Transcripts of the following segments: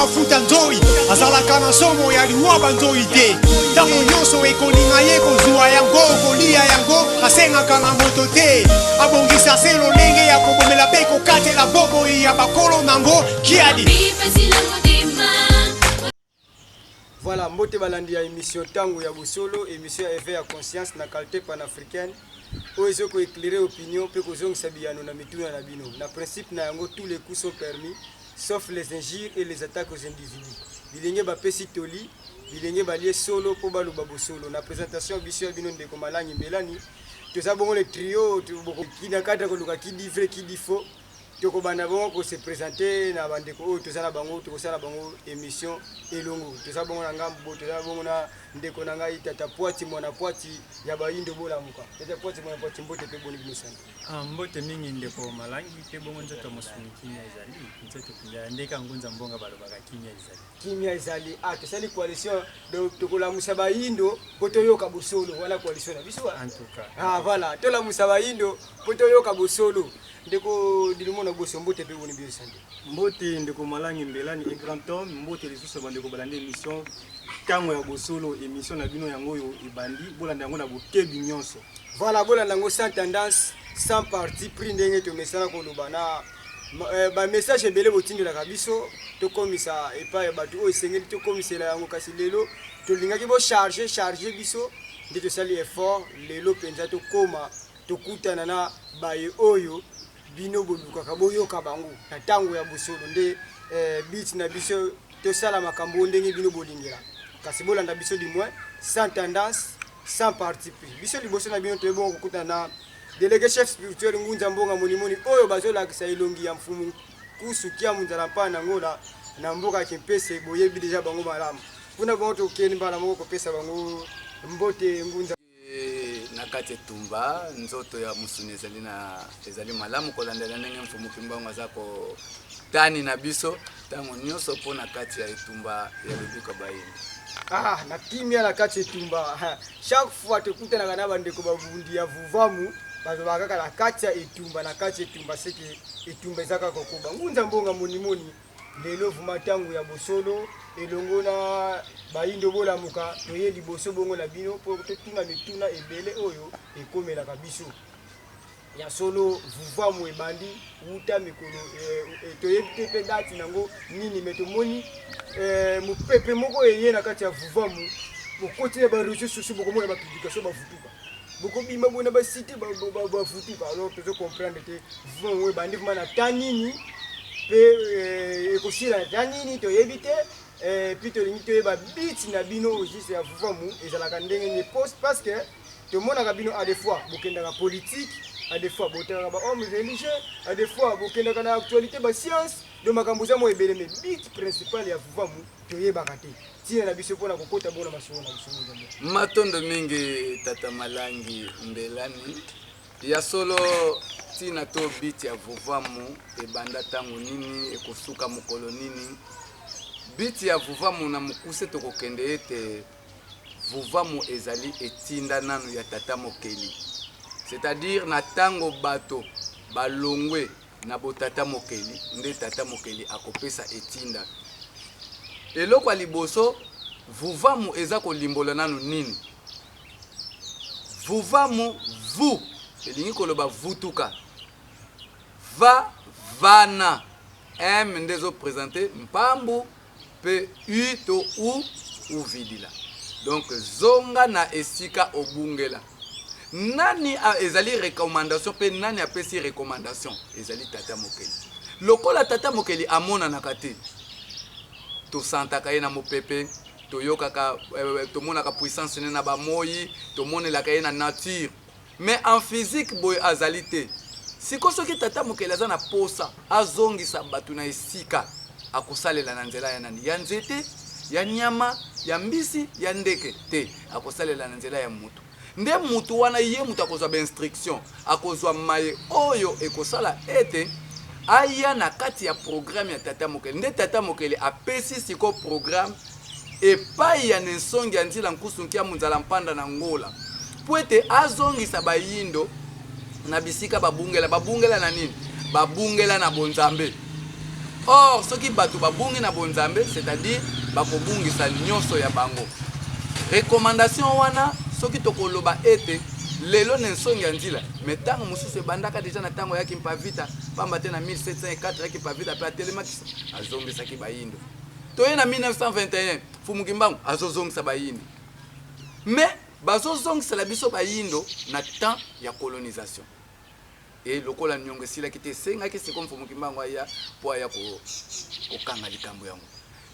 mafuta nzoi azalaka na somo ya liwa banzoi te ntango nyonso ekolinga ye kozwa yango kolia yango asengaka na moto te abongisa se lolenge ya kobomela mpe kokatela boboi ya bakolo nango kiadi. Voilà, mbote balandi ya émission Tango ya Bosolo, émission ya éveil à conscience na qualité panafricaine. Oyo ko éclairer opinion pe ko zongisa biyano na mituna na bino. Na principe na yango tous les coups sont permis sauf les injures et les attaques aux individus. Bilenge ba pesi toli, bilenge ba lié solo po balu ba Bosolo. Na présentation biso ya bino ndeko Malangi Mbelani. Toza bongo le trio qui na kata ko luka qui dit vrai qui dit faux. Toko banda bongo ko se présenter na bandeko oyo toza na bango toko sala bango émission elongo toza bongo na ngambo toza bongo na ndeko na ngai tata Poati mwana Poati ya bayindo bola muka tata Poati mwana Poati mbote pe boni bino sana mbote mingi ndeko Malangi pe bongo nzoto musuni kimia ezali nzoto kinja ndeka ngunza mbonga balobaka kimia ezali tosali coalition donc tokola musa bayindo poto yoka Bosolo wala coalition na biso en tout cas voilà tola musa bayindo poto yoka Bosolo ndeko dilimona boso mbote pe boni bino sana mbote ndeko Malangi Mbelani et grand homme mbote lisusu bandeko balande émission Tango ya Bosolo émission na bino yango yo ebandi bolanda yango na bokebi nyonso. Voilà bolanda yango sans tendance sans parti pris ndenge to message ko lobana ba message ebele botindela kabiso to komisa epa batu o esengeli to komisela yango kasi lelo to lingaki bo charger biso ndi to sali effort lelo penza to koma to kutana na baye oyo bino boluka ka boyoka bango na Tango ya Bosolo nde beat na biso to sala makambo ndenge bino bolingela kasi bolanda biso du moins sans tendance sans parti pris biso liboso na bino to bon kokutana na délégué chef spirituel ngunza mbonga monimoni oyo bazola kisa ilongi ya mfumu kusukia munzala pana ngola na mboka kempese boyebi deja bango malamu kuna bongo to keni bala moko kopesa bango mbote ngunza na kati tumba nzoto ya musuni ezali malamu kolandela ndenge mfumu kimbango azako tani na biso tango nyonso po na kati ya etumba ya lobiko bayini na kimia na kati etumba chaque fois tekutana kana bandeko babundi ya vuvamu bazobaka kala kati ya etumba na kati etumba seke etumba ezaka kokoba ngunza mbonga monimoni lelo vuma Tango ya Bosolo elongo na bayindo bola muka toye liboso bongo na bino po totuna mituna ebele oyo ekomela kabiso ya solo vuvamu ebandi uta mikolo toye pepe dati nango nini metomoni mupepe moko eye na kati ya vuvamu bokotine ba réseaux sociaux boko mona ba publication ba vutuka boko bima bona ba site ba vutuka alors tu comprendre que vuvamu ebandi vraiment na tanini pe ekosila tanini to yebite puis to lingi to yeba beat na bino juste ya vuvamu ezalaka ndenge ni post parce que to mona ka bino à des fois bokenda ka politique à des fois botanga ba homme religieux à des fois bokenda ka na actualité ba science do makambo za mo ebele me beat principal ya vuvamu to yeba ka te tina na biso pona kokota bona masolo na biso matondo mingi tata Malangi Mbelani ya solo tina to beat ya vuvamu ebanda tango nini ekosuka mokolo nini beat ya vuvamu na mukuse to kokende ete vuvamu ezali etinda nanu ya tata mokeli c'est-à-dire na tango bato balongwe na botata mokeli nde tata mokeli akopesa etinda eloko ya liboso vuvamu eza kolimbola nanu nini vuvamu vu elingi koloba vutuka va vana m ndezo présenter mpambu pe u to u vidila donc zonga na esika obungela nani ezali recommandation pe nani apesi recommandation ezali tata mokeli lokola tata mokeli amona na kate to santaka ye na mopepe to yokaka to monaka puissance na ba moyi to monelaka ye na nature mais en physique boy azalité siko soki tata mokeli aza na posa azongisa batu na esika akosalela na nzela ya nani ya nzete ya nyama ya mbisi ya ndeke te akosalela na nzela ya mutu nde mutu wana ye mutu akozwa ba instruction akozwa maye oyo ekosala ete aya na kati ya programme ya tata mokeli nde tata mokeli apesi siko programme epai ya nensongi ya nzila nkusunki ya munzala mpanda na ngola po ete azongisa bayindo na bisika babungela na nini babungela na bonzambe Or soki bato babungi na bonzambe, c'est-à-dire bakobungisa nyonso ya bango. Recommandation wana soki tokoloba ete lelo nensongi nzila mais tango mususu bandaka deja na tango yaki mpavita pamba te na 1704 yaki mpavita pe atelemaki azongisaki bayindo toye na 1921 Fumukimbangu azozongisa bayindo mais bazozongisa la biso bayindo na temps ya colonisation et lokola nyongo sila kite senga ki siko Fumukimbangu aya po aya ko kanga likambo yango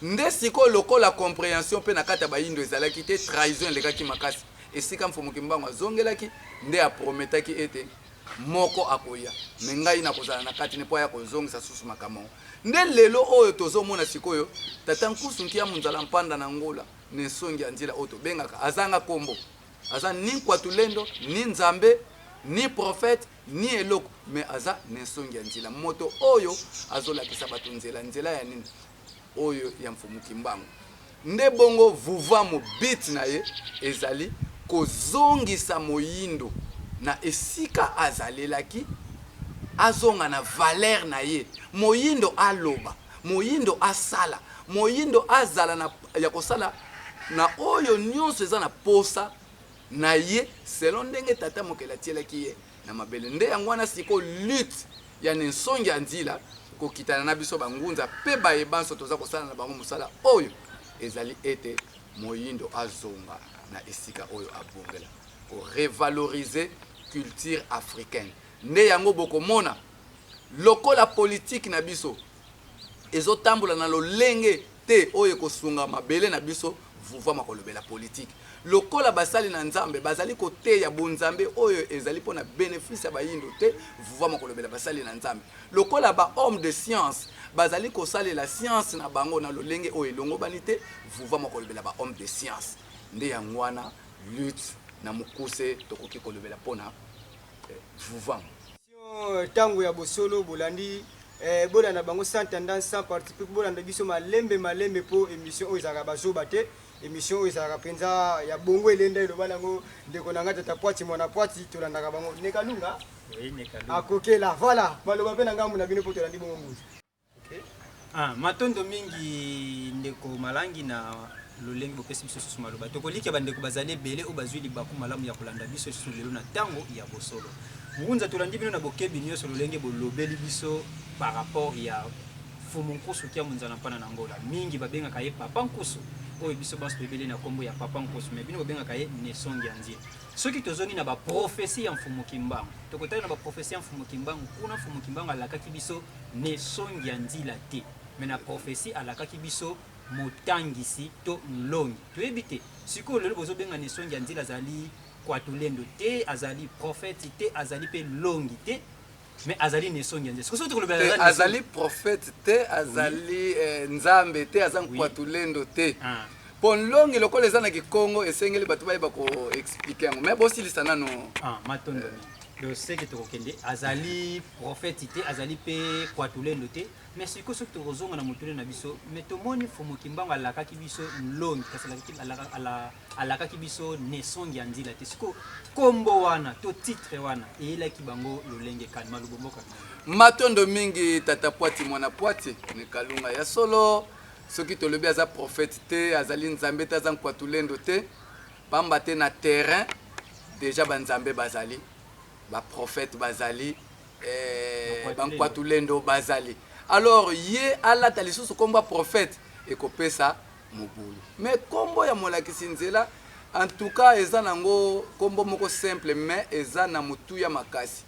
nde siko lokola compréhension pe na kata bayindo ezalaki te trahison lekaki makasi esika Fumukimbangu azongelaki nde aprometaki ete moko akoya me ngai nakozala na kati ne po ya kozongisa susu makambo nde lelo oyo tozomona sikoyo tata Nkusu Nkia Munzala Mpanda na Ngola ne songi ya nzila oto bengaka azanga kombo aza ni Kwatulendo ni Nzambe ni prophète ni eloko me aza ne songi ya nzila moto oyo azolakisa bato nzela ya nini oyo ya Fumukimbangu nde bongo vuva mo bit na ye ezali kozongisa moyindo na esika azalelaki azonga na valeur na ye moyindo aloba moyindo asala moyindo azala na ya kosala na oyo nyonso eza na posa na ye selon ndenge tata mokela tielaki ye na mabele nde yango wana siko lutte ya nensongi ya nzila kokitana na biso bangunza pe bayebanso toza kosala na bango mosala oyo ezali ete moyindo azonga na esika oyo abongela pour revaloriser culture africaine nde yango bokomona lokola politique na biso ezotambola na lolenge te oyo kosunga mabele na biso vuva makolobela politique lokola basali na nzambe bazali kote ya bonzambe oyo ezali pona bénéfice ya bayindo te vuva makolobela basali na nzambe lokola ba homme de science bazali kosali la science na bango na lolenge oyo elongo bani te vuva makolobela ba homme de science nde yango wana lutte na mukuse tokoki kolobela pona vuva tango ya bosolo bolandi bola na bango sans tendance sans participer bola na biso malembe po émission oyo ezaka bazoba te émission oyo ezaka penza ya bongo elenda eloba nango ndeko na ngata tapwati mwana pwati tolandaka bango nekalunga oui nekalunga akokela voilà baloba pe na ngambo na bino po tolandi bongo mbuzi okay matondo mingi ndeko malangi na lolenge bopesi biso susu maloba tokoliki bandeko bazali ebele o bazwi libaku malamu ya kolanda biso susu lelo na tango ya bosolo ngunza tolandi bino na bokebi nyonso lolenge bolobeli biso par rapport ya Fumu Nkusu Nkia Munzala Mpanda na Ngola mingi babengaka ye Papa Nkusu oyo biso baso bebele na kombo ya Papa Nkusu me bino babengaka ye Nesongi ya Nzila soki tozongi na ba prophétie ya Fumukimbangu tokotali na ba prophétie ya Fumukimbangu kuna Fumukimbangu alakaki biso Nesongi ya Nzila te me na prophétie alakaki biso motangisi to nlongi toyebi te sikoyo lelo bozobenga Nesongi ya Nzila azali Kwatulendo te azali prophète te azali pe longi te mais azali Nesongi ya Nzila sikoyo tokolobela azali prophète te azali Nzambe te azali Kwatulendo te pon longi lokola eza na Kikongo esengeli bato bayeba ko expliquer yango mais bosilisa nano matondo le seke tokokende azali prophète te azali pe Kwatulendo te mais sikoyo soki tokozonga na motole na biso mais tomoni Fumukimbangu alakaki biso nlongi kasi alakaki biso Nesongi ya Nzila te sikoyo kombo wana to titre wana eyelaki bango lolenge kalima lubomboka matondo mingi tata pwati mwana pwati nekalunga ya solo soki tolobi aza prophète te azali Nzambe te aza Kwatulendo te pamba te na terrain déjà banzambe bazali ba prophète bazali Kwatulendo bazali alors ye alata lisusu kombo prophète ekopesa mobulu mais kombo ya molakisi nzela en tout cas eza nango kombo moko simple mais eza na mutu ya makasi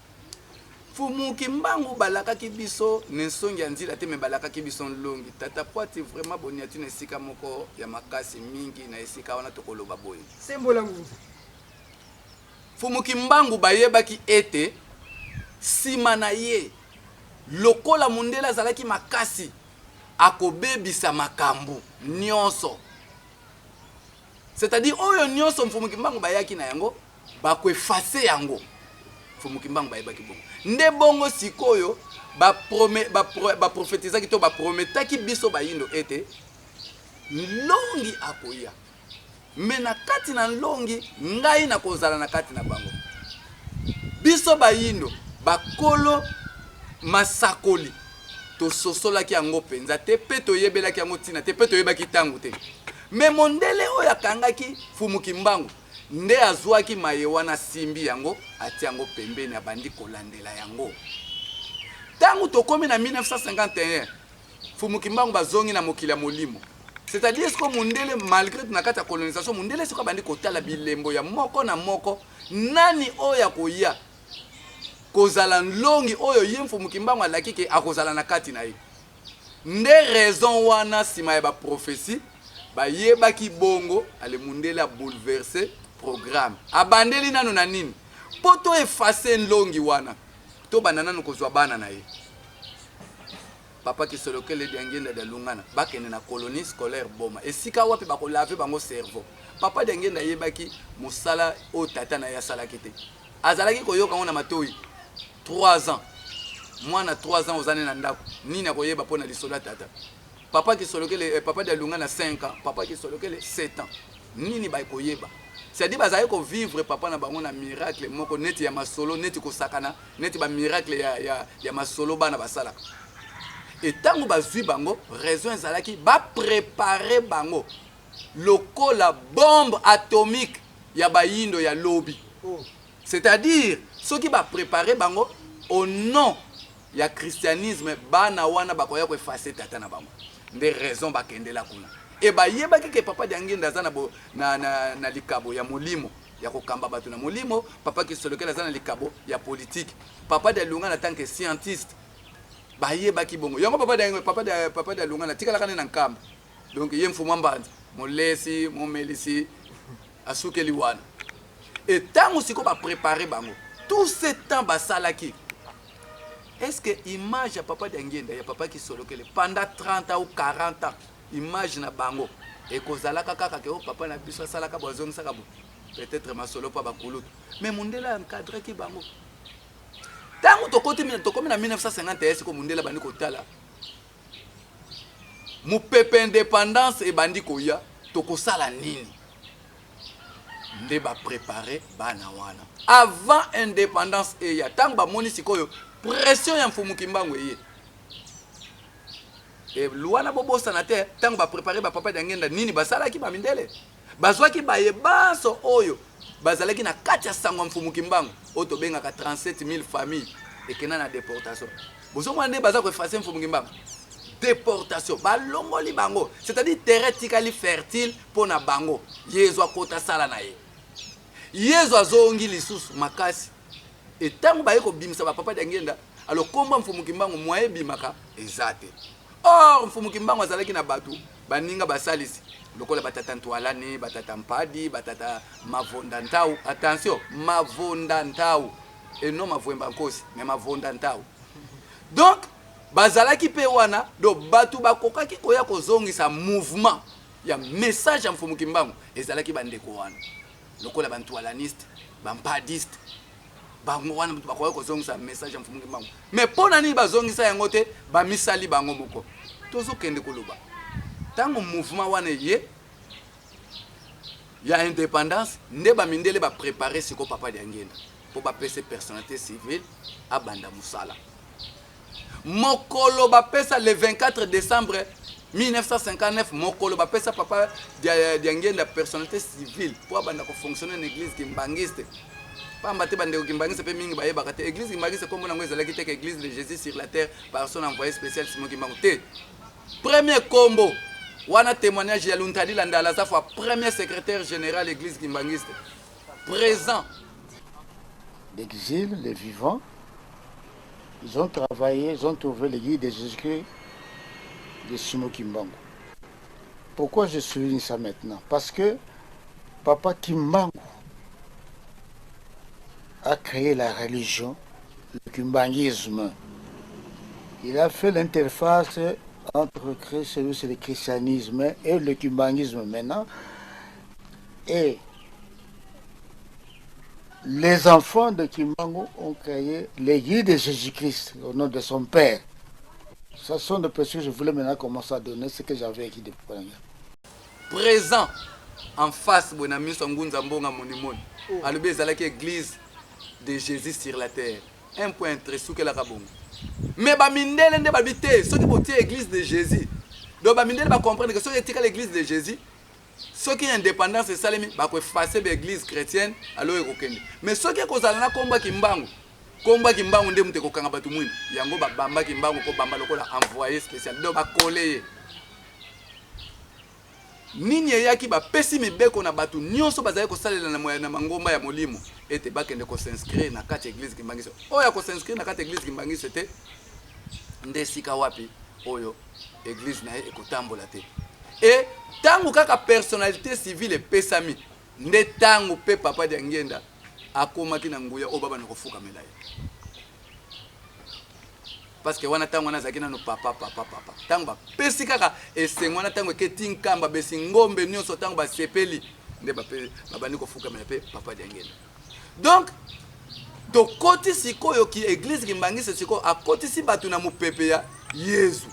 Fumukimbangu balakaki biso Nesongi ya Nzila te me balakaki biso nlongi tata pwati vraiment boniatu na esika moko ya makasi mingi na esika wana tokoloba boye sembola ngunza Fumukimbangu bayebaki ete sima na ye lokola mundela azalaki makasi akobebisa makambo nyonso c'est-à-dire oyo nyonso Fumukimbangu bayaki na yango bakoefase yango Fumukimbangu bayebaki bongo nde bongo sikoyo baprofetizaki to baprometaki biso bayindo ete nlongi akoya me na kati na nlongi ngai nakozala na kati na bango biso bayindo bakolo masakoli tososolaki yango mpenza te mpe toyebelaki yango ntina te mpe toyebaki ntango te. Me mondele oyo akangaki Fumuki Mbangu nde azwaki maye wana simbi yango ati yango pembeni abandi kolandela yango. Ntango tokomi na 1951 Fumuki Mbangu bazongi na mokili ya Molimo. C'est-à-dire est-ce que mondele malgré na kati ya colonisation mondele siko bandi kotala bilembo ya moko na moko nani oyo akoya kozala longi oyo ye Fumuki Mbangu alaki ke akozala na kati na ye. Nde raison wana sima ya ba prophétie ba yebaki bongo ale mundele a bouleverser programme abandeli nanu na nini poto effacer longi wana to banana no kozwa bana na ye. Papa qui solokele diangenda de lungana bakene na colonie scolaire boma esika wapi bakolave bango cerveau. Papa diangenda yebaki musala o tata na ya sala kete azalaki koyoka ngona matoi 3 ans mwana 3 ans ozane na ndako nini akoyeba pona lisola tata. Papa qui solokele papa de lungana 5 ans papa qui solokele 7 ans nini ba koyeba. C'est-à-dire bazali ko vivre papa na bango na miracle moko neti ya masolo neti ko sakana neti ba miracle ya masolo bana basala. Et tant que bazui bango raison ezalaki ba préparer bango lokola bombe atomique ya bayindo ya lobby. C'est-à-dire ceux qui ba préparer bango au nom ya christianisme bana wana bakoya ko effacer tata na bango. Des raisons bakendela kuna. Et ba yebaki ke papa diangenda za na likabo ya molimo ya kokamba batu na molimo papa ki solokela za na likabo ya politique papa de lunga na tant que scientiste ba yebaki bongo yango papa de lunga na tikala kana na nkamba donc ye mfuma mbanza molesi momelisi asukeli wana. Et tant aussi ko ba préparer bango tout ce temps basalaki. Est-ce que image ya papa diangenda ya papa ki solokele pendant 30 ou 40 ans image na bango et kozala kaka ke papa na biso sala ka bozong saka bo peut-être masolo pa bakulutu mais mundela encadré ki bango tango tokomi na 1951 ko mundela bandi kotala mu pepe indépendance e bandi koya tokosala nini nde ba préparer bana wana avant indépendance e ya tango ba moni sikoyo pression ya Fumuki Mbangu eye. Et luana bobo sanate tango ba préparer ba papa diangenda nini basala ki ba mindele bazwa ki ba yebaso oyo bazalaki na kati ya sango Fumuki Mbangu oto benga ka 37000 familles et kena na déportation bozo mwande baza ko effacer Fumuki Mbangu déportation ba longoli bango c'est-à-dire terrain tikali fertile pona bango yezo akota sala na ye yezo azongi lisusu makasi et tango ba yeko bimisa ba papa diangenda alors komba Fumuki Mbangu moye bimaka ezate. Or Fumuki Mbangu azalaki na batu baninga basalisi lokola batata ntwalani batata mpadi batata mavonda ntau. Attention, mavonda ntau et non mavwemba nkosi mais mavonda ntau. Donc bazalaki pe wana do batu bakokaki koya kozongisa mouvement ya message ya Fumuki Mbangu ezalaki bandeko wana lokola bantwalaniste bampadiste bango wana bakoya kozongisa message ya Fumuki Mbangu mais pona nini bazongisa yango te bamisali bango moko tozokende koloba tango mouvement wana ye ya indépendance nde bamindele ba préparer siko papa diangenda po ba pese personnalité civile abanda musala mokolo ba pesa le 24 décembre 1959 mokolo ba pesa papa diangenda personnalité civile po abanda ko fonctionner en église kimbangiste pamba te bandeko kimbangiste pe mingi baye bakate église kimbangiste comme nango ezalaki te église de Jésus sur la terre par son envoyé spécial Simon Kimbangu te. Premier combo wana témoignage ya Luntadi Landala za fois premier secrétaire général église kimbangiste présent d'exil les vivants. Ils ont travaillé, ils ont trouvé le guide de Jésus-Christ de Simon Kimbangu. Pourquoi je souligne ça maintenant? Parce que Papa Kimbangu a créé la religion, le kimbangisme. Il a fait l'interface entre le christianisme et le kimbangisme maintenant. Et les enfants de Kimbangu ont créé l'église de Jésus-Christ au nom de son père. Ce sont des personnes que je voulais maintenant commencer à donner ce que j'avais écrit depuis longtemps. Présent en face de Ngunza Mbonga Monimoni. À l'église de Jésus sur la terre. Un point très sous que la rabon. mais bamindele nde babite soki botie église de Jésus donc bamindele ba comprendre que soki etika l'église de Jésus soki indépendance esalemi bakoefface baéglise chrétienne alors ekokende mais soki ekozala na kombaki mbangu nde moto ekokanga bato mwini yango babambaki mbangu po bamba lokola envoyé spécial donc bakole ye nini eyaki bapesi mibeko na bato nyonso bazali kosalela na mangomba ya molimo ete bakende kosinscrire na kati église kimbangiso oyo ya kosinscrire na kati église kimbangiso te nde sika wapi oyo église na ye ekotambola te e tango kaka personnalité civile epesami nde tango pe papa Diangenda akomaki na nguya oyo baba na kofukamela ye parce que wana tango wana azalaki nano papa tango bapesi kaka esengo wana tango eketi nkamba besi ngombe nyonso tango basepeli nde babandi kofukamela pe papa Diangenda donc tokoti sikoyo ki église kimbangisa sikoyo akotisi bato na mopepe ya Yesu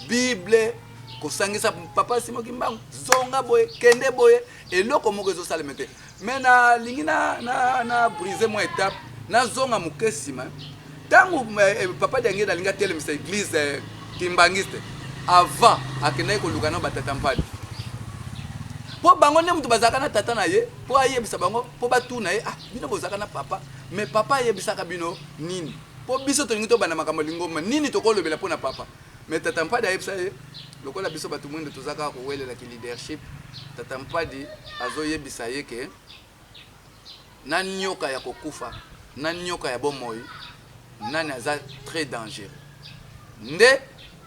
Bible kosangisa papa Simon Kimbangu zonga boye kende boye eloko moko ezosalema te mais nalingi na brise mo étape na zonga mokesima tango papa Diangenda alingi atelemisa église kimbangiste avant akendaki koluka na batata mpadi po bango nde mutu bazalaka na tata na ye po ayebisa bango po batuna ye bino bozalaka na papa mais papa ayebisaka bino nini po biso tolingi tobanda makambo lingoma nini tokolobela mpo na papa mais tata mpadi ayebisa ye lokola biso bato mwinde tozalaka kowelelaki leadership tata mpadi azoyebisa ye ke na nyoka ya kokufa na nyoka ya bomoi nani aza très dangereux nde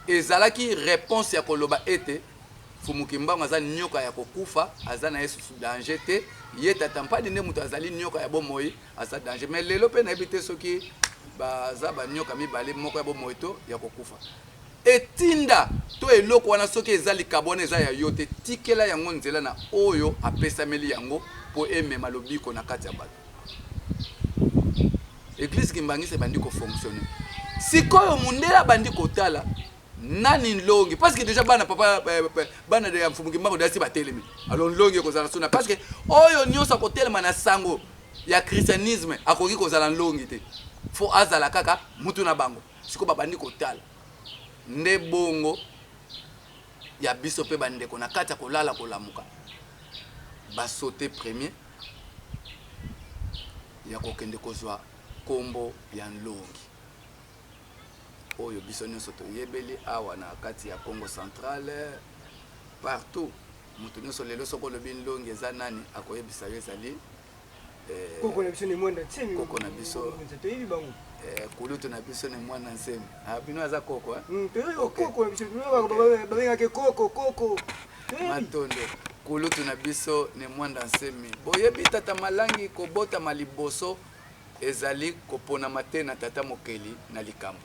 ezalaki réponse ya koloba ete Fumu Kimbangu aza nyoka ya kokufa aza na yesu danger te ye tata mpadi nde mutu azali nyoka ya bomoi aza danger mais lelo pe nayebi te soki baza banyoka mibale moko ya bomoi to ya kokufa etinda to eloko wana soki eza likabona eza ya yo te tikela yango nzela na oyo apesameli yango po emema lobiko na kati ya bato église kimbangisa bandi kofonctionne sikoyo mundela bandi kotala nani longi parce que déjà bana papa bana de Fumu Kimbangu dasi batelemi alors longi kozala suna parce que oyo nyonso kotelema na sango ya christianisme akoki kozala longi te fo azala kaka mutu na bango siko babandi kotala nde bongo ya biso pe bandeko na kati ya kolala kolamuka basote premier ya kokende kozwa kombo ya nlongi oyo biso nyonso toyebeli awa na kati ya Congo central partout mutu nyonso lelo soko lobi nlongi eza nani akoyebisa yo ezali koko na biso ni mwanda tsemi koko na biso toyebi bango kulutu na biso ni mwana nsemi bino aza koko koko na biso babengaka koko matondo kulutu na biso ni mwanda nsemi boyebi tata malangi kobotama liboso ezali koponama te na tata mokeli na likambo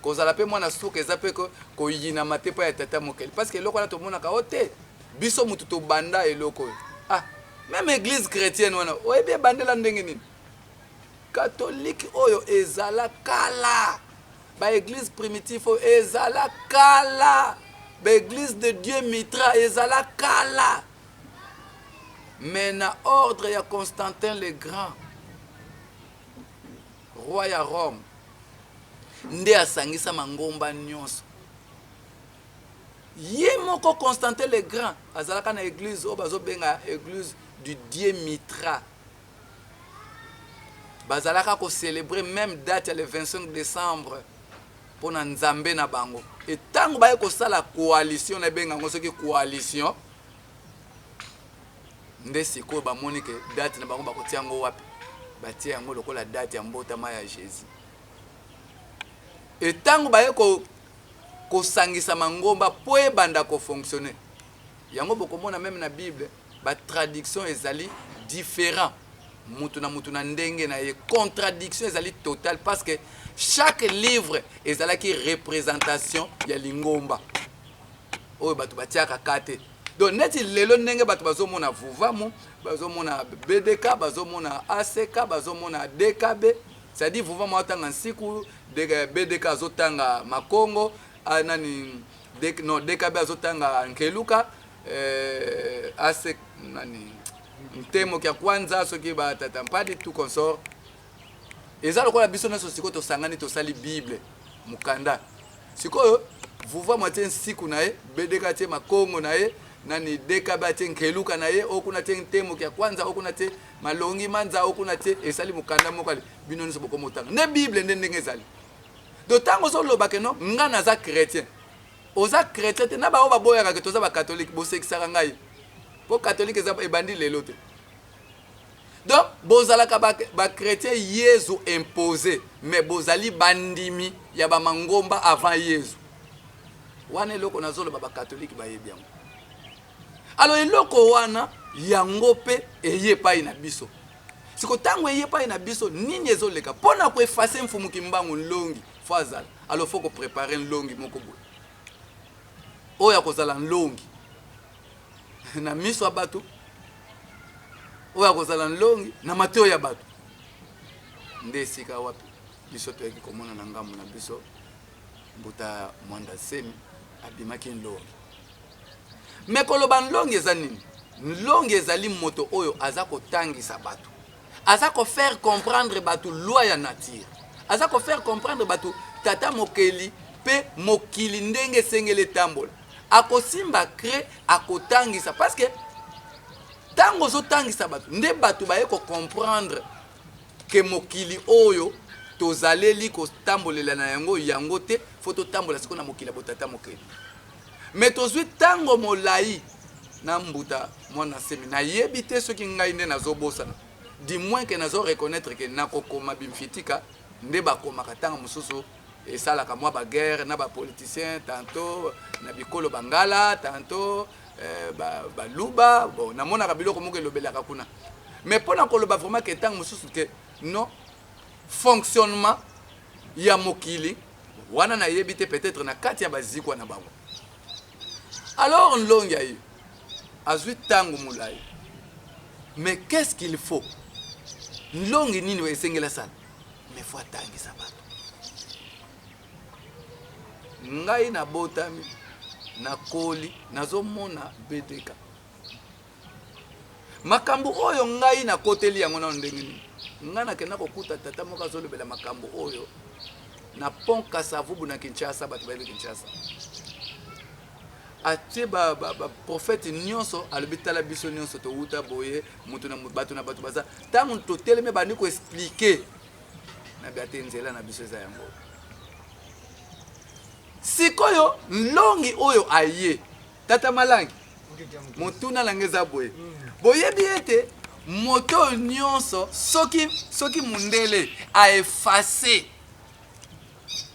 kozala pe mwana suka eza pe koyinama te pa ya tata mokeli parce que eloko wana tomonaka o te biso mutu tobanda eloko même église chrétienne wana oyebi ebandela ndenge nini catholique oyo ezala kala baéglise primitive oyo ezala kala baéglise de Dieu Mitra ezala kala mais na ordre ya Constantin le Grand roi ya Rome nde asangisa mangomba nyonso ye moko Constantin le Grand azalaka na église oyo bazobenga église du Dieu Mitra bazalaka ko célébrer même date le 25 décembre pour na nzambe na bango et tango baye ko sala coalition na benga ngo soki coalition nde siko ba monique date na bango bakotia ngo wapi batia yango lokola date ya mbotama ya Jésus et tango baye ko sangisa mangomba po ebanda ko fonctionner yango bokomona même na Bible ba traduction ezali différent mutu na ndenge na ye contradiction ezali totale parce que chaque livre ezalaki représentation ya lingomba oyo bato batiaka kate donc neti lelo ndenge bato bazomona vuvamu bazomona BDK bazomona ACK bazomona DKB c'est-à-dire vuvamu atanga nsiku BDK azotanga makongo nani DKB azotanga nkeluka ACK nani ntemo kia kwanza soki batata mpadi tout consort eza lokola biso nyonso siko tosangani tosali Bible mukanda sikoyo vuva matin siku naye bedeka te makongo naye nani deka batie nkeluka naye okuna te ntemo kya kwanza okuna te malongi manza okuna te esali mukanda mokali bino niso boko motanga ne bible ndenge ezali do tango so loba ke no ngana za chrétien oza chrétien te na ba oba boya ka toza ba catholique bo sekisaka ngai po catholique eza ebandi lelo te donc bozalaka ba chrétien Yesu imposé mais bozali bandimi ya ba mangomba avant Yesu wana eloko nazoloba ba catholique ba yebi yango alors eloko wana yango pe eyepai na biso siko tango eyepai na biso nini ezoleka pona ko effacer mfumu kimbangu longi fazal alors faut ko préparer longi moko boye oya kozala longi na miso abatu oya kozala longi na mateo ya batu nde sika wapi biso to yaki komona na ngamu na biso mbuta mwanda semi abimaki longi mais koloba longi eza nini longi ezali moto oyo aza kotangisa batu aza ko faire comprendre batu loi ya nature aza ko faire comprendre batu tata mokeli pe mokili ndenge sengele tambola akosimba cré akotangisa parce que tango zo tangisa batu nde batu baye ko comprendre que mokili oyo tozaleli ko tambolela na yango yango te foto tambola siko na mokili botata mokeli mais tozwi tango molai na mbuta mwana semi na yebi te soki ngai nde nazobosana du moins que nazo reconnaître que nakokoma bimfitika nde bakomaka tanga mosusu esalaka mwa baguerre na bapoliticien tantôt na bikolo bangala tantôt baluba bon namonaka biloko moko elobelaka kuna mais mpona koloba vraiment ke ntango mosusu ke non fonctionnement ya mokili wana nayebi te peut-être na kati ya bazikwa na bango alors longi aye azwi tango molai mais qu'est-ce qu'il faut longi nini esengela sana mais faut atangisa bato ngai na botami na koli nazomona bedeka makambo oyo ngai na koteli yango na ndenge nini ngai nakenda kokuta tata moko azolobela makambo oyo na pont Kasavubu na Kinshasa bato bayebi Kinshasa atie ba prophète nyonso alobitala biso nyonso to uta boye mutu na bato baza tango to teleme bandi ko expliquer na biate nzela na biso za yango sikoyo longi oyo aye tata malangi motuna langeza boye boyebi ete moto nyonso soki mundele a effacé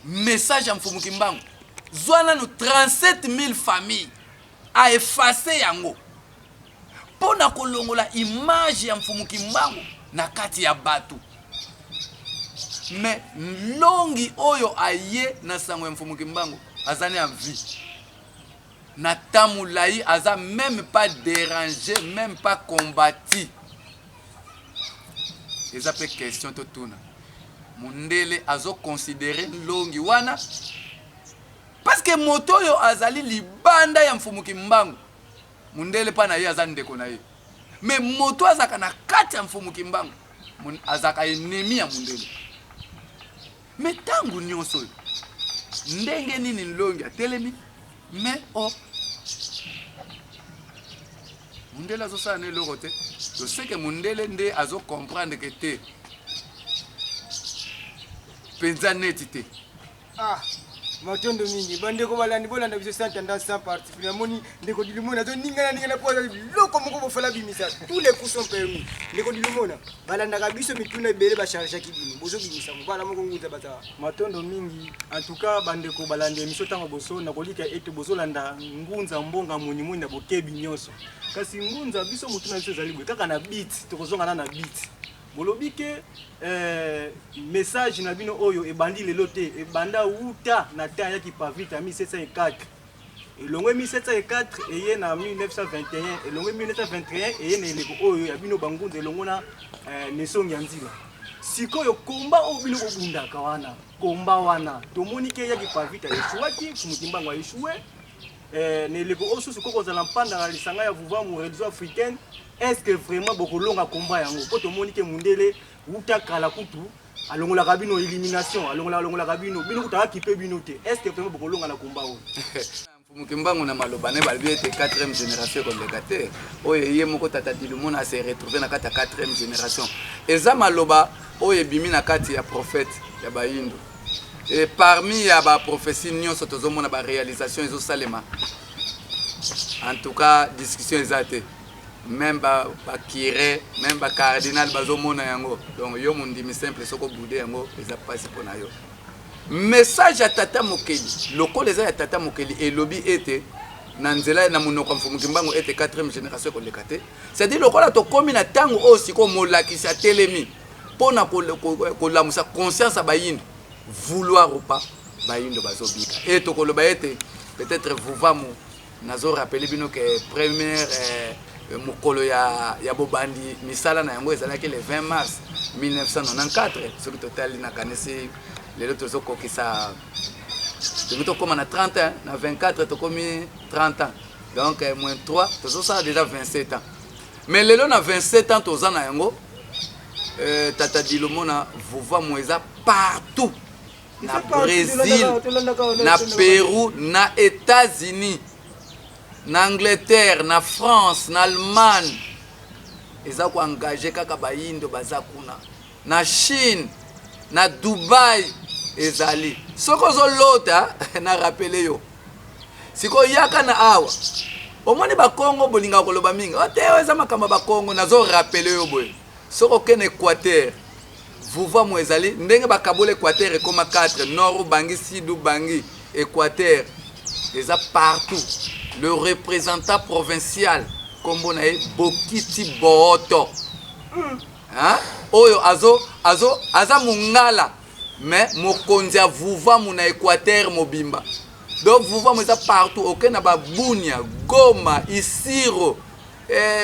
message ya mfumu kimbangu zwana nous 37 000 familles a effacé yango pona kolongola image ya mfumu kimbangu na kati ya batu mais longi oyo aye na sango ya mfumu kimbangu azani en vie na tamulai aza même pas dérangé même pas combattu eza pe question to tuna mundele azo considérer longi wana parce que moto yo azali libanda ya mfumu kimbangu mundele pa na ye aza ndeko na ye mais moto azaka na kati ya mfumu kimbangu azaka ennemi ya mundele mais tangu nyonso ndenge nini longi atelemi mais mundele azosala na eloko te je sais que mundele nde azo comprendre que te penza neti te matondo mingi bandeko balandi bolanda biso sans tendance sans particulier moni ndeko dilimona zo ningana poza loko moko bofala bimisa tous les coups sont permis ndeko dilimona balanda ka biso mituna ebele ba charger kidini bozo bimisa mbala moko nguza bata matondo mingi en tout cas bandeko balanda emission tango boso na kolika ete bozo landa ngunza mbonga moni na bokebi nyonso kasi ngunza biso mutuna biso zali kaka na beat tokozonga na beat bolobi ke message na bino oyo ebandi lelo te ebanda uta na temps ya kipavita 1704 elongwe 1704 eye na 1921 elongwe 1921 eye na eleko oyo ya bino bangunza elongo na nesongi ya nzila sikoyo komba oyo bino kobundaka wana komba wana tomoni ke ya kipavita eshuaki Kimbangu eshuwe ne eleko oyo susu kokozala mpanda na lisanga ya vuvamu religion africaine. Est-ce que vraiment bokolonga combat yango po to monike mundele uta kala kutu alongola kabino élimination alongola kabino bino kutaka kipe bino te est-ce que vraiment bokolonga na combat oyo Mfumukimbangu na maloba ne balbi ete 4e génération koleka te oyo ye moko tata dilumona se retrouver na kati ya 4e génération eza maloba oyo ebimi na kati ya prophète ya bayindo et parmi ya ba prophétie nyonso tozomona ba réalisation ezosalema en tout cas discussion ezate même ba kire même ba cardinal bazomona yango donc yo mondimi simple soko bude yango eza pasi pona yo message à tata mokeli lokola eza ya tata mokeli elobi ete na nzela na monoko Mfumukimbangu ete 4e génération koleka te c'est-à-dire lokola tokomi na tango oyo siko molakisa telemi pona kolamusa conscience ya bayindo vouloir ou pas bayindo bazobika et tokoloba ete peut-être vuvamu nazo rappeler bino que première mokolo ya bobandi misala na yango ezalaki le 20 mars 1994 soki totali na kanisi lelo tozokokisa tokoki tokóma na 30 na 24 tokomi 30 ans donc moins 3 tozosala déjà 27 ans mais lelo na 27 ans toza na yango tata dilomona vuvamu eza partout na Brésil na Pérou na États-Unis na Angleterre na France na Allemagne eza ko engager kaka bayindo baza kuna na Chine na Dubai ezali soko zolota na rappeler yo siko yaka na awa omoni ba Congo bolinga koloba mingi oteyo eza makamba ba Congo nazo rappeler yo boy soko ken Équateur vuvamu ezali ndenge bakabola Équateur ekoma 4 nord bangi sud bangi Équateur eza partout le représentant provincial kombo na ye Bokiti Boto hein oyo aza mungala mais mokonzi ya vuvamu na Équateur mobimba donc vuvamu eza partout aucun na Babunia Goma Isiro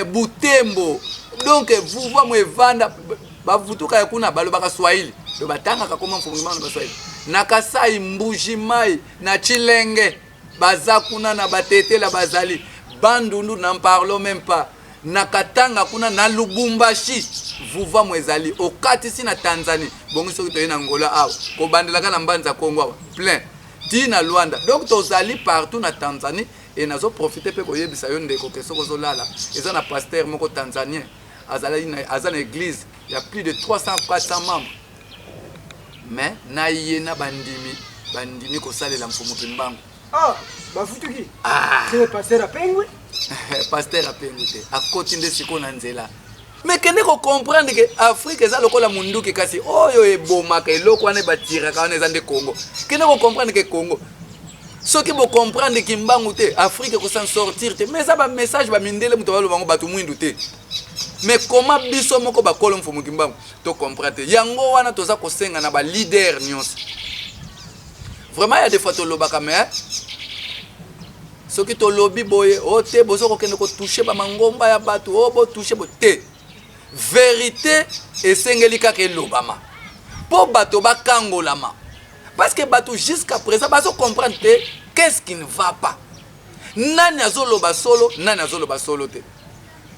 Butembo donc vuvamu evanda bavutuka ya kuna balobaka Swahili do batangaka koma Mfumukimbangu na Swahili na Kasai Mbujimai na Chilenge baza kuna na batetela bazali Bandundu n'en parlons même pas na Katanga kuna na Lubumbashi vuvamu ezali okatisi na Tanzanie bongo soki toye na Angola awa ko bandelaka na mbanza Kongo awa plein ti na Luanda donc tozali partout na Tanzanie et nazo profiter pe ko yebisa yo ndeko ke soko zolala eza na pasteur moko tanzanien azana église il y a plus de 300-400 membres mais na yena bandimi ko salela Mfumukimbangu bafutuki c'est pasteur apengwe pasteur apengwe te akoti nde siko na nzela mais kende ko comprendre que Afrique eza lokola munduki kasi oyo ebomaka eloko wana batiraka wana eza nde Congo kende ko comprendre que Congo soki bo comprendre Kimbangu te Afrique ko s'en sortir te mais ça ba message ba mindele muto balo bango batu mwindu te mais comment biso moko ba kolo Mfumukimbangu to comprendre yango wana toza ko senga na ba leader nyonso vraiment il y a des fois to lobaka mais soki to lobby boye o te bozo ko kende ko toucher ba mangomba ya batu o bo toucher bo te vérité esengeli kaka elobama po bato bakangolama parce que bato jusqu'à présent bazo comprendre te qu'est-ce qui ne va pas nani azoloba solo nani azoloba solo te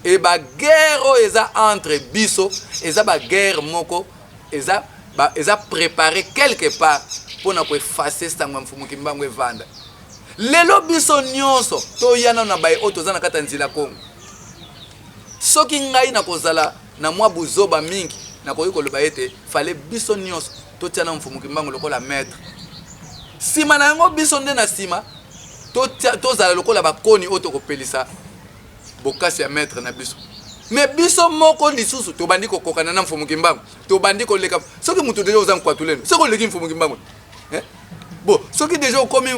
et ba guerre eza entre biso eza ba guerre moko eza préparé quelque part pour na ko effacer sango Mfumukimbangu evanda lelo biso nyonso to yana na baye otoza na kata nzila Kongo soki ngai na kozala na mwa buzoba mingi na koyi koloba ete fale biso nyonso to tiana Mfumukimbangu lokola maître sima na yango biso nde na sima to zala lokola bakoni oto kopelisa bokasi ya maître na biso mais biso moko lisusu to bandi ko kokana na Mfumukimbangu to bandi ko leka soki mutu deja ozang kwatuleno soko leki Mfumukimbangu bon soki deja okomi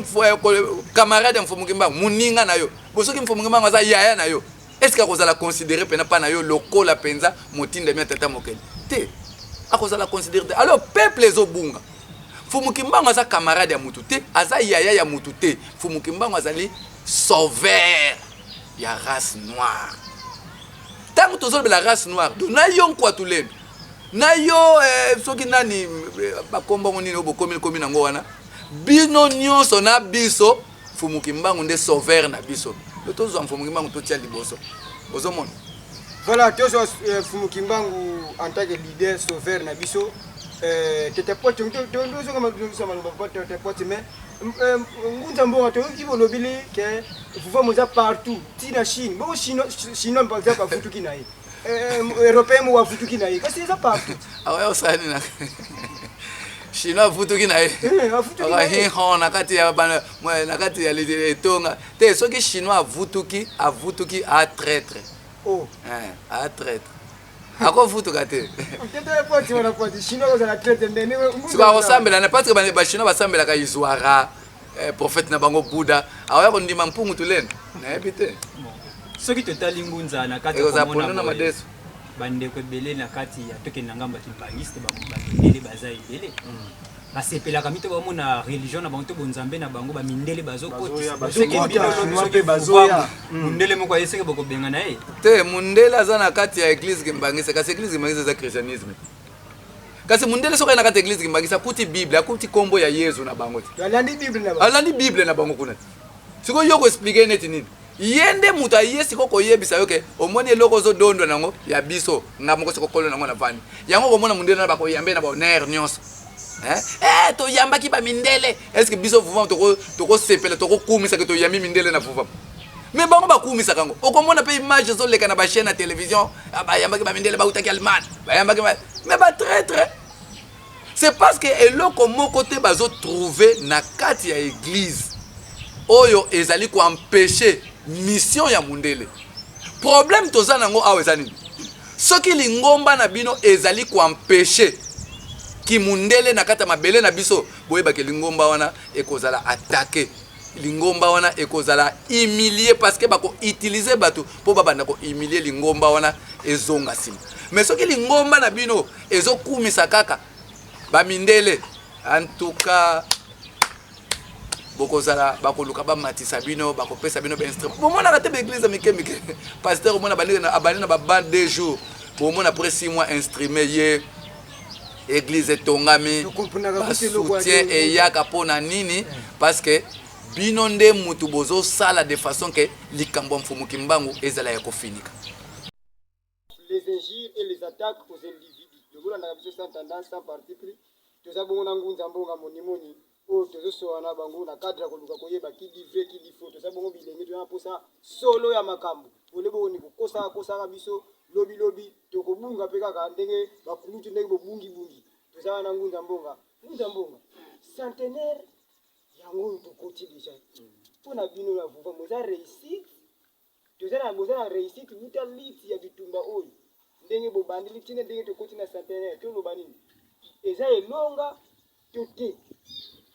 camarade ya Mfumukimbangu muninga na yo bo soki Mfumukimbangu aza yaya na yo est-ce que akozala considérer pena pa na yo lokola penza motinda mi tata mokeli te akozala considérer alors peuple ezobunga Mfumukimbangu aza camarade ya mutu te aza yaya ya mutu te Mfumukimbangu azali sauveur ya race noire tango tozolobela race noire do na yo nkwatuleno na yo soki nani bakombango nini obokomi nango wana bino nyonso na biso Mfumukimbangu nde sauveur na biso tozwa Mfumukimbangu totia liboso ozomona voilà tozwa Mfumukimbangu en tant que leader sauveur na biso tete pote ndo so kama ndo sama ndo pote tete pote mais ngunza mbonga to kibo lobili ke vuva moza partout tina Chine bo Chine par exemple afutuki na européen mo afutuki na kasi za partout awa osani na Chinois afutuki na afutuki na hi ho nakati ya bana nakati ya letonga te soki Chinois avutuki a traître a traître ako futuka te tete pote wana pote Chinois za traître ndene sika osambela na parce que ba Chinois basambela ka izwara prophète na bango Buddha awa ko ndima mpungu tulene na ebite soki totali ngunza na kati ya komona madeso bandeko ebele na kati ya tokende ngamba timpangiste bamindele baza ebele basepelaka mito bamona religion na bango to bonzambe na bango bamindele mundele moko ayeseke bokobenga na ye te mundele aza na kati ya église kimbangisa kasi église kimbangisa za christianisme kasi mundele soka na kati ya église kimbangisa kuti bible akuti kombo ya Yesu na bango ti alandi bible na bango kuna siko yoko expliquer neti nini yende mutu ayesi koko yebisa yoke omoni eloko zo dondo nango ya biso ngamoko siko kolo nango na vani yango komona mundele na bako yambe na bonheur nyonso to yamba ki ba mindele est-ce que biso vuvama toko sepela toko kumisa ke to yami mindele na vuvama mais bango ba kumisa kango okomona pe image zo leka na ba chaîne na télévision ba yamba ki ba mindele ba utaki Allemagne ba yamba ki mais ba traître c'est parce que eloko moko te bazo trouver na kati ya église oyo ezali ko empêcher mission ya mundele problème toza nango awe ezani soki lingomba na bino ezali ko empêcher ki mundele na kata mabele na biso boyeba ke lingomba wana ekozala attaquer lingomba wana ekozala humilier parce que bako utiliser bato po babanda ko humilier lingomba wana ezonga sima mais soki lingomba na bino ezokumisa kaka ba mindele en tout cas bokozala bakoluka ba matisa bino bakopesa bino ba instrument bomona kate ba église mike pasteur omona abandi na ba bande de jours bomona après 6 mois instrument ye église tongami soutien et yaka pona nini parce que bino nde mutu bozo sala de façon que likambo mfumuki mbangu ezala ya kofinika les injures et les attaques aux individus le bola na biso sans tendance sans parti pris toza bongo na ngunza mbonga monimoni o tozo soana bango na cadre ko luka koyeba ki livre ki lifo toza bongo bilenge tona posa solo ya makambo olebo ni kosa biso lobi tokobunga pe kaka ndenge bakulutu ndenge bobungi toza na ngunza mbonga centenaire yango tokoti déjà pona bino la vuva moza réussite toza na réussite muta liti ya bitumba oyo ndenge bobandi litine ndenge tokoti na centenaire to lobanini eza elonga tote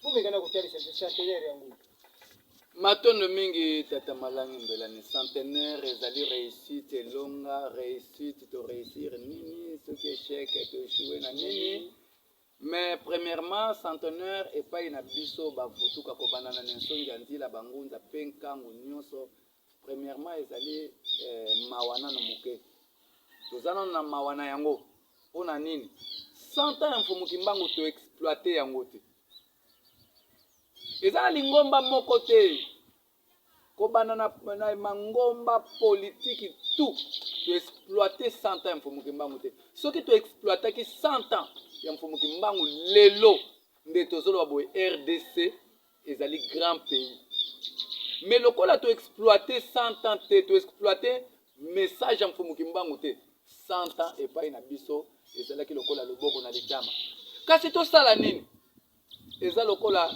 pomekana kotalisa centenaire yango matondo mingi tata malangi mbelani centenaire ezali réussite elonga réussite to réussir nini soki échec to échouer na nini mais premièrement centenaire epai na biso bavutuka kobanda na nsongi ya nzela bangunza mpe nkango nyonso premièrement ezali mawana no moke toza nano na mawana yango mpona nini 100 ans ya mfumuki mbangu to exploite yango te eza na lingomba moko te kobanda na mangomba politique tout to exploiter 100 ans ya mfumuki mbangu te soki to exploitaki 100 ans ya mfumuki mbangu lelo nde tozoloba boye RDC ezali grand pays mais lokola to exploiter 100 ans te to exploiter message ya mfumuki mbangu te 100 ans epai na biso ezalaki lokola loboko na litama kasi tosala nini eza lokola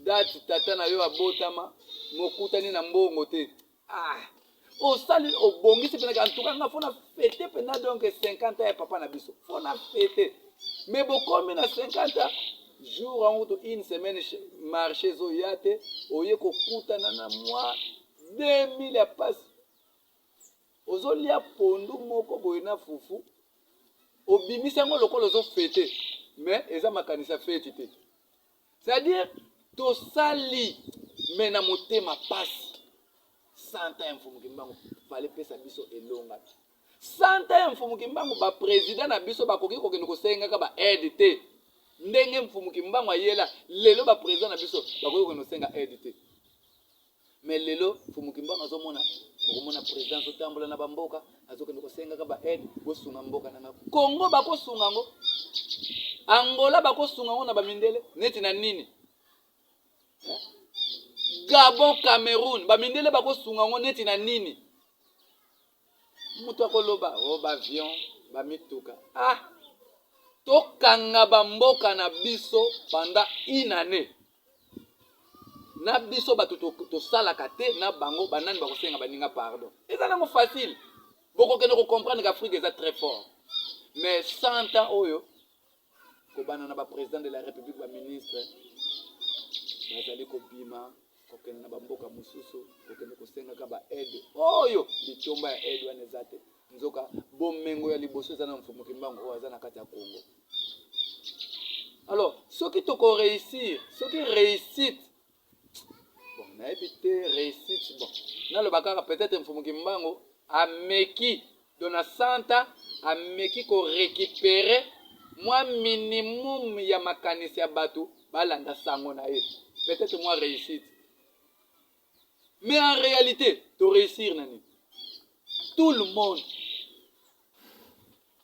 date tata na yo abotama mokutani na mbongo te osali obongisi penaka en tout cas nga fona fete pena donc 50 ans ya papa na biso fona fete mais bokomi na 50 ans jour en route une semaine marché zoya te oye kokutana na mwa 2000 ya pasi ozolia pondu moko boye na fufu obimisi yango lokola ozofete mais eza makanisa fete te c'est-à-dire tosali mais na motema pasi 100 ans ya mfumuki mbangu fale pesa biso elonga 100 ans ya mfumuki mbangu baprésident na biso bakoki kokende kosengaka baede te ndenge mfumuki mbangu ayela lelo baprésident na biso bakoki kokende kosenga aide te mais lelo mfumuki mbangu azomona okomona président azotambola na bamboka azokende kosengaka baaide bosunga mboka nanga congo bakosunga yango angola bakosunga yango na bamindele neti na nini gabon cameroun bamindele bakosunga yango neti na nini mutu akoloba o bavion bamituka tokanga bamboka na biso pendant une année na biso bato tosalaka te na bango banani bakosenga baninga pardon eza nango facile bokokende kocomprendre qu'Afrique eza très fort mais 100 ans oyo kobana na baprésident de la république baministre bazali kobima kokende na bamboka mosusu kokende kosengaka baaide oyo litomba ya aide wana eza te nzoka bomengo ya liboso eza na mfumuki mbango oyo aza na kati ya congo alors soki tokoréussir soki réussite bon nayebi te réussite bon naloba kaka peut-être mfumuki mbango ameki dona 100 ans ameki korécupérer mwa minimum ya makanisi ya bato balanda sango na ye peut-être mwa réussite mais en réalité to réussir nani tout le monde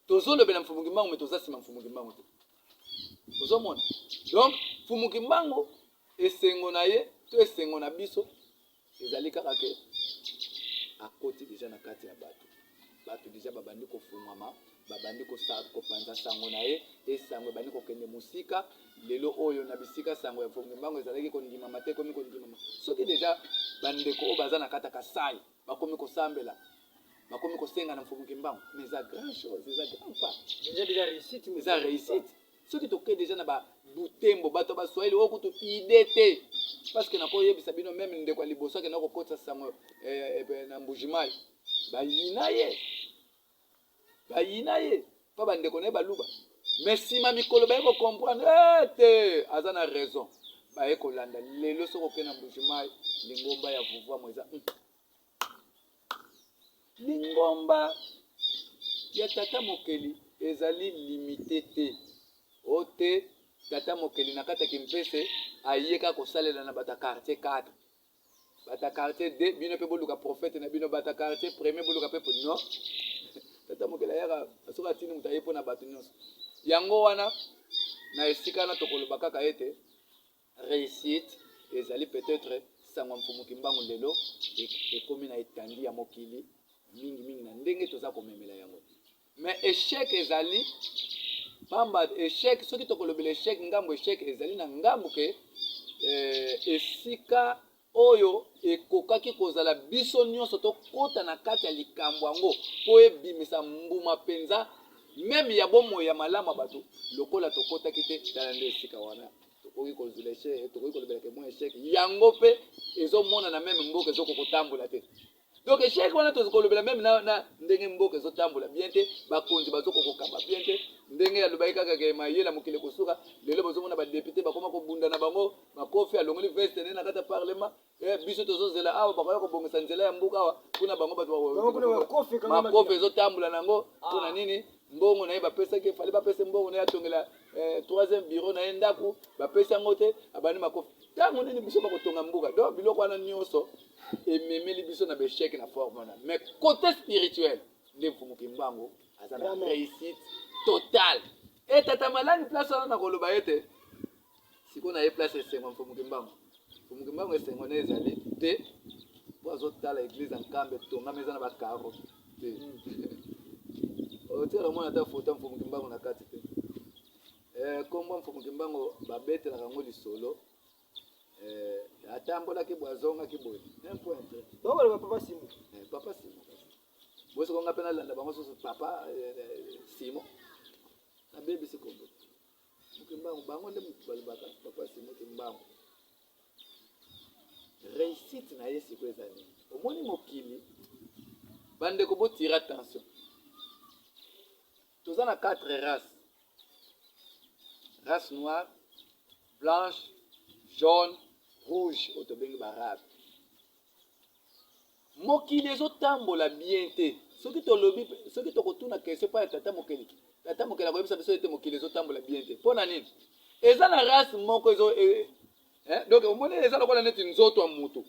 tozolobela mfumuki mbango mais tozasima mfumuki mbango te ozomona donc mfumuki mbango esengo na ye to esengo na biso ezali kaka ke akoti deja na kati ya bato deja babandi kofungwama babandi kopanza sango na ye esango ebandi kokende mosika lelo oyo na bisika sango ya mfumuki mbango ezalaki kondimama te komi kondimama soki deja bandeko oyo baza na kati ya kasai bakomi kosambela bakomi kosenga na mfumuki mbango mais eza grand chose eza grand pas déjà réussite eza réussite soki toke deja na babutembo bato baswahili oyo kutu ide te parce que nakoyebisa bino meme ndeko ya liboso akenda kokotisa sango na mbujimai bayina ye mpa bandeko na ye baluba mais nsima mikolo baye kocomprendre te aza na raison baye kolanda lelo soki oke na mbujimai lingomba ya vuvwamo eza lingomba ya tata mokeli ezali limité te o te tata mokeli na kati ya kimpese ayeka kosalela na bata quartier 4 bata quartier 2 bino mpe boluka prophète na bino bata quartier premier boluka mpe non tata mokeli ayaka soki atindi moto aye mpo na bato nyonso yango wana na esika na tokoloba kaka ete réussite ezali peut-être sango mfumuki mbango lelo ekomi na etandi ya mokili mingi na ndenge toza komemela yango mais échec ezali pamba échec soki tokolobela échec ngambo échec ezali na ngambo ke esika oyo ekokaki kozala biso nyonso tokota na kati ya likambo yango po ebimisa mbuma mpenza meme ya bomoi ya malamu ya bato lokola tokotaki te tala nde esika wana tokoki kozula échec tokoki kolobelaka mwa échec yango mpe ezomonana meme mboka ezokokotambola te donc échec wana tozikolobela meme na ndenge mboka ezotambola bien te bakonzi bazokokokamba bien te ndenge yalobaki kaka ke mayela mokili kosuka lelo bozomona badepute bakoma kobunda na bango makofi alongoli veste nde na kati ya parlement biso tozozela awa bakoya kobongisa nzela ya mbuka awa mpona bango bato makofi ezotambola nango mpona nini mbongo na ye bapesaki efali bapesa mbongo na ye atongela 3e bureau na ye ndako bapesi yango te abandi makofi ntango nini biso bakotonga mbuka donc biloko wana nyonso ememeli biso na besheke na forme wana mais côté spirituel nde mfumuki mbango aza na réussite totale etata malani place wana na koloba ete sikoyo na ye place esengo mfumuki mbango esengo na ezali te po azotala église nkambe tongama eza na bakaro te otiaka mwana ata foto mfumuki mbango na kati te kombo mfumuki mbango babetelaka yango lisolo atambolaki boye azongaki boye papa simo bosokonga mpe nalanda bango susu papa simo nabebisi kombo mokimbango bango nde motu balobaka papa simo kimbango réussite na ye sikoyo eza nini omoni mokili bandeko botira attention toza na 4 race noire blanche jaune rouge oyo tobengi barabe mokili ezotambola bien te soki tolobi soki tokotuna question mpo ya tata mokeli akoyebisa biso ete mokili ezotambola bien te mpo na nini eza na race moko donc omoni eza lokola neti nzoto ya moto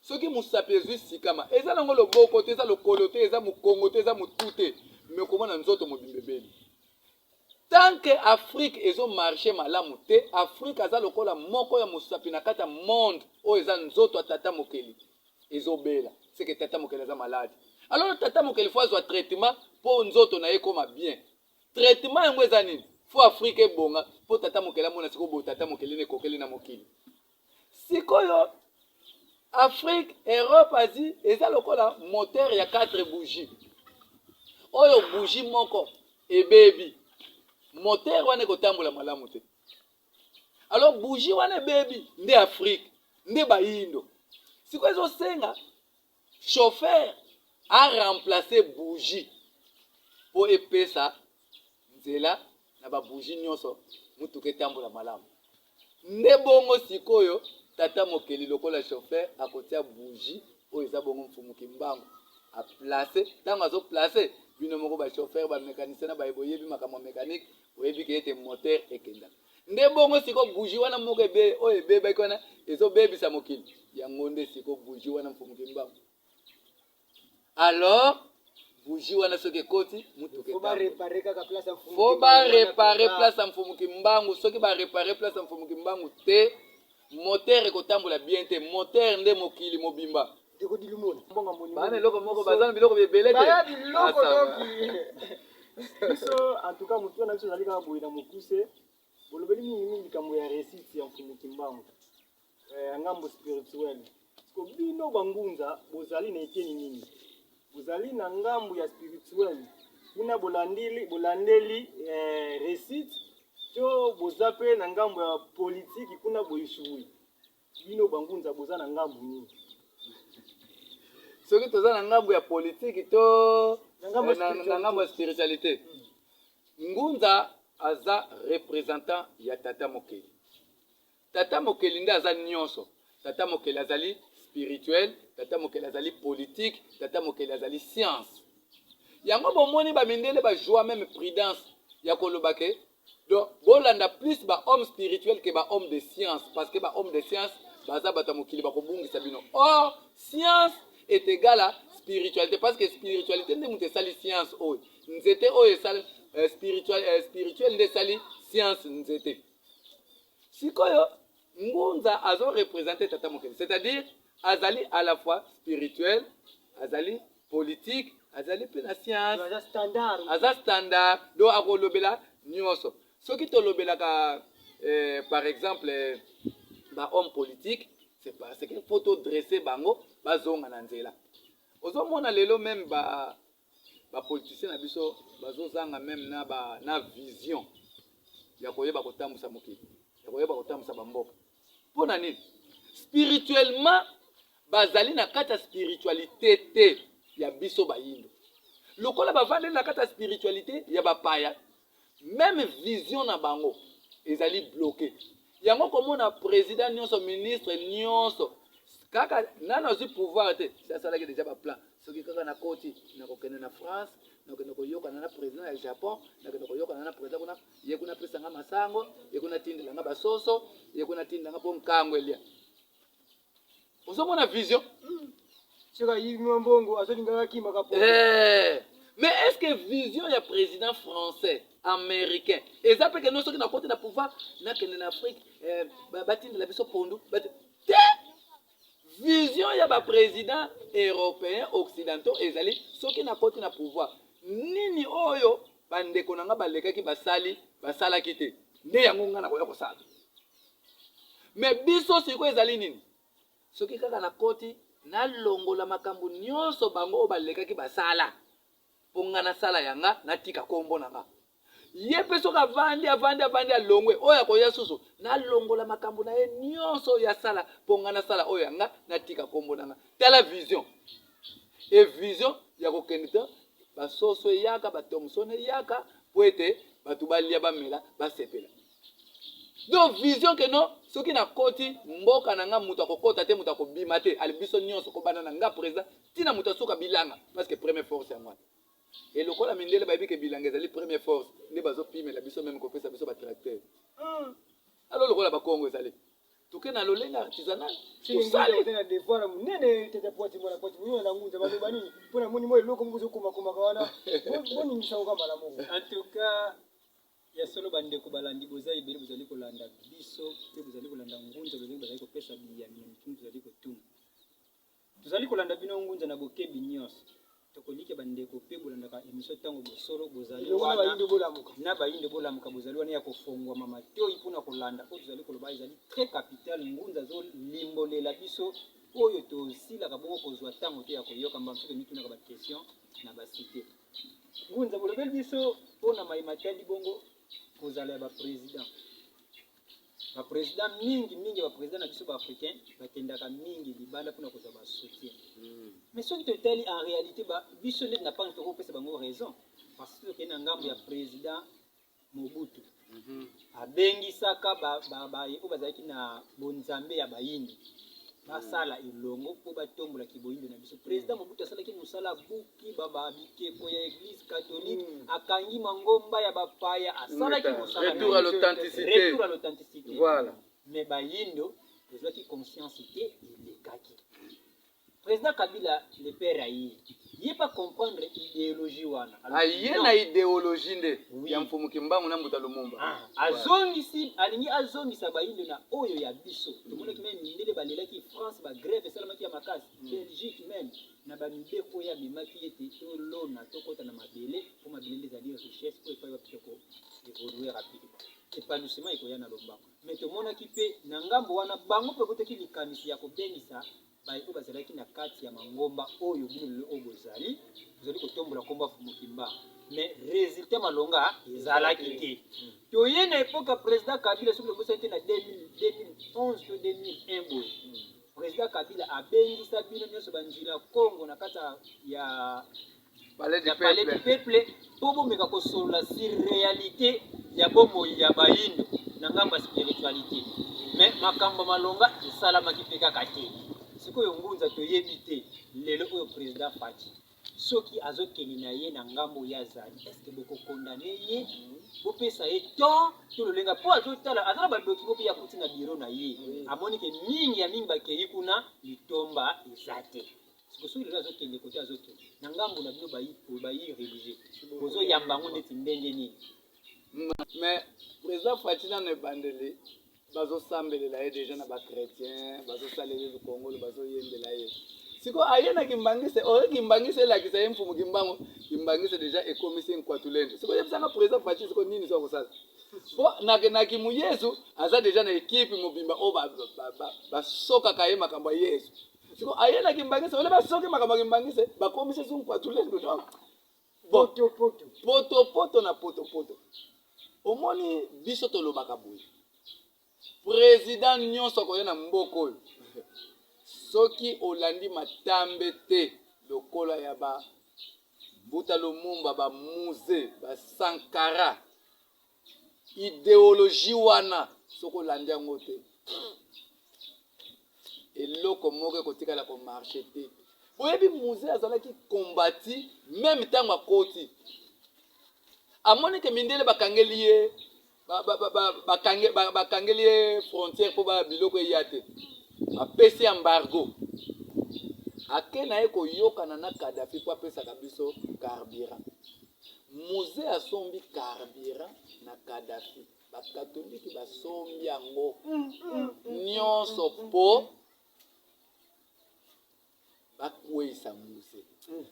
soki mosapi ezwi sikama eza nango loboko te eza lokolo te eza mokongo te eza motu te me komona nzoto mobimba ebeli tant que Afrique ezomarche malamu te Afrique aza lokola moko ya mosapi na kati ya monde oyo eza nzoto ya tata mokeli ezobela seke tata mokeli aza malade alors tata mokeli fo azwa traitement mpo nzoto na ye ekoma bien traitement yango eza nini fo Afrique ebonga mpo tata mokeli amona sikoyo boye tata mokeli nekokeli na mokili sikoyo Afrique Europe Asie eza lokola moteur ya 4 bougies oyo bougie moko ebebi moteur wana ekotambola malamu te alors bougie wana ebebi nde Afrique nde bayindo sikoyo ezosenga chauffeur a remplacer bougie po epesa nzela na babougie nyonso mutuka etambola malamu nde bongo sikoyo tata mokeli lokola chauffeur akotia bougie oyo eza bongo mfumuki mbango aplace ntango azoplace bino moko bachauffeur bamécanicien na boyebi makambo ya mécanique oyebi ke ete moteur ekenda nde bongo sikoyo bougie wana moko oyo ebebaki wana ezobebisa mokili yango nde sikoyo bougie wana mfumuki mbango alors bougie wana soki ekoti mutuka Faut ba réparer kaka place ya mfumu. fo barepare place ya mfumuki mbangu soki barepare place ya mfumuki mbangu te moteur ekotambola bien te moteur nde mokili mobimba Diko dilimoni. Mbonga moni. bana eloko moko baza na biloko ebele te Baya biloko Ah, ça va. doki. biso en tout cas motu na biso ezali kaka boye na mokuse bolobeli mingimingi likambo ya réussite ya mfumuki mbangu ya ngambo spirituel siko bino bangunza bozali na eteni nini bozali na ngambo ya spirituel kuna bolandeli réussite to boza mpe na ngambo ya politiki kuna boyeshuwi bino bangunza boza na ngambo nini soki toza na ngambo ya politiki to Na ngambo ya na ngambo ya spiritualité ngunza aza représentant ya tata mokeli tata mokeli nde aza nyonso tata mokeli azali spirituel tata mokeli azali politique tata mokeli azali science yango bomoni bamindele bajwa même prudence ya koloba ke donc bolanda plus bahomme spirituel ke bahomme de science parce que bahomme de science baza bato ya mokili bakobungisa bino or science est égal à spiritualité parce que spiritualité nde moto esali science oyo nzete oyo esali spirituel nde esali science nzete sikoyo ngunza azo représenter tata mokeli c'est-à-dire azali à la fois spirituel azali politique azali mpe na science Aza standard. aza standard do akolobela nyonso soki tolobelaka par exemple bahomme politique c'est parce que faut todresse bango bazonga na nzela ozomona lelo même bapoliticien na biso bazozanga même na vision ya koyeba kotambusa mokili ya koyeba kotambusa bamboka mpo na nini spirituellement bazali na kati ya spiritualité te ya biso bayindo lokola bavandeli na kati ya spiritualité ya bapaya même vision na bango ezali bloqué yango komona président nyonso ministre nyonso kaka nano azwi pouvoir te asalaki déjà baplan soki kaka nakoti nakokende na France nakokende koyokana na président ya Japon nakende koyokana na président kuna ye kuna pesanga masango ye kuna tindelanga basoso ye kuna tindelanga mpo nkango elia ozomona vision Sika yibi mbongo azolinga kima kapo. mais est-ce que vision ya président français américain eza peke no soki nakoti na pouvoir nakende na Afrique batindela biso pondu te vision ya baprésident européen occidentaux ezali soki nakoti na pouvoir nini oyo bandeko na nga balekaki basalaki te nde yango nga nakoya kosala mais biso sikoyo ezali nini soki kaka nakoti nalongola makambo nyonso bango oyo balekaki basala mpo nga nasala yanga natika kombo na nga ye mpe soki avandi alongwe oyo akoya susu nalongola makambo na ye nyonso oyo asala mpo nga nasala oyo yanga natika kombo na nga tala vision e vision ya kokende te basoso eyaka batomson eyaka po ete bato balia bamela basepela donc vision ke no soki nakoti mboka na nga moto akokota te moto akobima te ali biso nyonso kobanda na nga président ntina moto asuka bilanga parce que première force yango wana et lokola mindele bayebi ke bilanga ezali première force nde bazopimela biso meme kopesa biso batracteur alors lokola bakongo ezali toke na lolenge artisanal tosali na devoir munene tete poti mwana poti mwana na ngunza baloba nini mpona moni mo eloko moko ezokoma wana boningisa oka malamu. En tout cas ya solo bandeko balandi boza ebele bozali kolanda biso mpe bozali kolanda ngunza lolenge bazali kopesa biyami ya mitunu tozali kotuna tozali kolanda bino ngunza na bokebi nyonso tokolike bandeko mpe bolandaka émission ntango bosolo bozali wana na bayinde bolamuka bozali wana ya kofongwama matoi mpona kolanda oyo tozali koloba ezali très capital ngunza azolimbolela biso oyo tosilaka bongo kozwa ntango te ya koyoka mbala soki mitunaka baquestion na basite ngunza bolobeli biso mpona mayima tali bongo kozala ya baprésident mingi baprésident na biso baafricain bakendaka mingi libanda mpona kozwa basoutien mais soki totali en réalité biso ndeti na pange tokopesa bango raison parce que tokende na ngambo ya président Mobutu abengisaka oyo bazalaki na bonzambe ya bayindi basala elongo mpo batombolaki boyindo na biso président Mobutu asalaki mosala buki bikeko ya église catholique akangi mangomba ya bapaya asalaki mosala retour à l'authenticité voilà mais bayindo tozwaki conscience te elekaki président Kabila le père ayi ye pas comprendre idéologie wana aye na idéologie nde ya mfumuki mbangu na mbuta lumumba azongisi alingi azongisa bayindo na oyo ya biso tomonaki meme mindele balelaki France bagrève esalamaki ya makasi Belgique même na bamibeko oyo amemaki ete tolona tokota na mabele mpo mabele nde ezali richesse oyo epai bapesa koévolue rapidement épanouissement ekoya na lombango mais tomonaki mpe na ngambo wana bango mpe kotaki likanisi ya kobengisa baiko bazalaki na kati ya mangomba oyo bino lelo oyo bozali kotombola komba Fumukimba mais résultat malonga ezalaki te toye na époque ya président Kabila soki lobosaki te na 2011 to 2001 boye président Kabila abengisa bino nyonso banzila Congo na kati ya palais du peuple mpo bomeka kosolola sur réalité ya bomoi ya bayindo na ngambo ya spiritualité mais makambo malonga esalamaki mpe kaka te sikoyo ngunza toyebi te lelo oyo président Faci soki azokende na ye na ngambo ya zali est-ce que bokokondane ye bopesa ye to lolenga mpo azotala azala badokimo mpe ya kuti na biro na ye amoni ke mingi ya mingi bakei kuna litomba eza te siko soki lelo azokende kote azokende na ngambo na bino bayi rédige bozoyamba yango neti ndenge nini mais président Faci nano ebandeli bazosambelela ye déjà na bachrétien bazosalela lukongolo bazoyembela ye siko aye na kimbangise oyo kimbangise elakisa ye mfumu kimbango kimbangise déjà ekomisi nkwatulende siko yebisanga président Faci siko nini so akosala po na kimu yesu aza déjà na ekipe mobimba oyo basokaka ye makambo ya yesu siko aye na kimbangise ole basoki makambo ya kimbangise bakomisi su nkwatulende donc poto na poto omoni biso tolobaka boye président nyonso akoya na mboka oyo soki olandi matambe te lokola ya Mbuta Lumumba bamuze basankara idéologie wana soki olandi yango te eloko moko ekotikala komarche te boyebi muze azalaki kombati meme ntango akoti amoni ke mindele bakangeli ye bakangeli ye frontière mpo biloko eya te apesi embargo ake na ye koyokana na Kadhafi mpo apesaka biso carburant muze asombi carburant na Kadhafi bakatoliki basombi yango nyonso mpo bakweyisa muze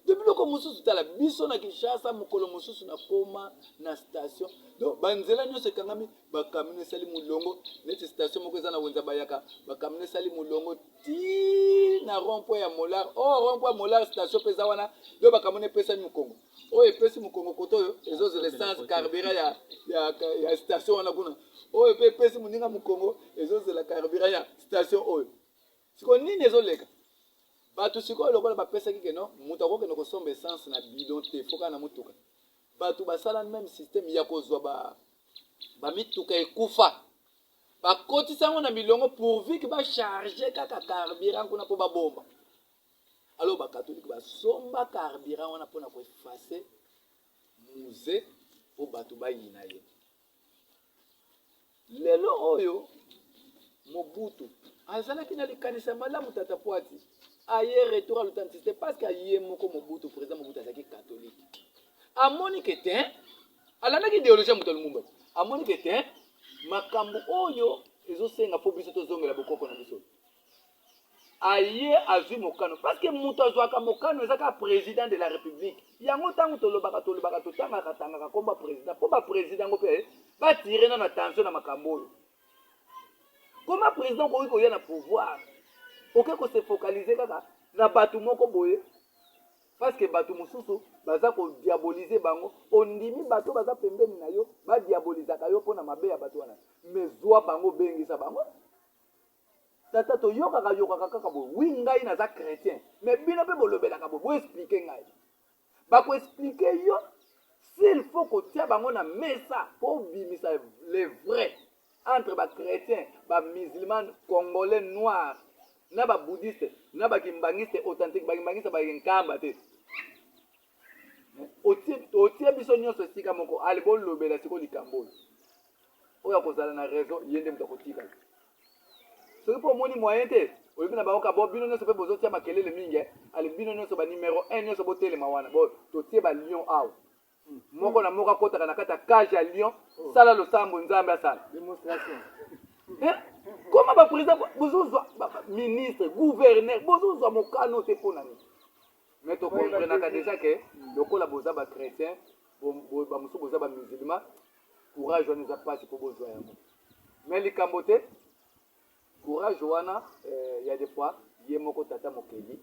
de biloko mosusu tala biso na Kinshasa mokolo mosusu na koma na station donc banzela nyonso ekangami bakamino esali mulongo neti station moko eza na wenza bayaka bakamino esali mulongo ti na rond-point ya Molar rond-point ya Molar station mpe eza wana do bakamino epesani mokongo oyo epesi mokongo koto oyo ezozela essence carburant ya station wana kuna oyo mpe epesi moninga mokongo ezozela carburant ya station oyo siko nini ezoleka bato sikoyo lokola bapesaki ke no moto akokende kosomba essence na bidon te foka na motuka bato basala même système ya kozwa bamituka ekufa bakotisa yango na bilongo pourvu ke bacharge kaka carburant kuna mpo babomba alors bakatolike basomba carburant wana mpona koefase muze mpo bato bayina ye lelo oyo Mobutu azalaki na likanisa malamu tata Poati aye retour à l'authenticité parce que aye moko Mobutu président Mobutu azalaki catholique amoni ke te alandaki idéologie moto lumumba amoni ke te makambo oyo ezosenga fo biso tozongela bokoko na biso aye azwi mokano parce que moto azwaka mokano ezaka président de la république yango ntango tolobaka totangaka komba président mpo baprésident ngo mpe batire na attention na makambo oyo koma président okoki koya na pouvoir oke kose focaliser kaka na bato moko boye parce que bato mosusu baza kodiabolize bango ondimi bato baza pembeni na yo badiabolizaka yo mpo na mabe ya bato wana mais zwa bango bengisa bango tata toyokaka kaka boye wi ngai naza chrétien mais bino mpe bolobelaka boye boexplike ngai bakoexplike yo s'il faut kotia bango na mesa mpo obimisa les vrais entre bachrétien bamusulman congolais noir na babouddhiste na bakimbangiste authentique bakimbangiste bakinkamba te otie biso nyonso esika moko ali bolobela siko likambo oyo oyo akozala na raison ye nde moto akotika soki mpo omoni moyen te oyebi na bango kabo bino nyonso mpe bozotia makelele mingi ali bino nyonso banumero 1 nyonso botelema wana totie balion awa moko na moko akotaka na kati ya cage ya lion sala losambo nzambe asala koma baprésident bozozwa ministre gouverneur bozozwa mokano te mpo na nini mais tokomprenaka déjà ke lokola boza bachrétien bamosusu boza bamusulman courage wana eza mpasi mpo bozwa yango mais likambo te courage wana ya des fois ye moko tata mokeli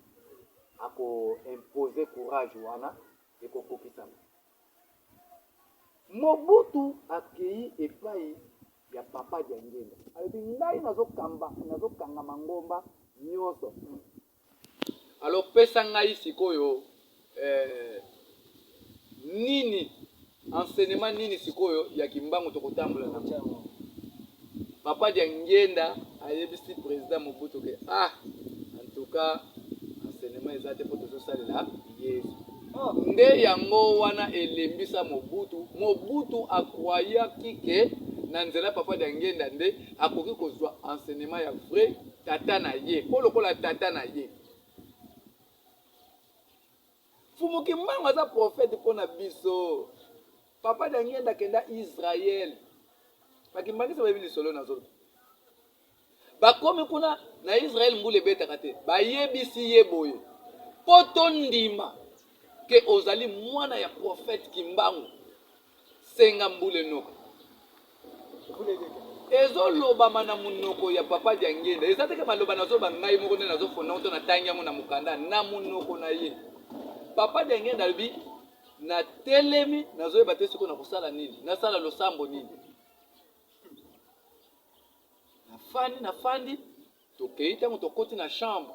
akoimpose courage wana ekokokisama Mobutu akei epai ya papa dia ngenda alobi ngai nazokanga mangomba nyonso alors pesa ngai sikoyo nini enseignement nini sikoyo ya kimbangu tokotambola na papa dia ngenda ayebisi président Mobutu ke en tout cas enseignement eza te po tozosalela Yesu nde yango wana elembisa Mobutu akroyaki ke na nzela papa dia ngenda nde akoki kozwa enseignement ya vrai tata na ye mpo lokola tata na ye fumu kimbangu aza prophète mpo na biso papa dia ngenda akenda Israel bakimbangisa bayebi lisolo na zolo bakomi kuna na Israel mbula ebetaka te bayebisi ye boye mpo tondima ke ozali mwana ya prophète kimbangu senga mbula enoka ezolobama na munoko ya papa dia ngenda eza teke maloba nazoba ngai moko nde nazofona oto natangi yango na mokanda na munoko na ye papa dia ngenda alobi na telemi nazoyeba te siko na kosala nini nasala losambo nini nafandi tokei ntango tokoti na chambre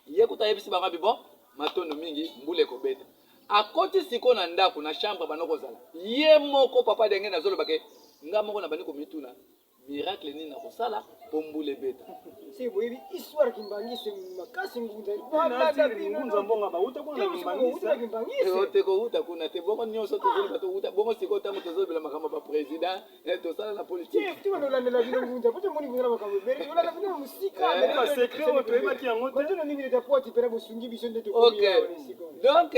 ye kuta yebisi bango abi bon matondo mingi mbula ekobeta akoti siko na ndako na chambre banokozala ye moko papa dia ngenda azoloba ke nga moko na bandi komituna miracle nini nakosala mpo mbula ebeta si boyebi histoire kimbangisi makasi ngunza mbonga bauta kuna kimbangisi te kouta kuna te bongo nyonso tozoloba touta bongo sikoyo ntango tozolobela makambo baprésident tosala na politique tiwandolandela bino ngunza po tomoni ngunza na makambo ebele olanda bino mosika basekret oyo toyebaki yango te batono nini leta poti mpena bosungi biso nde ok donc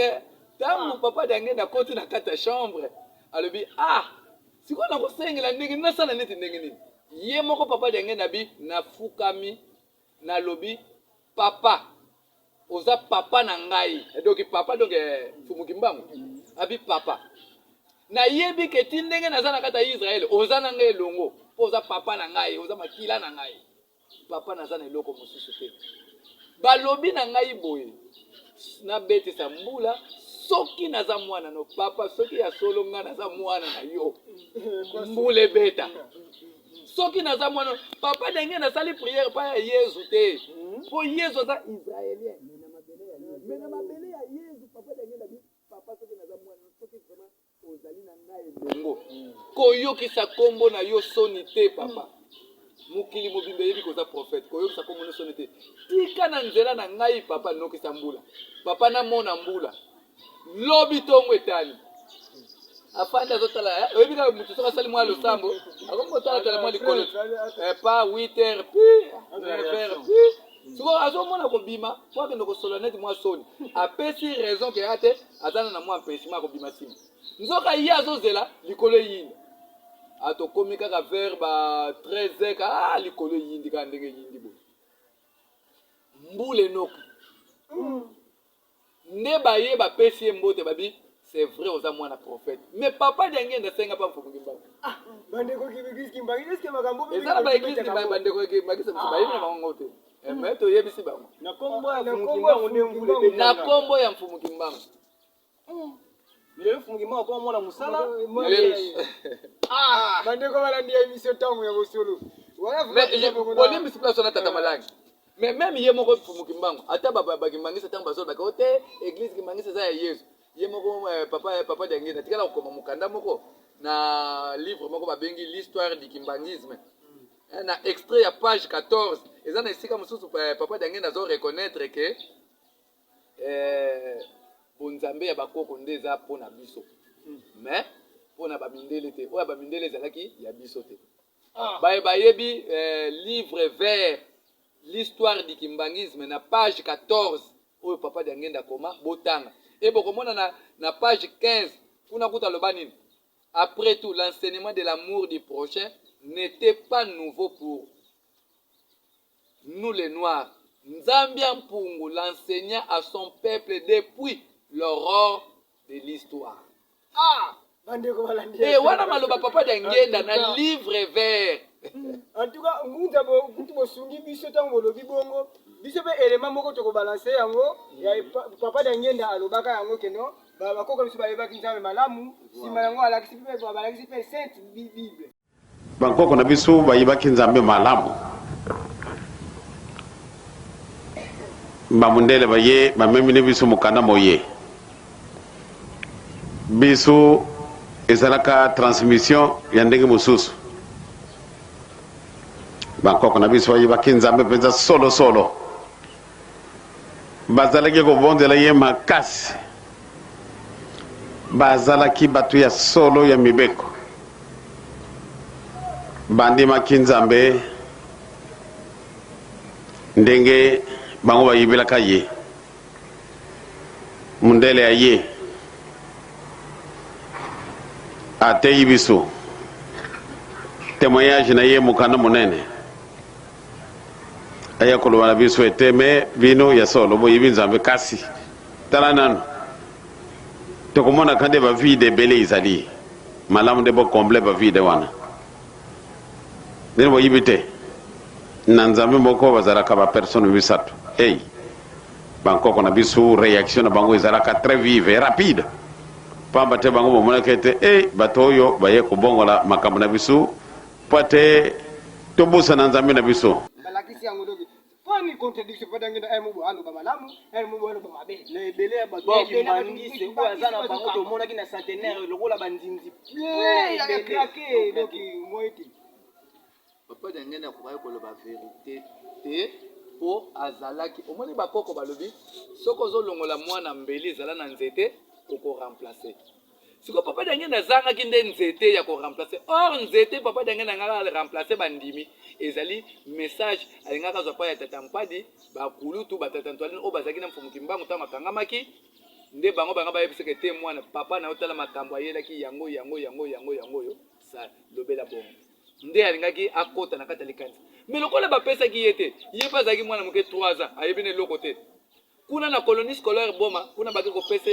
ntango papa dia ngenda koti na kati ya chambre alobi sikoyo nakosengela ndenge nasala neti ndenge nini ye moko papa dia ngenda bi nafukami nalobi papa oza papa na ngai donc papa donc fumu kimbangu abi papa nayebi ke ti ndenge naza na kati ya Israel oza na ngai elongo mpo oza papa na ngai oza makila na ngai papa naza na eloko mosusu te balobi na ngai boye nabetisa mbula soki naza mwana no papa soki ya solo nga naza mwana na yo mbula ebeta soki naza mwana papa ndenge nasali priere pa ya Yesu te po Yesu aza israélien mena mabele ya Yesu papa ndenge na papa soki naza mwana soki vraiment ozali na ngai elongo koyokisa kombo na yo soni te papa mokili mobimba yebi koza prophète koyokisa kombo na soni te tika na nzela na ngai papa nokisa mbula papa namona mbula lobi tongo etani afanda azotala oyebika mutu soka sali mwa losambo akomotala tala mwa likolo pas 8h puis 9h puis siko azomona kobima po akende kosolola neti mwa soni apesi raison ke ate azana na mwa empêchement akobima nsima nzoka ye azozela likolo eyindi atokomi kaka vers ba 13h ka likolo eyindi kaka ndenge eyindi boye mbula enoka nde baye bapesi ye mbote babi c'est vrai oza mwana prophète mais papa dange ndasenga pa mfumu kimbangu bandeko kibigisi kimbangu eske makambo ezala ba église bandeko kimbangu bayebi na bango te mais toyebisi bango na kombo ya mfumu kimbangu nde mbula na kombo ya mfumu kimbangu lelo mfumu kimbangu kwa mwana musala bandeko balandi émission tango ya bosolo olembisi place na tata malangi mais même ye moko mfumu kimbangu ata bakimbangisa ntango bazolo baka te église kimbangisa eza ya yesu ye moko papa dange natikala kokoma mokanda moko na livre moko babengi l'histoire du kimbangisme na extrait ya page 14 eza na esika mosusu papa dange nazo reconnaître ke bonzambe ya bakoko nde eza mpona biso mais mpona bamindele te oyo bamindele ezalaki ya biso te bayebi livre vert l'histoire du kimbangisme na page 14 oyo papa dange ndakoma botanga et bokomona na page 15 kuna kuta loba nini après tout l'enseignement de l'amour du prochain n'était pas nouveau pour nous les noirs. Nzambia Mpungu l'enseignait à son peuple depuis l'aurore de l'histoire. bandeko balandi Et wana maloba papa dangenda na livre vert. en tout cas ngunza bo kutu bosungi biso tango bolobi bongo biso pe élément moko toko balancer yango ya papa dangenda alobaka yango keno bakoko biso bayebaki nzambe malamu sima yango alakisi pe balakisi pe sainte bible bankoko na biso bayebaki nzambe malamu bamundele baye bamemini biso mokanda moye biso ezalaka transmission ya ndenge mosusu bankoko na biso bayebaki nzambe mpenza solosolo bazalaki kobondela ye makasi bazalaki bato ya solo ya mibeko bandimaki nzambe ndenge bango bayibelaka ye mundele ya ye ateyi biso témoignage na ye mokanda monene aya koloba na biso ete me bino ya solo boyibi nzambe kasi tala nano tokomona kande bavide ebele ezali malamu nde bokomble bavide wana ndeni boyibi te na nzambe moko bazalaka bapersone misato hey bankoko na biso réaction na bango ezalaka très vive et rapide pamba te bango bomonaka ete hey bato oyo baye kobongola makambo na biso po te tobusa na nzambe na biso balakisi yango doki pani contradiction pata ngenda ay mubo alo ba malamu ay mubo alo ba mabe na ebele ya bato kimangise oyo aza na bango tomonaki na centenaire lokola bandinzi ya craqué donc moiti papa dange nakokaki koloba vérité te po azalaki omoni bakoko balobi soki ozolongola mwana mbeli ezala na nzete okoremplace siko papa dange nazangaki nde nzete ya koremplace or nzete papa dange nangaka remplace bandimi ezali message alingaka azwa pa ya tata mpadi bakulutu batata ntwalini oyo bazalaki na mfumu kimbangu ntango akangamaki nde bango banga bayebisaka te mwana papa na otala makambo ayelaki yango oyo sa lobela bongo nde alingaki akota na kati ya likanisa me lokola bapesaki ye te ye mpe azalaki mwana moke 3 ans ayebi na eloko te kuna na colonie scolaire boma kuna baki kopesa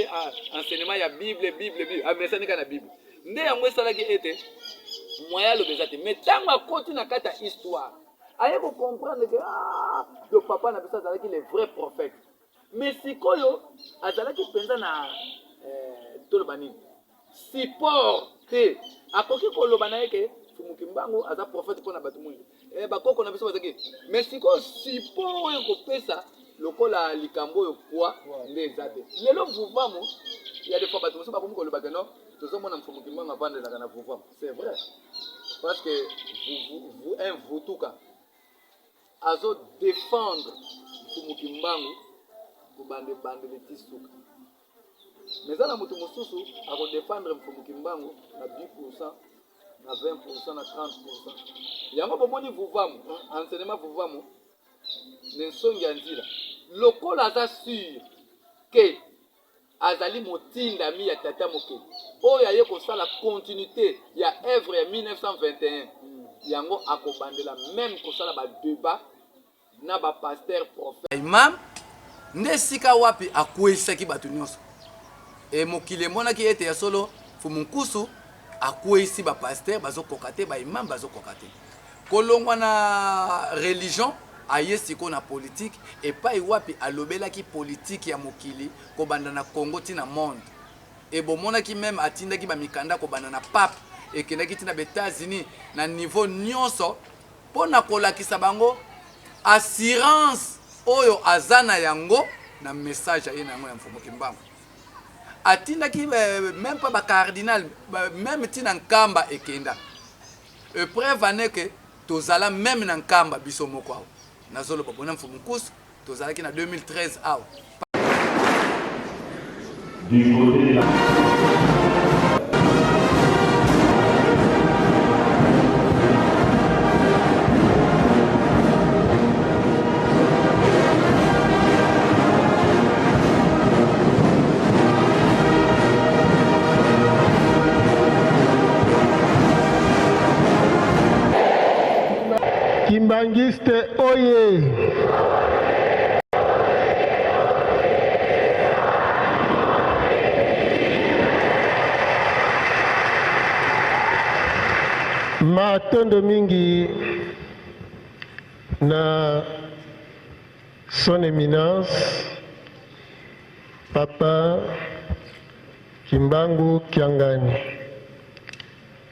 enseignement ya bible amesanika na bible nde yango esalaki ete moya aloba eza te me ntango akoti na kati ya histoire aye kocomprendre ke le papa na biso azalaki le vrai prophète me sikoyo azalaki mpenza na toloba nini support te akoki koloba na ye ke mfumu kimbangu aza prophète mpona bato mwingi bakoko na biso bazalaki me sikoyo support oyo kopesa lokola likambo oyo kwa nde eza te lelo vuvamu ya des fois bato mosusu bakomi kolobaka no tozomona mfumu kimbangu avandelaka na vuvamu c'est vrai parce que un vutuka azo défendre mfumu kimbangu kobandele ti suka mais na moto mosusu akodefendre mfumu kimbangu na 10%, na 20%, na 30%. Yango bomoni vuvamu, enseignement vuvamu, nensongi ya nzila. Lokola aza sûr que azali motinda mi ya tata mokili. Oyo aye kosala continuité ya œuvre ya 1921. Yango akobandela même kosala ba débat na ba pasteur prophète. Imam nde sika wapi akwesaki bato nyonso. E mokili monaki ete ya solo fumunkusu akwesi ba pasteur bazo kokate ba imam bazo kokate. Kolongwa na religion aye siko na politique et pas wapi alobelaki politique ya mokili ko banda na Congo tina monde. Et bomonaki même atindaki ba mikanda ko banda na pape et kendaki tina ba États-Unis na niveau nyonso pona kolakisa bango assurance oyo azana yango na message ya yango ya mfumu kimbangu. Atindaki même pas ba cardinal même tina nkamba ekenda. Preuve ane que tozala même na nkamba biso moko awo. Nazolo babona mfumu kusu tozalaki na 2013 awo. Du côté de la Kimbangiste oye! Matondo mingi na son éminence Papa Kimbangu Kiangani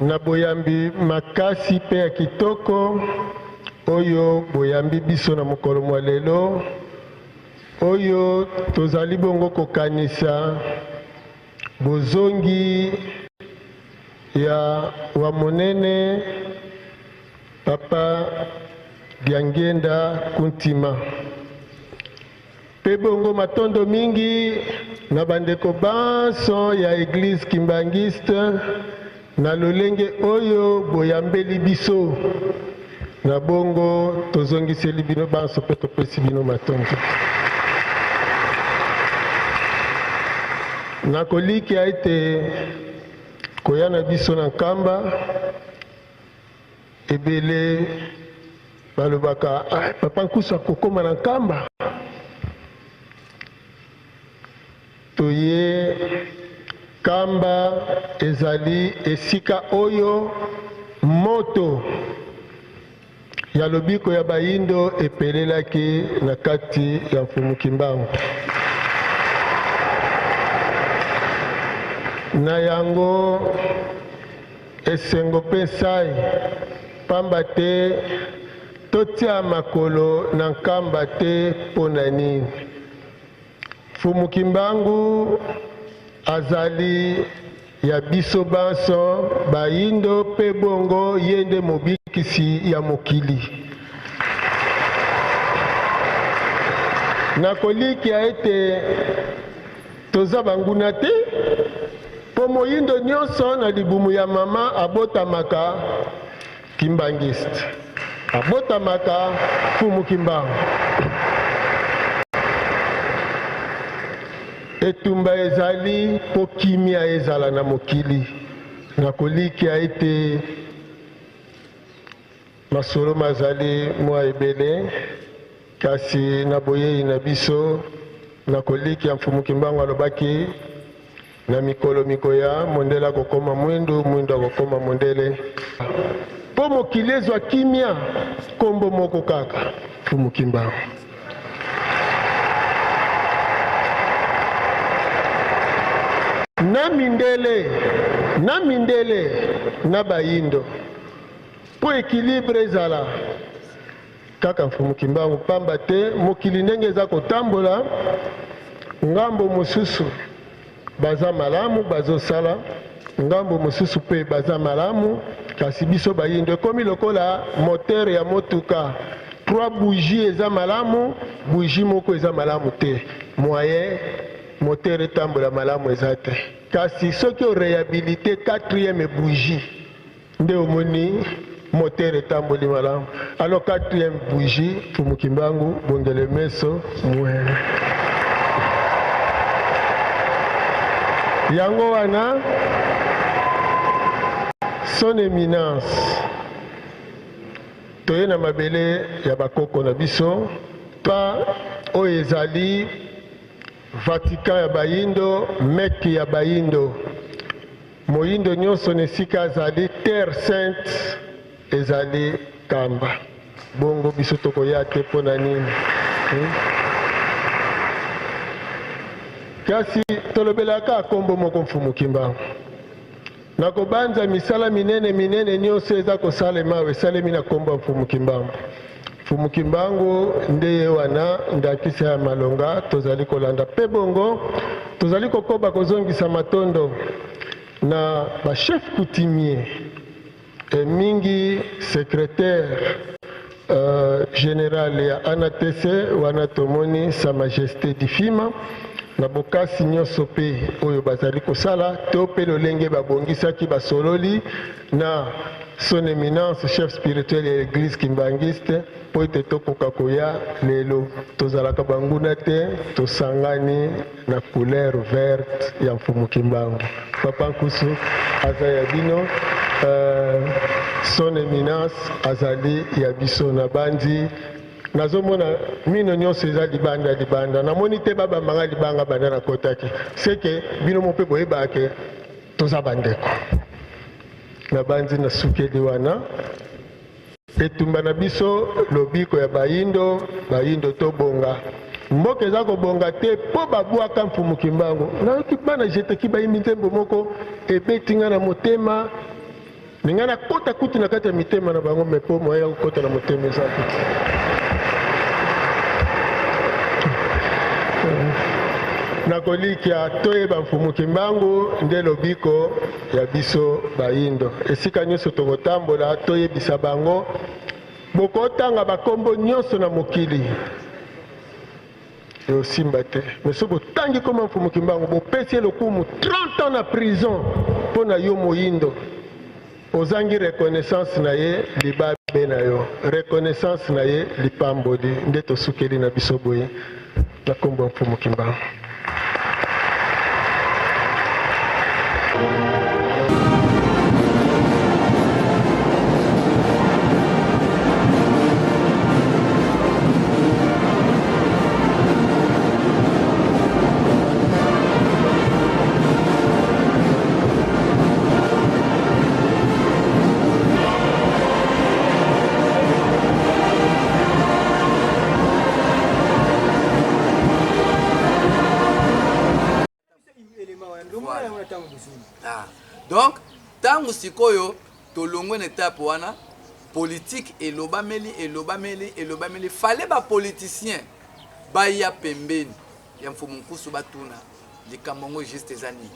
na boyambi makasi pe ya kitoko oyo boyambi biso na mokolo mwa lelo oyo tozali bongo kokanisa bozongi ya wa monene Papa Biangenda Kuntima pe bongo matondo mingi na bandeko banso ya Église Kimbangiste na lolenge oyo boyambeli biso na bongo tozongiseli bino banso pe topesi bino matondo. Na koliki aite koyana biso na nkamba ebele balobaka papa nkusu akokoma na nkamba toye kamba ezali esika oyo moto ya lobiko ya bayindo epelelaki na kati ya mfumu kimbangu na yango esengo mpe sai pamba te totia makolo na nkamba te mpo na nini. Mfumu kimbangu azali ya biso banso bayindo mpe bongo yende mobikisi ya mokili. Nakoliki ya ete toza banguna te po moyindo nyonso na libumu ya mama abotamaka Kimbangiste, abotamaka Mfumu Kimbangu. Etumba ezali po kimia ezala na mokili. Nakoliki ya ete masolo mazali mwa ebele kasi na boyei na biso nakoliki ya Mfumu Kimbangu alobaki na mikolo mikoya mondele akokoma mwendo, mwendo akokoma mondele. Po mokili ezwa kimia kombo moko kaka Mfumu Kimbangu. Na mindele na bayindo po ekilibre ezala kaka Mfumu Kimbangu pamba te mokili ndenge eza kotambola ngambo mosusu baza malamu bazosala ngambo mosusu pe baza malamu kasi biso bayindo ekomi lokola moteur ya motuka 3 bougies eza malamu bougie moko eza malamu te moyen moteur etambola malamu eza te kasi soki oréhabilité 4e bougie nde omoni moteur etamboli malamu. Alors 4e bougie Mfumuki Mbangu bongele meso mwene yango wana son éminence toye na mabele ya bakoko na biso pa oyo ezali Vatican ya bayindo meki ya bayindo moyindo nyonso na esika azali terre sainte ezali kamba bongo biso tokoya te mpo na nini kasi tolobelaka kombo moko Mfumuki Mbangu na kobanza misala minene nyonso eza kosalema esalemi na kombo ya Mfumuki Mbangu. Mfumuki Mbangu nde ye wana ndakisa ya malonga tozali kolanda pe bongo tozali kokoba kozongisa matondo na bachef coutumier mingi secrétaire général ya ANATC wana tomoni Sa Majesté Difima na bokasi nyonso pe oyo bazali kosala to pe lolenge babongisaki basololi na son éminence chef spirituel ya église kimbangiste po ete tokoka koya lelo tozalaka banguna te tosangani na couleur verte ya Mfumuki Mbangu. Papa Nkusu aza ya bino son éminence azali ya biso na bandi nazomona mino nyonso eza libanda namoni te babambanga libanga banda na kotaki seke bino mo mpe boyebake toza bandeko na bandi na sukeli wana etumba na biso lobiko ya bayindo tobonga mboka eza kobonga te mpo babwaka Mfumuki Mbangu nayoki bana jeteki bayimbi nzembo moko ebeti nga na motema ninga na kota kutu na kati ya mitema na bango me mpo moya kokota na motema eza te nakolikia toyeba Mfumuki Mbangu nde lobiko ya biso bayindo esika nyonso tokotambola toyebisa bango bokotanga bakombo nyonso na mokili yosimba te meso botangi koma Mfumuki Mbangu bopesi lokumu 30 ans na prison mpo na yo moyindo ozangi reconnaissance na ye libabe na yo reconnaissance na ye lipamboli nde tosukeli na biso boye na kombo ya Mfumuki Mbangu. Donc tangu sikoyo tolongwe na étape wana politique elobameli fallait ba politicien baya pembeni ya Mfumukusu batuna likambo ngo juste ezani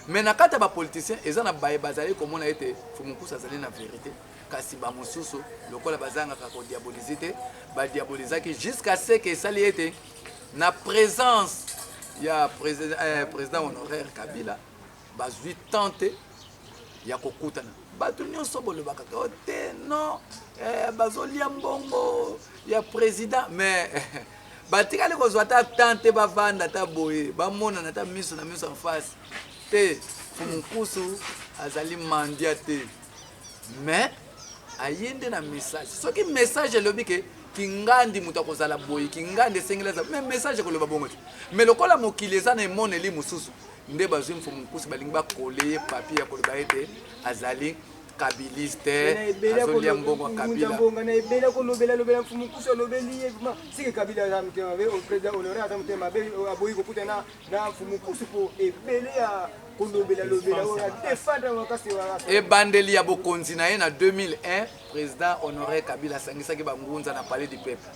mais na kata ba politicien ezana baye bazali komona ete Mfumukusu azali na vérité kasi ba mosusu lokola bazanga ka ko diaboliser te ba diabolisaki jusqu'à ce que sali ete na présence ya président honoraire Kabila bazui tante ya kokutana bato nyonso bolobaka te non bazolia mbongo ya président mais batikali kozwa ta tante bavanda ta boye bamonana ta miso na miso en face te Mfumukusu azali mandia te mais ayende na message soki message elobi ke kingandi mutu akozala boye kingandi esengela mais message koloba bongo te mais lokola mokili eza na emoneli mosusu nde bazwi Mfumukusu balingi bakole papier ya koloba ete azali kabiliste azolia mbongo ya Kabila na ebele kolobela Mfumukusu olobeli evma sike Kabila za mtema be au président honoraire za mtema be aboyi kokuta na Mfumukusu po ebele ya kolobela ora defendre wakasi wa ebandeli ya bokonzi na ye na 2001 président honoraire Kabila sangisaki bangunza na palais du peuple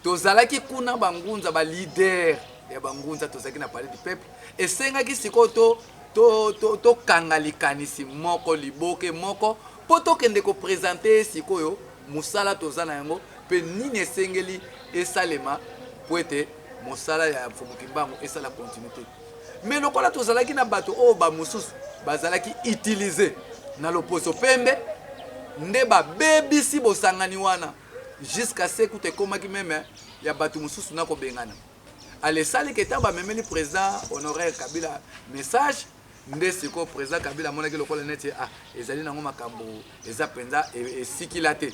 tozalaki kuna bangunza ba leader ya bangunza tozalaki na palais du peuple esengaki sikoyo to kanga likanisi moko liboke moko po tokende kopresente sikoyo musala toza na yango pe nini esengeli esalema po ete mosala ya Mfumukimbangu et ça la continuité. Mais lokola tozalaki na bato o ba mususu bazalaki utiliser na loposo pembe nde ba bebisi bosangani wana jusqu'à ce que te komaki meme ya bato mususu na ko bengana. Ale sali ke tamba memeli président honoraire Kabila message nde siko président Kabila monaki lokola neti ezali nango makambo eza penza esikila te.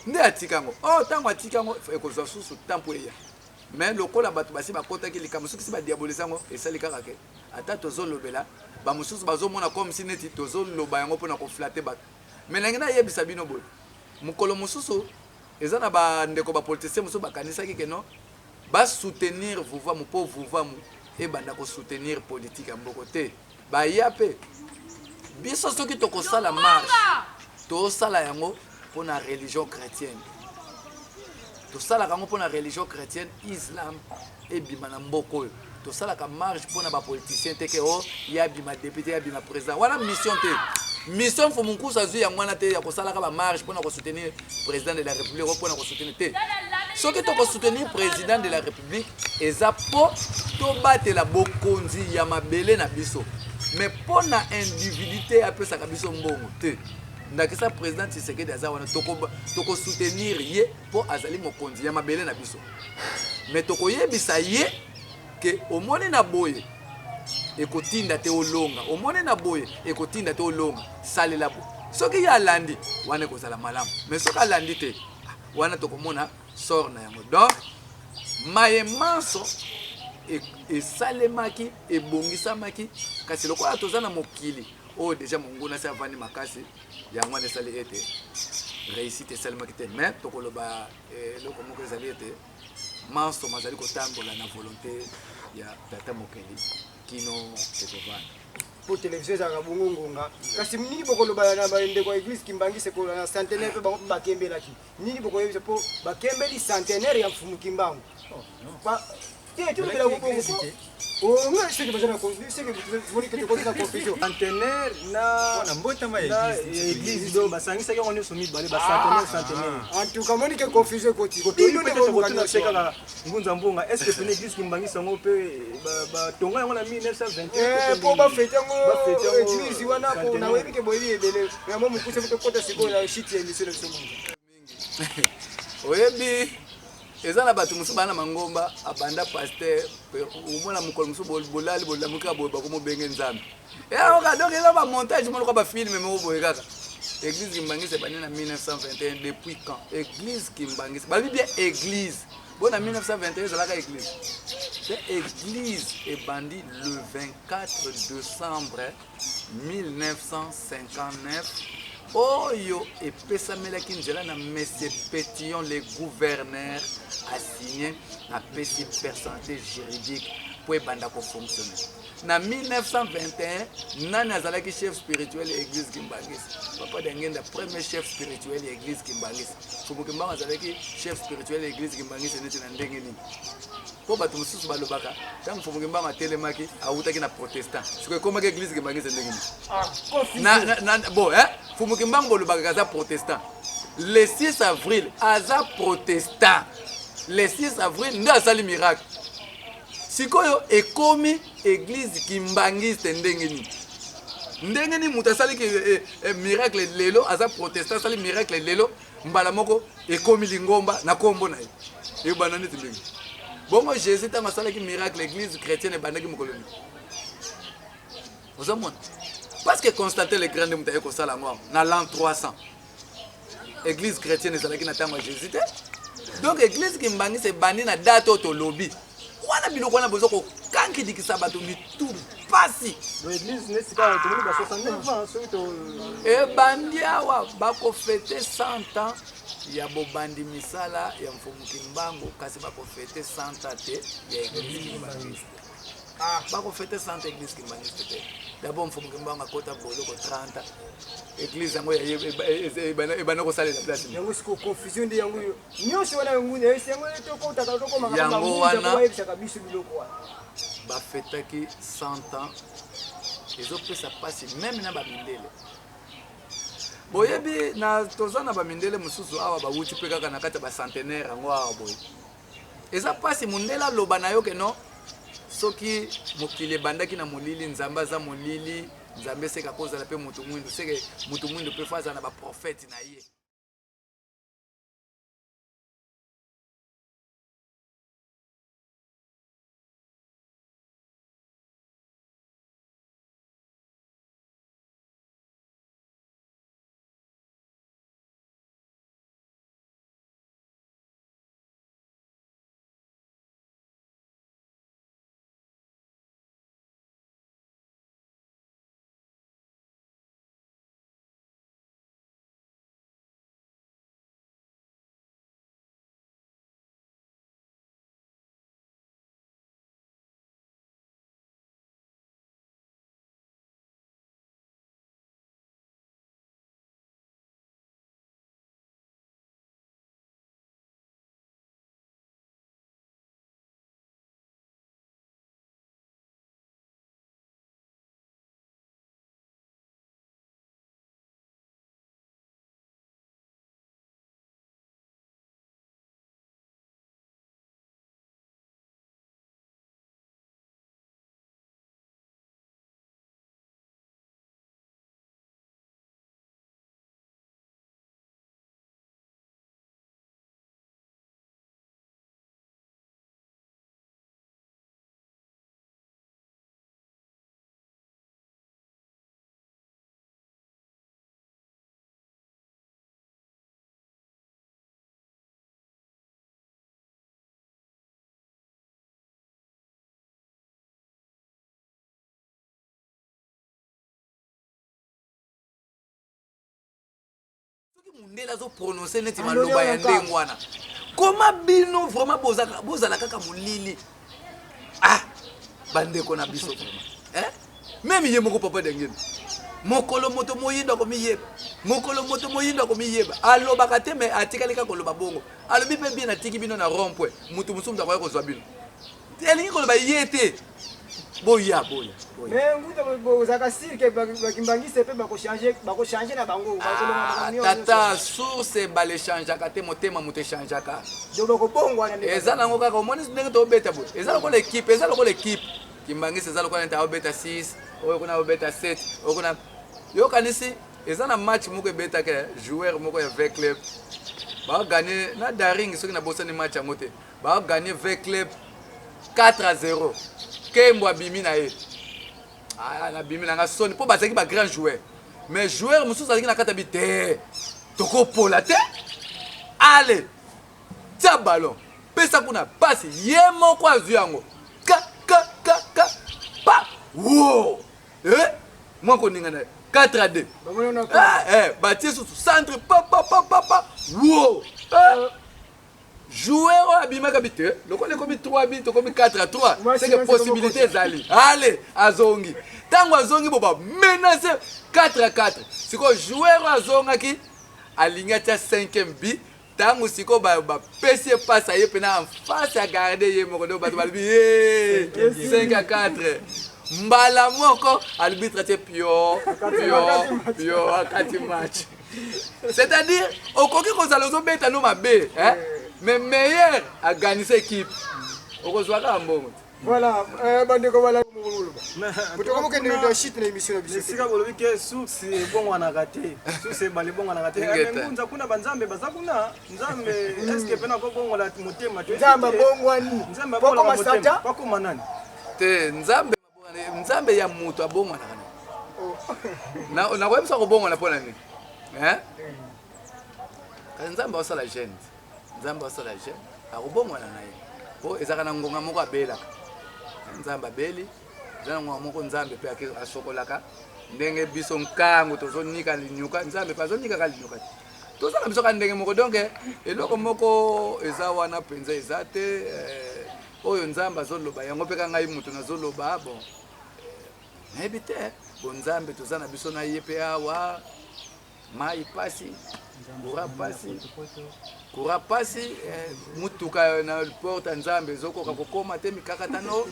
Nde atikango tango atikango ekozwa susu tampo ya mais lokola bato basi bakotaki likambo soki si badiabolisa yango esali kaka ke ata tozolobela bamosusu bazomona comme si neti tozoloba yango mpona koflate bato mais ndenge nayebisa bino boye mokolo mosusu eza na bandeko bapoliticien mosusu bakanisaki ke non basoutenir vuvamu mpo vuvamu ebanda kosoutenir politique ya mboko te baya mpe biso soki tokosala marche tosala yango mpona religion chrétienne tosalaka yango mpona religion chrétienne islam ebima na mboka oyo tosalaka marche mpona bapoliticien te ke yabima député yabima président wana mission te mission Mfumukusu azwi yango wana te ya kosalaka bamarche mpona kosoutenir président de la république o mpona kosoutenir te soki tokosoutenir président de la république eza mpo tobatela bokonzi ya mabele na biso mais mpona individu te apesaka biso mbongo te ndakisa président Tshisekedi aza wana tokosoutenir ye mpo azali mokonzi ya mabele na biso mais tokoyebisa ye ke omoni na boye ekotinda te olonga omoni na boye ekotinda te olonga salela bo soki ye alandi wana ekozala malamu mais soki alandi te wana tokomona sort na yango donc maye manso esalemaki ebongisamaki kasi lokola toza na mokili oyo deja monguna se avandi makasi yango wana esali ete réussite esalemaki te mais tokoloba eloko moko ezali ete manso mazali kotambola na volonté ya tata mokeli kino ekovanda po télévision ezalaka bongo ngonga kasi nini bokoloba na bandeko ya église Kimbangisi kola na centenaire mpe bango mpe bakembelaki nini bokoyebisa mpo bakembeli centenaire ya Mfumukimbangu te tolobela bongo centenaire na mbotama ya église do basangisaki yango nyonso mibale bacentenaire en tout cas moni ke confusion ekoti kaka ngunza mbonga est ce que pene église Kimbangisi yango mpe batonga yango na 1921 mpo bafete yango église wana po nayebi ke boyebi ebele yango mokuse moto kota sikoyo na shiti ya émission na biso mingi oyebi eza na bato mosusu bana mangomba abanda pasteur omona mokolo mosusu bolali bolamuka boye bakomobenge nzambe eoka donc eza bamontage monoka bafilme moko boye kaka église Kimbangisi ebandi na 1921 depuis quand église Kimbangisi babi bien église bona 1921 ezalaka église te église ebandi le 24 décembre 1959 oyo epesamelaki nzela na monsieur Pétillon le gouverneur assigné apesi personnalité juridique po ebanda kofonctionner na 1921 nani azalaki chef spirituel ya église Kimbangisi papa Dangenda premier chef spirituel ya église Kimbangisi Mfumukimbangu azalaki chef spirituel ya église Kimbangisi neti na ndenge nini po bato mosusu balobaka ntango Mfumukimbangu atelemaki awutaki na protestant siko ekomaki église Kimbangisi ndenge nini bon Mfumukimbangu bolobaka aza protestant le 6 avril aza protestant le 6 avril nde asali miracle sikoyo ekomi église Kimbangisi ndenge nini moto asali miracle lelo aza protestant asali miracle lelo mbala moko ekomi lingomba na kombo na ye ebana neti ndenge bongo Jésus ntango asalaki miracle église chrétienne ebandaki mokolo nini ozomona parce que constater le grand moto aye kosala yango na l'an 300 église chrétienne ezalaki na ntango ya Jésus te donc église Kimbangisi ebandi na date oyo tolobi wana biloko wana bozo kokankidikisa bato mituru pasi ebandi awa bakofete 100 ans ya bobandi misala ya Mfumukimbangu kasi bakofete 100 ans te ya église Kimbangisi bakofete 100 ans église Kimbangisi te d'abord Mfumukimbangu akota boloko 30 église yango ebana kosalela place yango siko confusion de yango nyonso wana ngune yango tokotaka tokoma yango wana bayebisaka biso biloko wana bafetaki 100 ans ezopesa pasi même na bamindele boyebi na toza na bamindele mosusu awa bawuti mpe kaka na kati ya bacentenaire yango awa boye eza pasi mundela loba na yo ke non soki mokili ebandaki na molili nzambe aza molili nzambe seka kozala mpe moto mwindu seke moto mwindu mpe fo azala na baprofete na ye mundela zo prononcer neti maloba ya ndenge wana koma bino vraiment bozala kaka molili bandeko na biso vraiment même ye moko papa dengene mokolo moto moyindo komiyeba mokolo moto moyindo komiyeba alobaka te me atikali kaka koloba bongo alobi mpe bien atiki bino na rond-point mutu musumu akoya kozwa bino elingi koloba ye te boya mais nguta bozaka sirke bakimbangise pe bako-changer na bango tata source balechangaka te motema moto echangeaka donc bakobongwana eza nango kaka omoni ndenge tobeta boye eza lokola équipe kimbangisi eza lokola neti aobeta 6 oyo kuna aobeta 7 oyo kuna yokanisi eza na match moko ebetaka joueur moko ya V Club baganye na daring soki nabosani match yango te baganye V Club 4-0 kembo abimi na ye nabimi nanga soni mpo bazalaki bagrand joueur mais joueur mosusu azalaki na kati abi te tokopola te ale tia ballon pesa kuna pasi ye moko azwi yango pa wo mwa koninga na ye 4-2 batie susu centre pa wo joueur oyo abimaka bite lokola ekomi 3 bi tokomi 4-3 c'est que possibilité ezali ale azongi ntango azongi bo bamenace 4-4 sikoyo joueur oyo azongaki alingi atia 5e bi ntango sikoyo bapesi ye pasi aye mpena en face ya garde ye moko nde bato balobi 5-4 mbala moko arbitre atie pio akati match c'est-à-dire okoki kozala ozobeta no mabe mais meilleur a gagné cette équipe. On reçoit un bon. Voilà, bandeko wala muluba. Kutoka mke ndio shit na emission na bisika. Sika bolobi ke source bon wana raté. Source bali bon wana raté. Ngunza kuna banzambe bazakuna. Nzambe est-ce que pena ko bon wala motema to. Nzamba bongwani. Nzamba bon wala motema. Pako manani. Te nzambe ya mutu abongwa na. Na kwa msa ko bongwa na pona ni. Nzambe osala jeune. Nzambe osala jeune. Akobongwana na ye. Po ezaka na ngonga moko abelaka. Nzambe abeli. Zana ngonga moko nzambe pe asokolaka. Ndenge biso nkango tozonika linyuka. Nzambe pa zonika ka linyuka. Tozana biso ka ndenge moko donc eloko moko eza wana penza ezate oyo nzambe azoloba yango pe ka ngai mutu nazoloba bon. Nebite bon nzambe tozana biso na ye pe awa mai pasi kura pasi mutuka na porte nzambe zokoka kokoma te mikakatano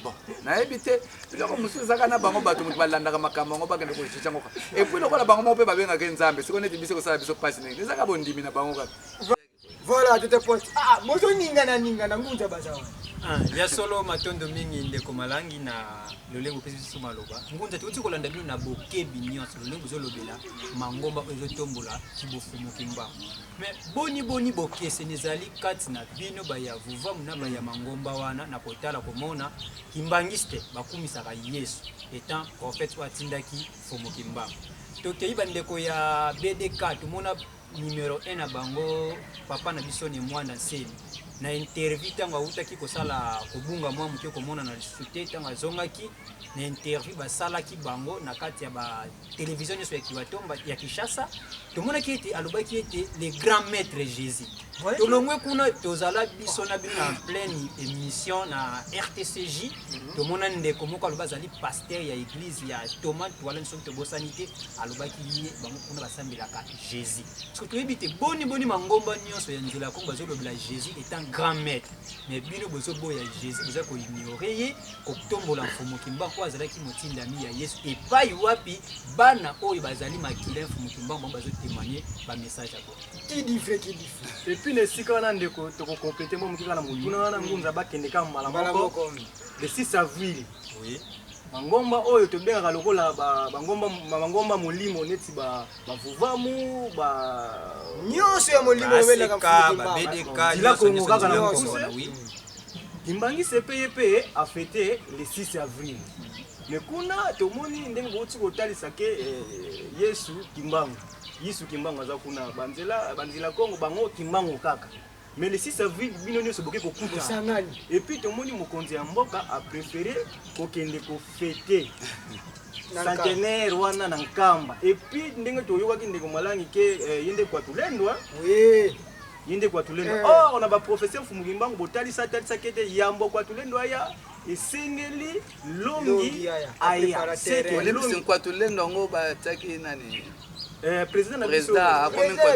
bon nayebi te biloko mosusu ezaka na bango bato moto balandaka makambo yango bakende kochicha ngoka epuis lokola bango moko mpe babengaka nzambe siko neti biso kosala biso pasi ndenge ezaka bondimi na bango kaka Voilà, tout est pote. Ah, mozo ninga na ngunza bazawa. Ya solo matondo mingi ndeko malangi na lolengo pesi biso maloba ngunza tuti kolanda bino na bokebi nyonso lolengo zolobela mangomba ezotombola kibofumu kimba mais boni bokese nezali kati na bino baya vuvamu na baya mangomba wana na kotala komona kimbangiste bakumisaka Yesu étant prophète watindaki fumu kimba tokei bandeko ya BDK tumona numéro 1 na bango papa na biso ni mwana nsemi na interview tanga utaki kosala kobunga mwa muke komona na sute tanga zongaki na interview basala ki bango na kati ya ba télévision nyonso ya Kiwatomba ya Kishasa tomona ki ete alobaki ete le grand maître Jésus tolongwe kuna tozala biso na bino en pleine émission na RTCJ tomona ndeko moko aloba zali pasteur ya église ya Thomas twala nso tobosanité alobaki ye bango kuna basambelaka Jésus parce que toyebi te boni mangomba nyonso ya nzela ko bazolobela Jésus étant grand maître mais bino bozo boya Jésus boza ko ignorer ye ko tombola mfumo kimba ko azalaki motindami ya Yesu epai wapi bana oyo bazali makile mfumo kimba mbo bazo témoigner ba message ako Qui dit vrai. Et puis les sika wana ndeko toko compléter mo mukika na mutuna wana ngunza bakende kama malamoko le 6 avril. oui Mangomba oyo tobengaka lokola bangomba molimo neti bavuvamu Nyonso ya molimo wela ba BDK dila kongo kaka na nyonso mokuse oui Kimbangiste pe a fêté le 6 avril. Mais kuna tomoni ndenge boti kotalisa ke Yesu Kimbangu aza kuna banzela Kongo bango Kimbangu kaka. Mais le 6 avril bino nyonso boke kokuta. Et puis tomoni mokonzi ya mboka a préféré kokende ko fêter centenaire wana na Nkamba. Et puis ndenge toyokaki ndeko malangi ke yende kwa tulendwa. Oui. Yende kwa tulendwa. Oh, on a ba professeur Fumugimbangu botalisa kete yambo kwa tulendwa ya esengeli longi aya. C'est quoi tulendwa ngo ba taki nani? Président na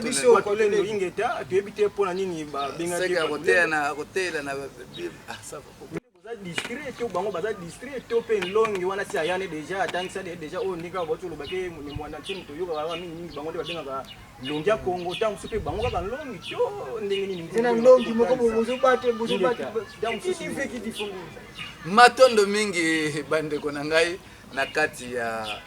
biso kwa tulendwa ingeta tuyebite pona nini ba benga ke kotea na ça va discret to bango baza discret to pe longi wana si ayane déjà atangisa déjà o nika boto lobake ni mwana timu to yoka wa mingi bango de babenga longi ya Kongo tangu supe bango ka longi to ndenge nini tena longi moko bozo bate donc qui dit fongo matondo mingi bandeko na ngai na kati ya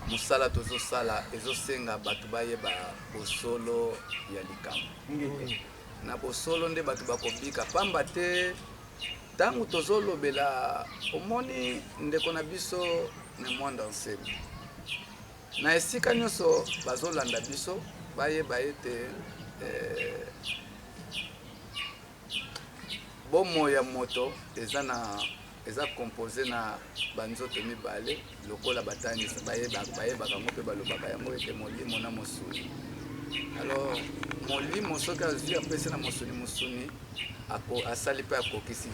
musala tozosala ezosenga bato bayeba bosolo ya likambo na bosolo nde bato bakobika pamba te tangu tozolobela omoni ndeko na biso na mwanda nsemi na esika nyonso bazolanda biso bayeba ete bomo ya moto eza composé na banzoto mibale lokola batangisa bayebaka yango mpe balobaka yango ete molimo na mosuni. Alors molimo soki azwi apesi na mosuni asali mpe akokisi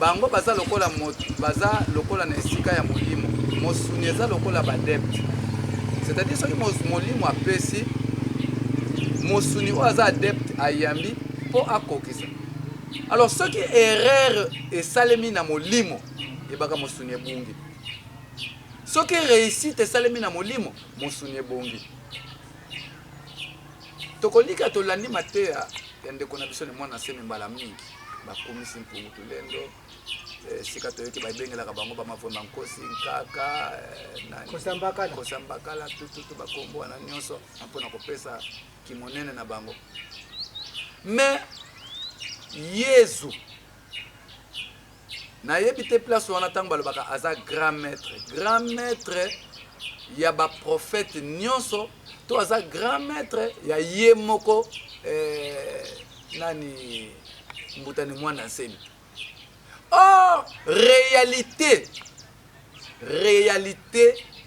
bango baza lokola na esika ya molimo mosuni eza lokola badepte c'est-à-dire soki molimo apesi mosuni oyo aza adepte ayambi mpo akokisa. Alors soki erreur esalemi na molimo ebaka mosuni ebungi soki réussite esalemi na molimo mosuni ebongi tokolika tolandi mateya ya ndeko na biso ni mwana nsemi mbala mingi bakomisi mpungu tulendo sika toyoki babengelaka bango bamavonda nkosi nkaka kosambakala tututu bakombo wana nyonso mpona kopesa kimonene na bango. Mais Yesu nayebi te place wana ntango balobaka aza grand maître ya baprofete nyonso to aza grand maître ya ye moko nani mbutani mwana nsemi. Or réalité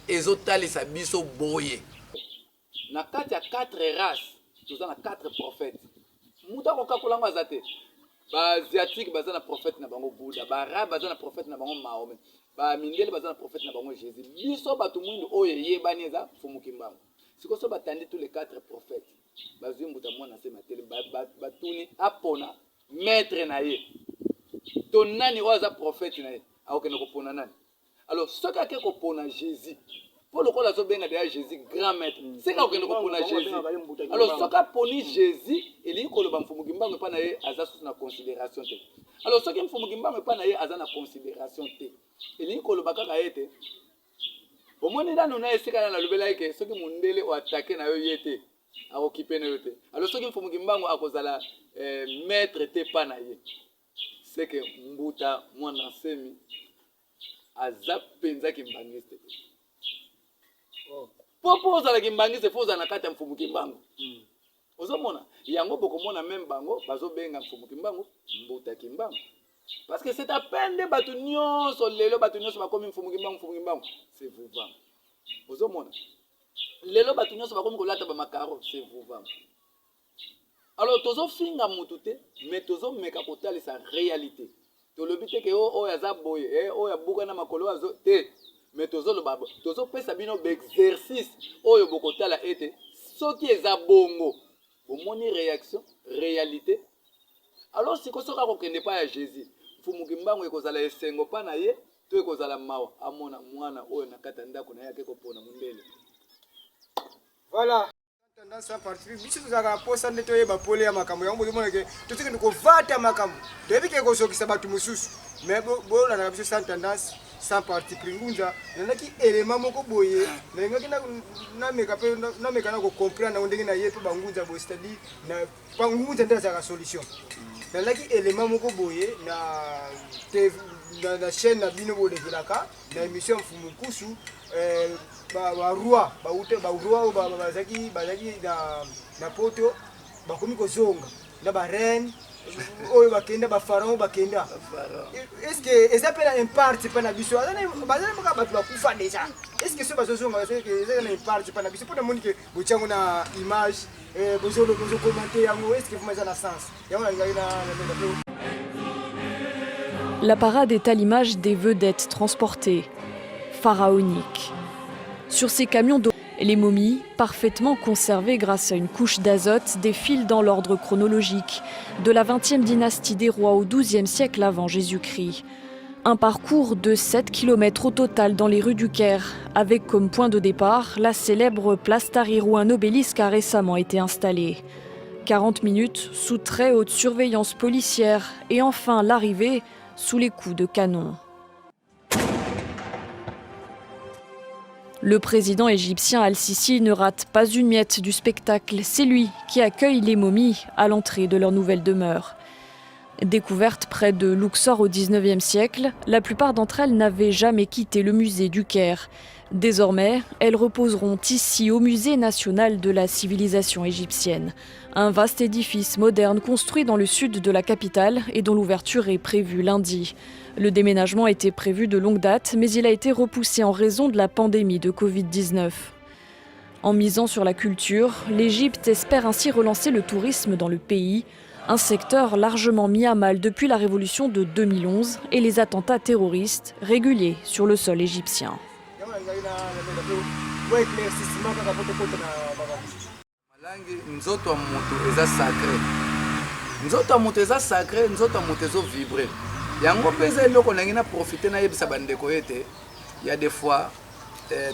ezotalisa biso boye na kati ya 4 races toza na 4 prophètes muta kokakolango aza te baasiatique baza na prophète na bango Buddha, baarabe baza na prophète na bango Mahomet, bamindele baza na prophète na bango Jésus. Biso bato mwindu oyo yebani eza Fumu Kimbangu. Sikoso batandi tous les 4 prophètes bazwi mbuta mwana nsema tele batuni apona maître na ye to nani oyo aza prophète na ye akokende kopona nani. Alors soki ake kopona Jésus pour le coup la zobenga déjà Jésus grand maître c'est quand on comprend Jésus alors ce qu'a poni Jésus il est koloba mfumu kimbango pa na ye azasu na considération te alors ce qui mfumu kimbango pa na ye azana considération te il est koloba kaka yete au moins là nous na esika na lobela yeke ce qui mundele o attaquer na yo yete a occuper na yo te alors ce qui mfumu kimbango akozala maître te pa na ye c'est que mbuta mwana semi aza penza kimbangiste popo ozala kimbangiste fo ozala na kati ya mfumu kimbango ozomona yango bokomona même bango bazobenga mfumu kimbango mbuta kimbango parce que c'est à peine de batu nyonso lelo batu nyonso bakomi mfumu kimbango c'est vivant ozomona lelo batu nyonso bakomi kolata ba makaro c'est vivant alors tozo finga mutu te mais tozo meka kotali sa réalité tolobi te ke o ya za boye o ya buka na makolo azo te mais tozo lo babo tozo pesa bino exercice oyo bokotala ete soki eza bongo omoni réaction réalité alors si kosoka kokende pa ya Jésus mfumu kimbango ekozala esengo pa na ye to ekozala mawa amona mwana oyo na kata ndako na yake kopona mundele voilà tendance à partir biso tozaka posa nde toyeba pole ya makambo yango bozomona ke totiki ndikovata makambo toyebi ke kozokisa bato mosusu mais bolandaka biso sans tendance sans parti pris ngunza nandaki élément moko boye nalingaki nameka mpe nameka na kocomprendre nango ndenge na ye mpe bangunza boye c'est-à-dire bangunza nde azalaka solution nalingaki élément moko boye na chaîne na bino bolekelaka na émission ya mfumu nkusu baroi oyo bazalaki na poto bakomi kozonga na bareine oyo bakenda bapharaon bakenda est-ce que eza mpe na imparte mpe na biso bazali moka bato bakufa déjà est-ce que so bazozonga eza na imparte mpe na biso mpo namoni ke botiango na image bozokomante yango est-ce que vraiment eza na sens yango nalingaki na. La parade est à l'image des vedettes transportées, pharaoniques. Sur ces camions d'eau, les momies, parfaitement conservées grâce à une couche d'azote, défilent dans l'ordre chronologique, de la 20e dynastie des rois au 12e siècle avant Jésus-Christ. Un parcours de 7 km au total dans les rues du Caire, avec comme point de départ la célèbre place Tahrir où un obélisque a récemment été installé. 40 minutes sous très haute surveillance policière et enfin l'arrivée sous les coups de canon. Le président égyptien Al-Sisi ne rate pas une miette du spectacle. C'est lui qui accueille les momies à l'entrée de leur nouvelle demeure. Découvertes près de Luxor au XIXe siècle, la plupart d'entre elles n'avaient jamais quitté le musée du Caire. Désormais, elles reposeront ici au Musée national de la civilisation égyptienne. Un vaste édifice moderne construit dans le sud de la capitale et dont l'ouverture est prévue lundi. Le déménagement était prévu de longue date, mais il a été repoussé en raison de la pandémie de Covid-19. En misant sur la culture, l'Égypte espère ainsi relancer le tourisme dans le pays, un secteur largement mis à mal depuis la révolution de 2011 et les attentats terroristes réguliers sur le sol égyptien. Nzoto moto eza sacré. Nzoto moto eza sacré, nzoto moto ezo vibrer. Yango pesa eloko nangi na profiter na yebisa bandeko ete il y a des fois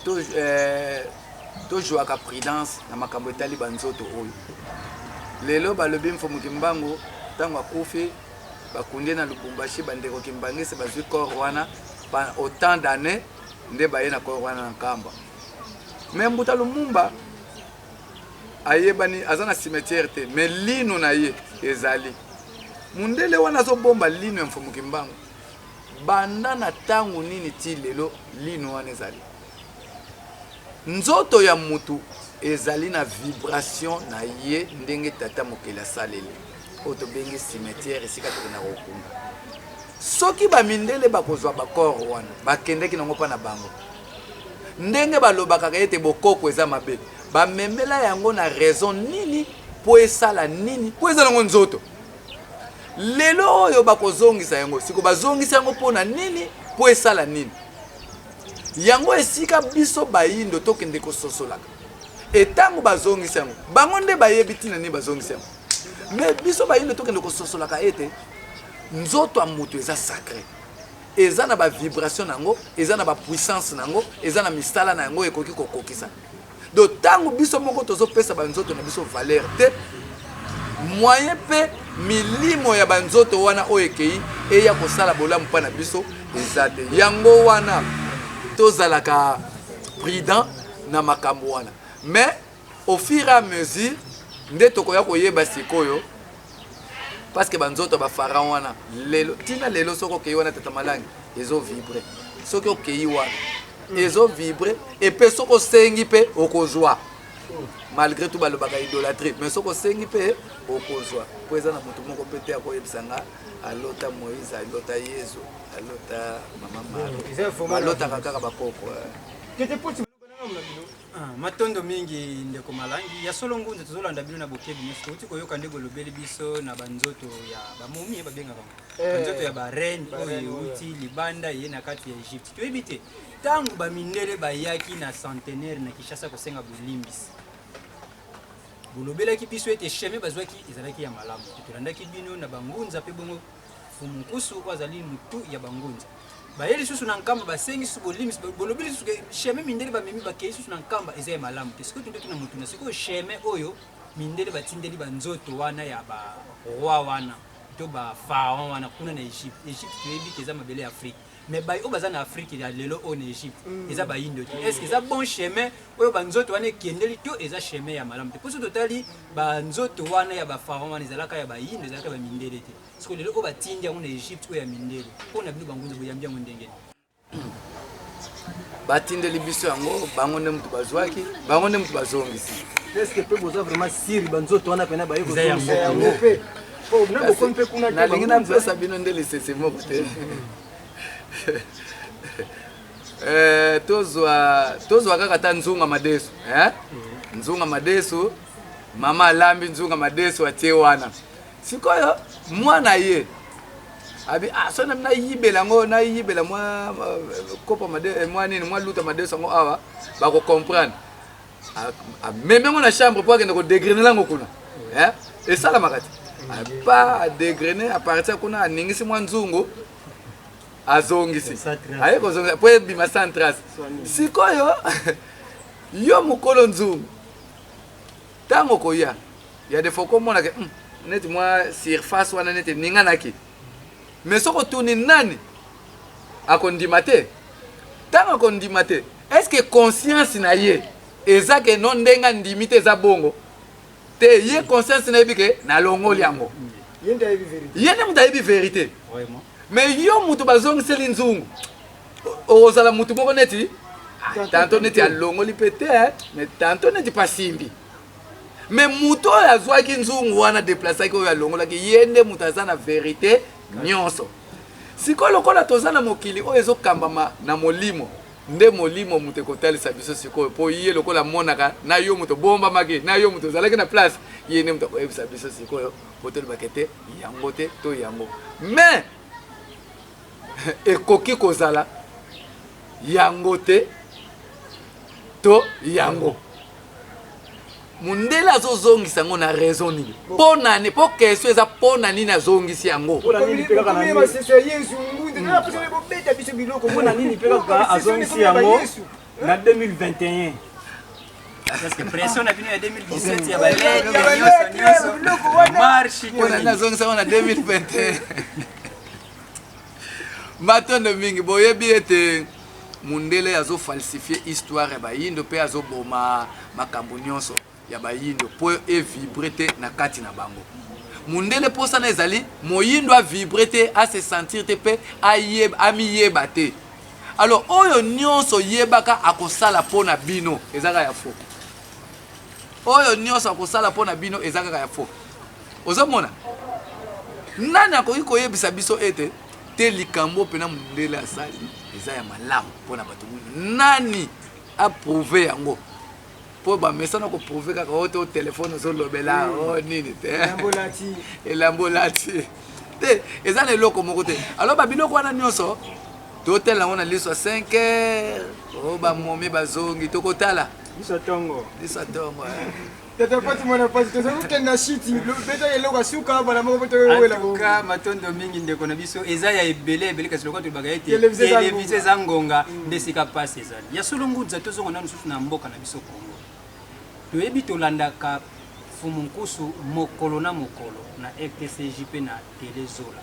to jouer ka prudence na makambo etali banzoto oyo. Lelo balobi mfumu kimbango tango akufi bakunde na Lubumbashi bandeko kimbangise bazwi corps wana autant d'années nde baye na corps wana na nkamba. Mais Mbuta Lumumba ayebani azana cimetière te mais lino na ye ezali mundele wana zo bomba lino ya mfumu kimbango banda na tangu nini ti lelo lino wana ezali nzoto ya mutu ezali na vibration na ye ndenge tata mokeli asaleli oto bengi cimetière esika tokena kokunga soki bamindele bakozwa bakor wana bakendeki nango mpa na bango ndenge balobaka ete bokoko eza mabe bamemela yango na raison nini po esala nini po eza nango nzoto lelo oyo bakozongisa yango siko bazongisa yango pona nini po esala nini yango esika biso bayindo tokende kososolaka etango bazongisa yango bango nde bayebi tina nini bazongisa yango mais biso bayindo tokende kososolaka ete nzoto ya moto eza sacré eza na ba vibration nango eza na ba puissance nango eza na misala nango ekoki kokokisa donc tango biso moko tozopesa banzoto na biso valeur te moyen pe milimo ya banzoto wana oyo ekei eya kosala bolamu mpa na biso eza te yango wana tozalaka prudent na makambo wana mais au fur et à mesure nde tokoya koyeba sikoyo parce que banzoto ba pharaon wana lelo tina lelo soko okei wana tata malangi ezo vibrer soki okei wana ezo vibrer et pe soko sengi pe okozwa malgré tout balobaka idolâtrie mais soko sengi pe okozwa po eza na moto moko pe te akoyebisanga alota Moïse alota Yesu alota mama alota kaka bakoko matondo mingi ndeko malangi ya solo ngunza tozolanda bino na bokebi nyonso touti koyoka nde golobeli biso na banzoto ya bamomi babengaka banzoto ya barene oyo euti libanda ye na kati ya Egypte toyebi te ntango bamindele bayaki na centenaire na Kinshasa kosenga bolimbisi bolobelaki biso ete cheme bazwaki ezalaki ya malamu tolandaki bino na bangunza mpe bongo fumukusu oyo azali mutu ya bangunza bayeli susu na nkamba basengi susu bolimbisi bolobeli susu cheme mindele bamemi bakei susu na nkamba eza ya malamu te sikoyo tunde tuna mutu na sikoyo cheme oyo mindele batindeli banzoto wana ya baroi wana to bapharaon wana kuna na Egypte toyebi ke eza mabele ya Afrique mais bay o baza na Afrique ya lelo o na Egypte eza bayindo te est-ce que eza bon chemin oyo banzoto wana ekendeli to eza chemin ya malamu te poso totali banzoto wana ya bapharaon wana ezalaka ya bayindo ezalaka ba mindele te parce que lelo o batindi yango na Egypte oyo ya mindele mpona bino bangunza boyambi yango ndenge batindeli biso yango bango nde mutu bazwaki bango nde mutu bazongisi est-ce que pe boza vraiment siri banzoto wana pena baye ko nalingi napesa bino nde lisese moko te tozwa kaka ta nzunga madeso nzunga madeso mama alambi nzunga madeso atie wana sikoyo mwana ye abi so na yibela ngo na yibela mwa kopa madeso mwa nini mwa luta madeso ngo awa bako comprendre meme ngo na chambre po akende ko dégrainer lango kuna esala makati pas dégrainer à partir kuna aningisi mwa nzungu azongisi aye kozongisa po ebima sans trace sikoyo yo mokolo nzungu tango koya ya defo komona ke neti mwa surface wana neti ninganaki mais soko tuni nani akondima te tango akondima te est-ce que conscience na ye eza ke non ndenga ndimi te eza bongo te ye conscience na yebi ke na longoli yango yende mutu ayebi vérité mais yo mutu bazongiseli nzungu ozala mutu moko neti tanto neti alongoli pe te mais tanto neti pasimbi mais mutu oyo azwaki nzungu wana deplasaki oyo alongolaki ye nde mutu aza na vérité nyonso sikoyo lokola toza na mokili oyo ezokambama na molimo nde molimo mutu ekotalisa biso sikoyo mpo ye lokola monaka na yo mutu bombamaki na yo mutu ozalaki na place ye nde mutu akoyebisa biso sikoyo po tolobake te yango te to yango mais ekoki kozala yango te to yango mundele azozongisa yango na raison nini mpo nani mpo question eza mpo na nini azongisi yango mpona nini mpe kaka azongisi yango na 2021 parce que pression na bino ya 2017 ya baledi nyonso marche mpo nani azongisa yango na 2021 matondo mingi boyebi ete mundele azofalsifie histoire ya bayindo mpe azoboma makambo nyonso ya bayindo po evibre te na kati na bango mundele posana ezali moyindo avibre te ase sentir te mpe amiyeba te alors oyo nyonso yebaka akosala mpo na bino ezaka ya fo oyo nyonso akosala mpo na bino ezaka ya fo ozomona nani akoki koyebisa biso ete te likambo pena mundele asali eza ya malamu mpona bato nani aprouve yango po bamesana koprouve kaka oyo te o telefone ozolobela o nini te elambolati te eza na eloko moko te alors babiloko wana nyonso totala yango na liso ya 5 heures o bamomi bazongi tokotala Bisa tongo. Bisa tongo. Tata pati mwana pati toza kukenda shiti beta eloko suka bana moko beta wela ko. Atuka matondo mingi ndeko na biso eza ya ebele kasi lokwa tolibaka ete televise eza ngonga nde sika pasi ezali ya solo ngudza tozongo nanu susu na mboka na biso Kongo toyebi tolandaka fumu nkusu mokolo na RTCJP na telezola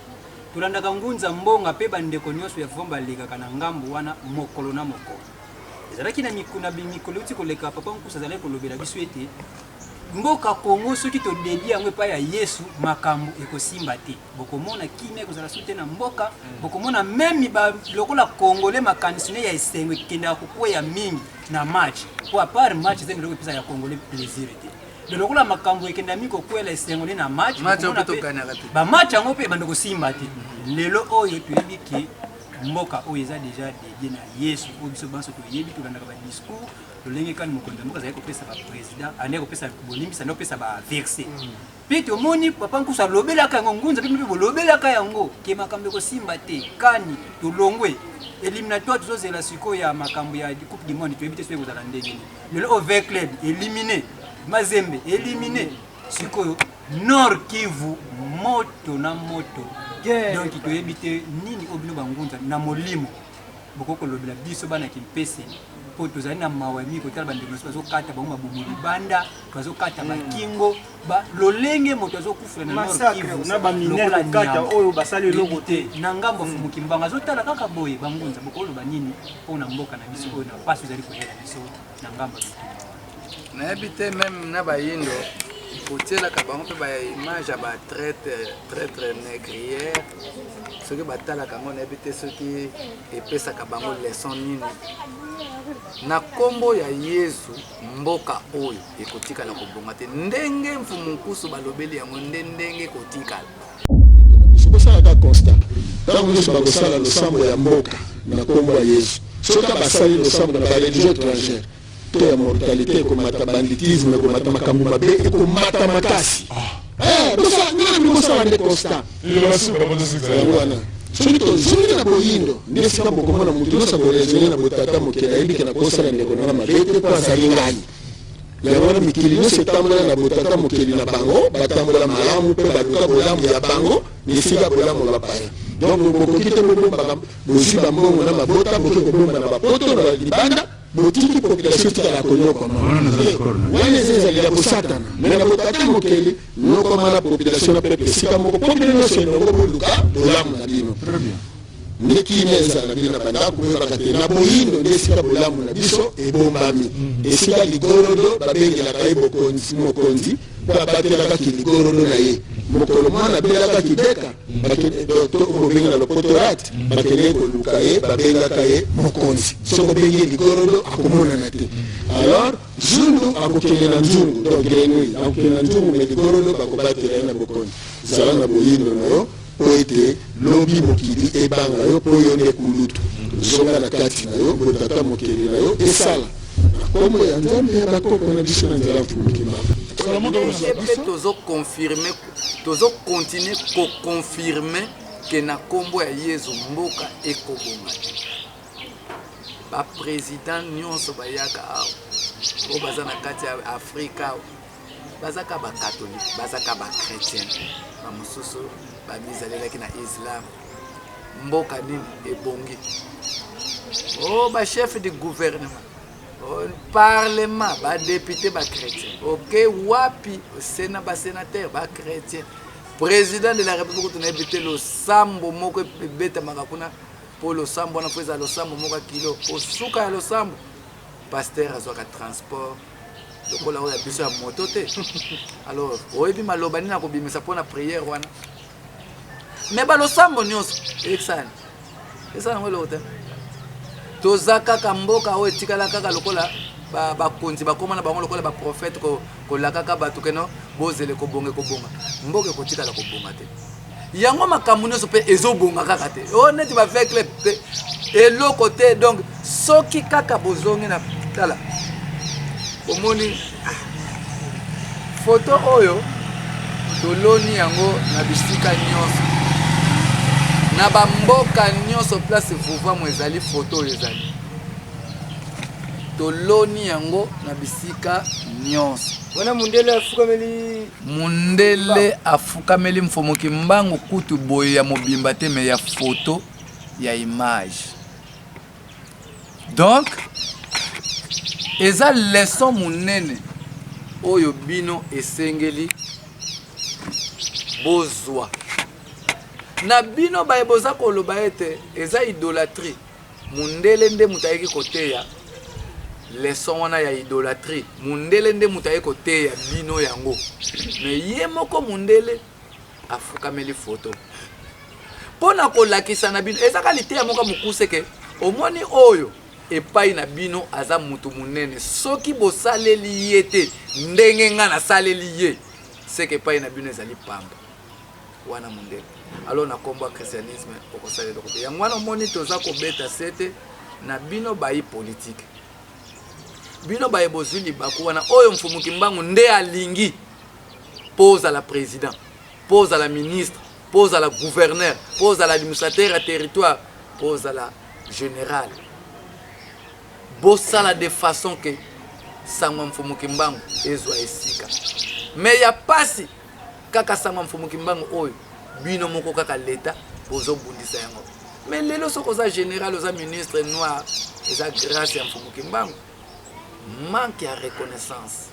tolandaka ngunza mbonga pe bandeko nyonso ya vomba lekaka na ngambu wana mokolo na mokolo ezalaki na mikolo uti koleka papa nkusu azalaki kolobela biso ete mboka Kongo soki to delia yango epai ya Yesu makambo ekosimba te bokomona kimia kozala soute na mboka bokomona meme lokola Congolais makanisi ne ya esengo ekendaka kokwea mingi na match po apart match zeni loko epesa ya Congolais plaisir te lokola makambo ekenda miko kokwela esengo ne na match ba match yango pe bando kosimba te lelo oyo toyebi ki mboka oyo eza déjà dédié na Yesu oyo biso banso toyebi tolandaka ba discours lolenge kani mokonzi mboka azali kopesa ba président ane kopesa bolimbisa ane kopesa ba verset pe tomoni papa nkusu alobelaka yango ngunza pe bolobelaka yango ke makambo ekosimba te kani tolongwe éliminatoire tozozela sikoyo ya makambo ya coupe du monde toyebi te soki ekozala ndenge nini lelo over club éliminé Mazembe éliminé sikoyo Nord Kivu moto na moto donc toyebi te nini obino bangunza na molimo bokoko lobela biso bana kimpese po tozali na mawami kotala bandeko nyonso bazokata bango mabumu libanda bazokata bakingo lolenge moto azokufula na Nord Kivu na baminere kata oyo basali eloko te na ngambo fumuki mbanga azotala kaka boye bangunza bokoloba nini mpona mboka na biso oyo na pasi ezali koyela biso na ngambo nayebi te meme na bayindo kotielaka bango mpe baimage ya batraître négrière soki batalaka yango nayebi te soki epesaka bango leson nini na nkombo ya Yesu mboka oyo ekotikala kobonga te ndenge mfumu nkusu balobeli yango ndenge ekotikala bosalaka constat ntango nyonso bakosala losambo ya mboka na nkombo ya Yesu soki basali losambo na bareligion étrangère to ya mortalité ekomata banditisme ekomata makambo mabe ekomata makasi bosala nde constat wana soki tozongi na boyindo nde esika bokomona motu nyonso akorezone na botata mokili ayebike na kosala ndeko nanga mabe te mpo azali ngani yango wana mikili nyonso etambola na botata mokili na bango batambola malamu mpe baluka bolamu ya bango esika bolamu bapaya donc bokoki te bobombaka bozwi bambongo na mabota bokoki kobomba na bapoto na libanda botiki population tikala konyokoma wana ezezalila bosatana me na botata mokili nokoma na population na pepe esika moko popule nyonso enongo boluka bolamu na bino nde kimia ezala na bino na bandako boyebaka te na boyindo nde esika bolamu na biso ebombami esika ligorodo babengelaka ye mokonzi mpo abatelakaki ligorodo na ye mokolo mwana abelakaki beka bobengela lopotorate bakende koluka ye babengaka ye mokonzi soko obenge ligorodo akomonana te alors zundu akokende na nzungu donc grenouille akokende na nzungu me ligorodo bakobatela ye na bokonzi zala na boyindo na yo po ete lobi mokili ebanga yo po yo nde kulutu zonga na kati na yo botata mokili na yo esala na kombo ya nzambe ya bakoko na biso na nzela mfumukima tozokontinue kokonfirme ke na nkombo ya Yesu mboka ekobonga baprésident nyonso bayaka awa oyo baza na kati ya afrika awa bazaka bakatholike bazaka bachrétien bamosusu babizalelaki na islam mboka nini ebongi bachef du gouvernement parlement badepute bachrétien ok wapi sena basénateur bachrétien président de la république tonayebi te losambo moko ebetamaka kuna mpo losambo wana mpo eza losambo moko ya kilo osuka ya losambo paster azwaka transport lokola oyo ya biso ya moto te alors oyebi maloba nini akobimisa mpona priere wana me balosambo nyonso esani yango eloko te toza kaka mboka oyo etikala kaka lokola bakonzi bakoma na bango lokola baprofete kolakaka bato keno bozele kobonga mboka ekotikala kobonga te yango makambo nyonso mpe ezobonga kaka te o neti bavekle pe eloko te donc soki kaka bozongi na tala omoni foto oyo toloni yango na bisika nyonso na bamboka nyonso place vuvamu ezali foto oyo ezali toloni yango na bisika nyonso. Wana Mundele afukameli Mundele afukameli mfomoki mbangu kutu boye ya mobimba te me ya photo ya image. Donc eza leçon munene oyo bino esengeli bozwa. Na bino baye boza koloba ete eza idolâtrie. Mundele nde mutayeki koteya leçon wana ya idolâtrie. Mundele nde mutayeki koteya bino yango. Me ye moko Mundele afukameli photo. Pona kolakisa na bino eza kaliteya moko mukuse ke omoni oyo epai na bino aza mutu munene. Soki bosaleli ye te ndenge nga na saleli ye seke epai na bino ezali pamba. Wana Mundele. Alors na kombo ya christianisme okosala eloko te. Yango wana omoni toza kobeta sete na bino bayi politique. Bino baye bozwi libaku wana oyo mfumuki mbangu nde alingi pose à la président, pose à la ministre, pose à la gouverneur, pose à l'administrateur à territoire, pose à la général. Bosala de façon que sangwa mfumuki mbangu ezwa esika. Mais ya pasi kaka sangwa mfumuki mbangu oyo bino moko kaka leta bozo bundisa yango. Mais lelo soko za général oza ministre noir eza grâce ya mfumuki mbangu. Manque à reconnaissance.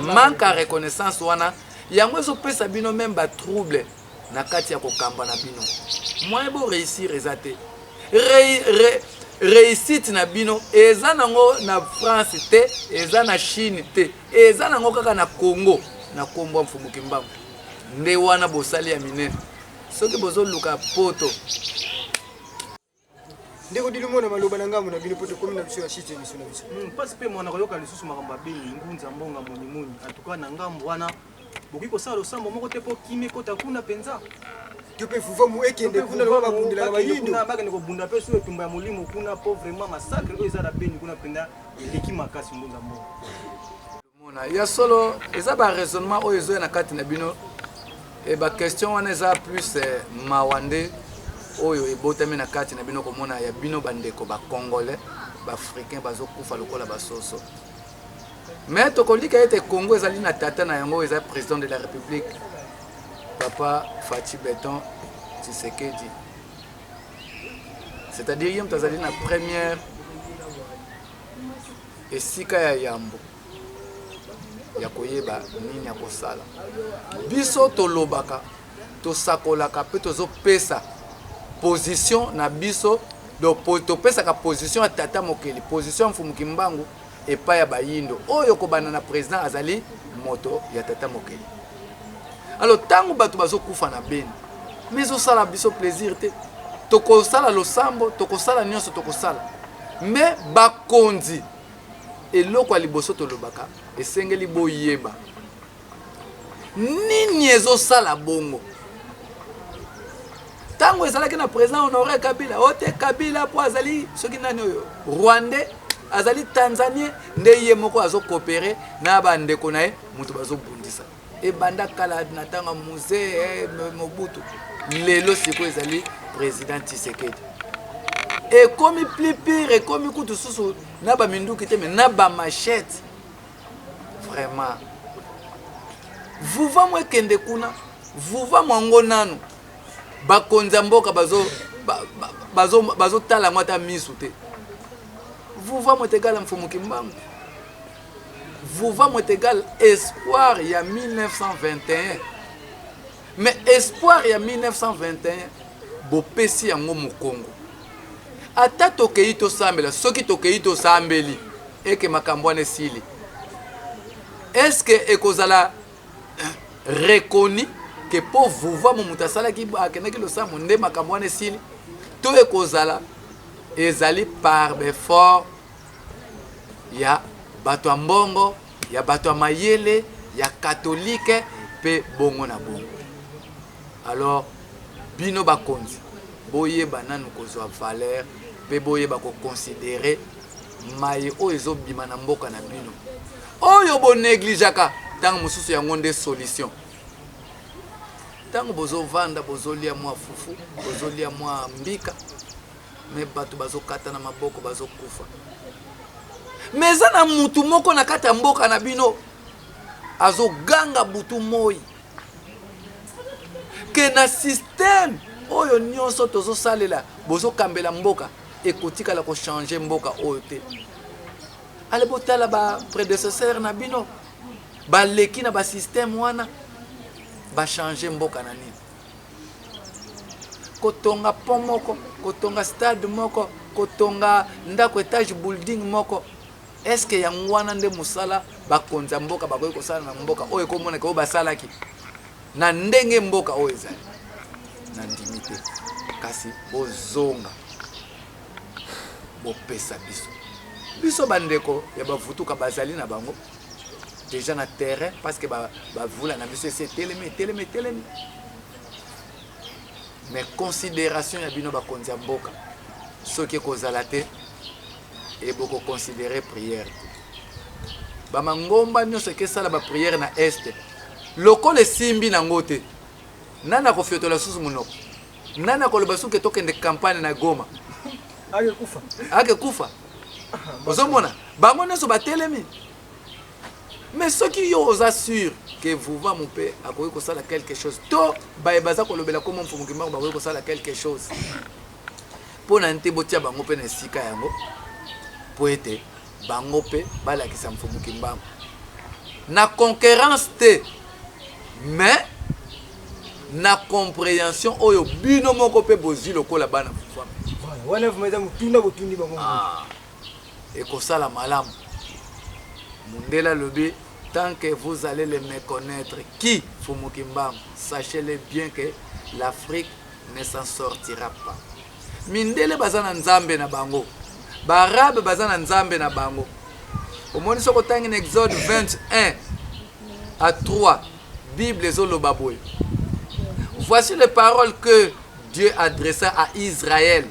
Manque à reconnaissance wana yango ezo pesa bino même ba trouble na kati ya kokamba na bino. Moi bo réussir ezate. Réussite na bino eza nango na France te, eza na Chine te, eza nango kaka na Congo na kombo mfumuki mbangu. Nde wana bosali ya minene. Soki bozo luka poto ndeko dilimona maloba na ngamu na bino poto komi na biso ya shite biso na biso. Pasi pe mwana koyoka lisusu makambo abeli ngunza mbonga moni atuka na ngambo wana boki kosala losambo moko te po kimi kota kuna penza. Tope vuva mu ekende kuna lo babundila na bayindo. Na bakende ko bunda pe so etumba ya molimo kuna po vraiment massacre oyo eza na beni kuna penda eleki makasi ngunza mbonga. Mona ya solo eza ba raisonnement oyo ezo na kati na bino e ba question wana eza plus mawande oyo ebotami na kati na bino komona ya bino bandeko ba congolais ba africain bazo kufa lokola basoso. Mais tokolika ete Congo ezali na tata na yango eza président de la République Papa Fatou Béton Tshisekedi. C'est-à-dire yem tazali na première esika ya yambo ya koyeba nini ya kosala. Biso tolobaka tosakolaka pe tozopesa position na biso do topesa ka position ya tata mokeli, position mfumuki mbangu epa ya bayindo oyo kobana na président azali moto ya tata mokeli. Alors tango bato bazokufa na beni mais osala biso plaisir te tokosala losambo tokosala nyonso tokosala mais bakonzi eloko ya liboso tolobaka esengeli boyeba nini ezosala bongo. Tango ezalaki na président Honoré Kabila ote Kabila po azali soki nani oyo Rwandais azali Tanzanie nde ye moko azo coopérer na bandeko na ye mutu bazo bundisa e banda kala na tanga musée Mobutu lelo siko ezali président Tshisekedi e komi plus pire e komi kutu susu na ba minduki te mais na ba machette vraiment vous va moi kende kuna vous va mwango nanu bakonza mboka bazo tala ngata misu te. Vous va motegal mfumuki mbangu. Vous va motegal espoir ya 1921. Mais espoir ya 1921 bopesi yango mokongo. Ata tokei to sambela soki tokei to sambeli eke makambo ane sili. Est-ce que ekozala reconnu que pour vous voir mon mutasala qui akendaki lo sa monde makambo wana esili to ekozala ezali par effort ya bato ya mbongo ya bato ya mayele ya catholique pe bongo na bongo. Alors bino bakonzi boyeba nanu kozwa valeur pe boyeba ko considérer maye oyo ezobima na mboka na bino oyo bo négligeaka tango mosusu yango nde solution. Tango bozo vanda bozolia mwa fufu bozolia mwa mbika me bato bazokata na maboko bazokufa. Mais eza na mutu moko na kati ya mboka na bino azoganga butu moi ke na système oyo nyonso tozosalela bozokambela mboka ekotikala kochange mboka oyo te. Ale botala ba prédécesseur na bino baleki na ba système wana ba changer mboka na nini. Kotonga pont moko, kotonga stade moko, kotonga ndako etage building moko. Est-ce que yango wana nde musala bakonza mboka bakoki kosala na mboka oyo ekomoneka oyo basalaki na ndenge mboka oyo ezali na ndimi te. Kasi bozonga bopesa biso bandeko ya bavutuka bazali na bango déjà na terrain parce que bavula na biso ese telemi. Mais considération ya bino bakonzi ya mboka soki ekozala te eboko considérer prière. Bamangomba nyonso ekesala ba prière na este lokola esimbi nango te nana kofiotola susu monoko nana koloba suki tokende campagne na Goma ake kufa ozomona bango nyonso batelemi. Mais ce qui vous assure que vous va mon père à quoi ça quelque chose to baza kolobela comme mfumu kimbango ba ko sala quelque chose pona nte botia bango pe na sika yango poete bango pe balakisa mfumu kimbango na concurrence te mais na compréhension oyo bino moko pe bozi lokola bana mfumu wana vumeza mutunda botundi bango et ko sala malamu Mundela Lobi, tant que vous allez les méconnaître, qui Fumukimbango, sachez-le bien que l'Afrique ne s'en sortira pas. Mindele bazana nzambe na bango, barabe bazana nzambe na bango. Au moins, ce que en Exode 21 à 3, Bible Zolobaboy. Voici les paroles que Dieu adressa à Israël.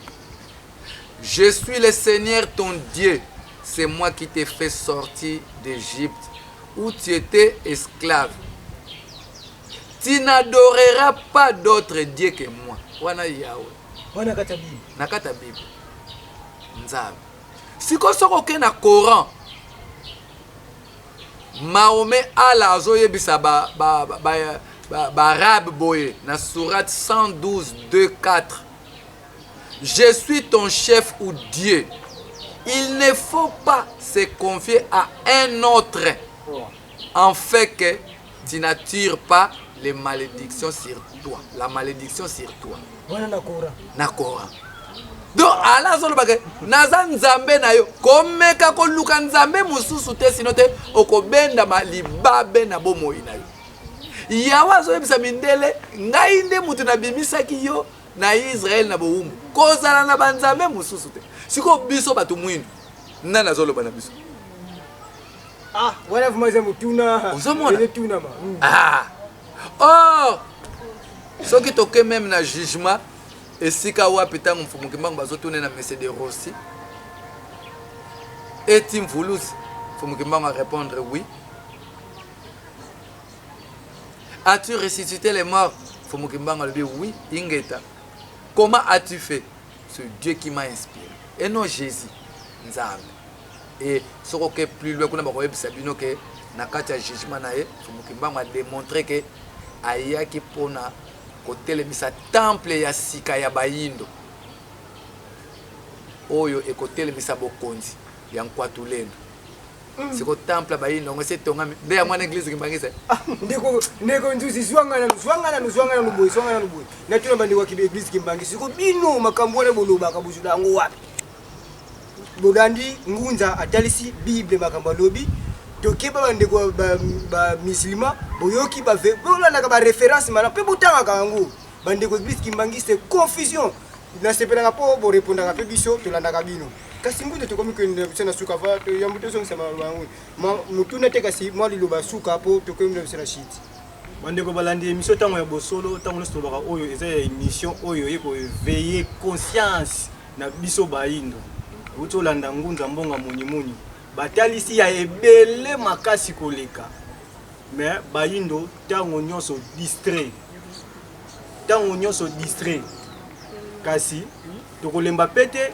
Je suis le Seigneur ton Dieu. C'est moi qui t'ai fait sortir d'Égypte, où tu étais esclave. Tu n'adoreras pas d'autre Dieu que moi. Wana Yahweh. Wana kata Bible. Na kata Bible. Nzambe. Siko soko ke na Coran. Mahomet ala azoyebisa arabe boye na sourate 112 2-4. Je suis ton chef ou Dieu. Il ne faut pas se confier à un autre, en fait que tu n'attires pas les malédictions sur toi. La malédiction sur toi. Nakora. Donc, Allah zolobake, naza nzambe na yo, komeka ko luka nzambe mususu te sinote okobenda malibabe na bomoi na yo. Yawa zoyebisa mindele, ngai nde mutu na bimisaki yo na Israël na boumbu. Kozala na banzambe mususu te. Siko biso batu mwinu nana zoloba na biso wana vumeza mutuna tuna oh soki toke même na jugement esika wapi tango mfumu kimbango bazotuna na Mercedes Rossi et mvuluzi mfumu kimbango a répondre oui. As-tu ressuscité les morts? Mfumu kimbango a dit oui. Ingeta, comment as-tu fait? C'est Dieu qui m'a inspiré et non Jésus. Nzambe. Et ce qui est plus loin, on a vu que na kati ya jugement na ye, Fumukimbango a démontré que ayaki pona kotelemisa temple ya sika ya bayindo. Oyo ekotelemisa bokonzi ya Nkwatulendo. Siko temple bayindo ngose tonga nde ya mwana église kimbangisa. Ndeko nzuzi zwangana nuboyi. Na tuna bandi wa église kimbangisa. Siko bino makambo na boloba kabuzula ngo wapi. Bolandi ngunza atalisi Bible makambo lobi tokeba bandeko ba musulman boyoki ba bolanda ka ba référence mala pe botanga kango bandeko église kimbangisa confusion na sepelanga po bo répondre ka pe biso tolanda ka bino kasi ngunza to komi que na suka va to yambuto so sama bango mutuna te kasi moi liloba suka po to komi na shit bandeko balandi émission tango ya bosolo tango nesto baka oyo eza émission oyo yeko veiller conscience na biso bayindo utolanda ngunza mbonga munyi batalisi ya ebele makasi koleka mais bayindo tango nyonso distrait kasi tokolemba pete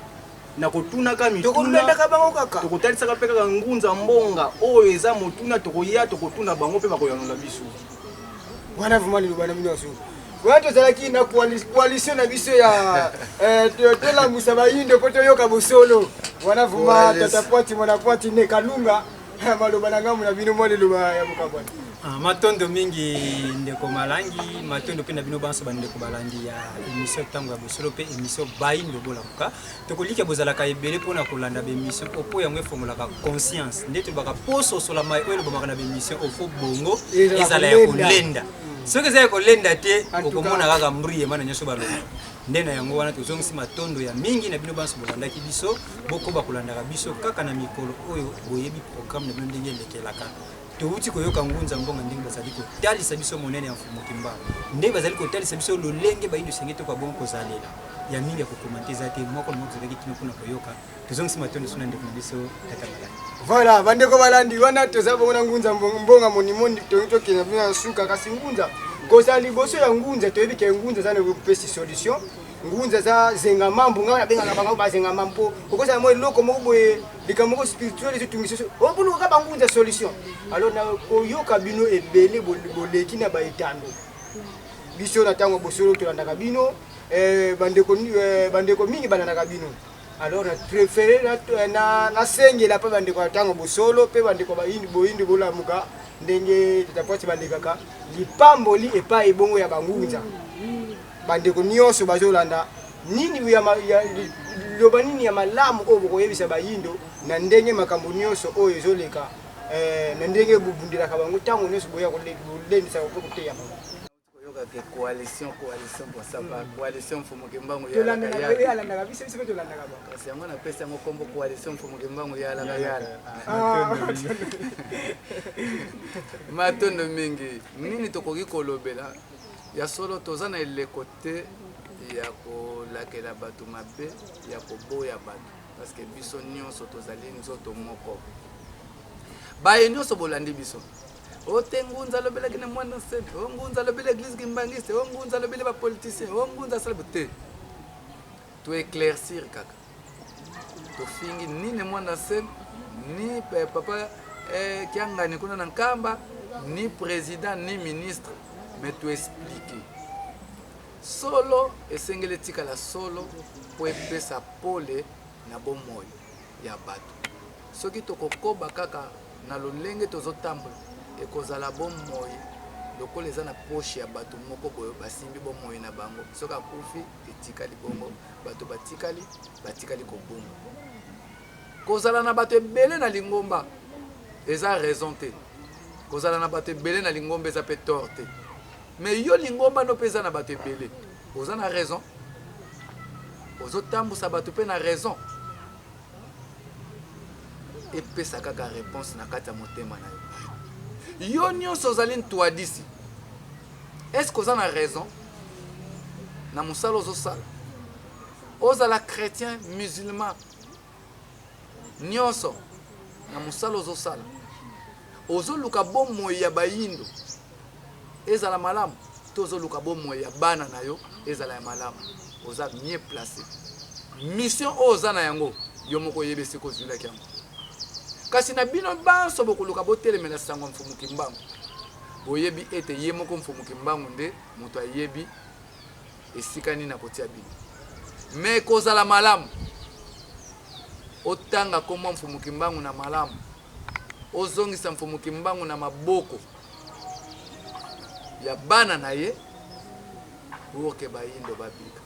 na kotunaka mituna tokolendaka bango kaka tokotalisaka mpe kaka ngunza mbonga oyo eza motuna tokoya tokotuna bango mpe bakoyanola biso wana vraiment liloba na bino asu wana tozalaki na coalition na biso ya tolamusa bayindo mpo toyoka bosolo wana vraiment tata pwati mwana pwati ne kalunga maloba na ngambo na bino mwa liloba ya bokabwana matondo mingi ndeko malangi matondo pe na bino banso bandeko balandi ya émission tango ya bosolo pe émission bayindo bolamuka tokolika bozalaka ebele mpona kolanda bémission opo yango efongolaka conscience nde tolobaka poso osola mai oyo elobamaka na bémission ofo bongo ezala ya kolenda soki eza ya kolenda te okomona kaka mbriyema na nyonso baloba nde na yango wana tozongisi matondo ya mingi na bino banso bolandaki biso bokoba kolandaka biso kaka na mikolo oyo boyebi programme na bino ndenge elekelaka touti koyoka ngunza mbonga ndenge bazali kotalisa biso monene ya mfumu kimbangu ndenge bazali kotalisa biso lolenge bayindo senge to kwa bongo kozalela ya mingi ya kokomante eza te moko na moko zalaki kino mpona koyoka tozongisi matondo so na ndeko na biso tata malandi voilà bandeko balandi wana toza bongo na ngunza mbonga monimoni tokena bino na suka kasi ngunza kozala liboso ya ngunza toyebi ke ngunza eza na kopesi solution ngunza za zenga mambo nga na benga bango bazenga mambo okozala mo eloko moko boye likambo moko spirituel ezotungisa obuluka bangunza solution alors na koyoka bino ebele boleki na baetando biso na ntango bosolo tolandaka bino bandeko mingi balandaka bino alors na préféré na sengela mpe bandeko na ntango bosolo mpe bandeko boyindi bolamuka ndenge tatapwati balekaka lipamboli epai ebongo ya bangunza bandeko nyonso bazolanda nini loba nini ya malamu oyo bokoyebisa bayindo na ndenge makambo nyonso oyo ezoleka na ndenge bobundelaka bango ntango nyonso boya kolendisa mpe koteya bango coalition mfumu kimbangu tolandaka biso biso mpe tolandaka bango kasi yango napesi yango kombo coalition mfumu kimbangu yalaka yala matondo mingi nini tokoki kolobela ya solo toza na eleko te ya kolakela bato mabe ya koboya bato parce que biso nyonso tozali nzoto moko baye nyonso bolandi biso ote ngunza lobelaki na mwana sente o ngunza lobele église kimbangiste o ngunza lobele bapoliticien o ngunza asala te to éclaircir kaka tofingi nini mwana sente ni papa kiangani kuna na nkamba ni président ni ministre mais to expliquer solo esengeli etikala solo po epesa pole na bomoi ya bato soki tokokoba kaka na lolenge tozotambola ekozala bomoi lokola eza na poshe ya bato moko boyo basimbi bomoi na bango soki akufi etikali bongo bato batikali kobonga kozala na bato ebele na lingomba eza raison te kozala na bato ebele na lingomba eza pe tort te mais yo lingomba no mpe eza na bato ebele oza na raison ozotambusa bato mpe na raison epesa kaka réponse na kati ya motema na yo nyonso ozali ntwadisi est-ce que oza na raison na mosala ozosala ozala chrétien musulman nyonso na mosala ozosala ozoluka bomoi ya bayindo ezala malamu to ozoluka bomoi ya bana na yo ezala ya malamu oza mieux placé mission oyo oza na yango yo moko oyeba esika ozwilaki yango kasi na bino banso bokoluka botelemela sango mfumu kimbangu boyebi ete ye moko mfumu kimbangu nde moto ayebi esika nini akotia bino me kozala malamu otanga komwa mfumu kimbangu na malamu ozongisa mfumu kimbangu na maboko ya bana na ye oke bayindo babika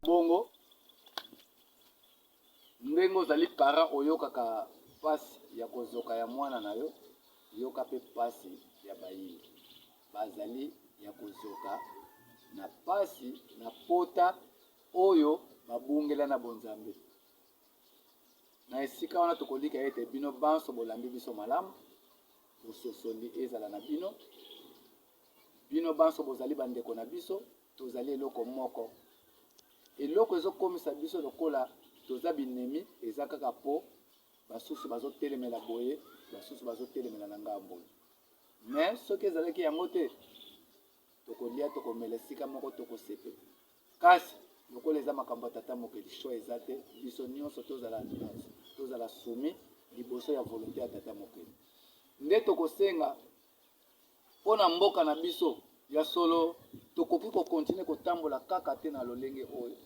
bongo ndenge ozali para oyokaka pasi ya kozoka ya mwana na yo yoka pe pasi ya bayindo bazali ya kozoka na pasi na pota oyo babungela na bonzambe na esika wana tokolika ete bino banso bolambi biso malamu bososoli ezala na bino bino banso bozali bandeko na biso tozali eloko moko eloko ezokomisa biso lokola toza binemi eza kaka po basusu bazotelemela boye basusu bazotelemela na ngambo mais soki ezalaki yango te tokolia tokomela esika moko tokosepela kasi lokola eza makambo tata mokeli choix eza te biso nyonso tozala soumis liboso ya volonté ya tata mokeli nde tokosenga mpona mboka na biso ya solo tokoki kokontinue kotambola kaka te na lolenge oyo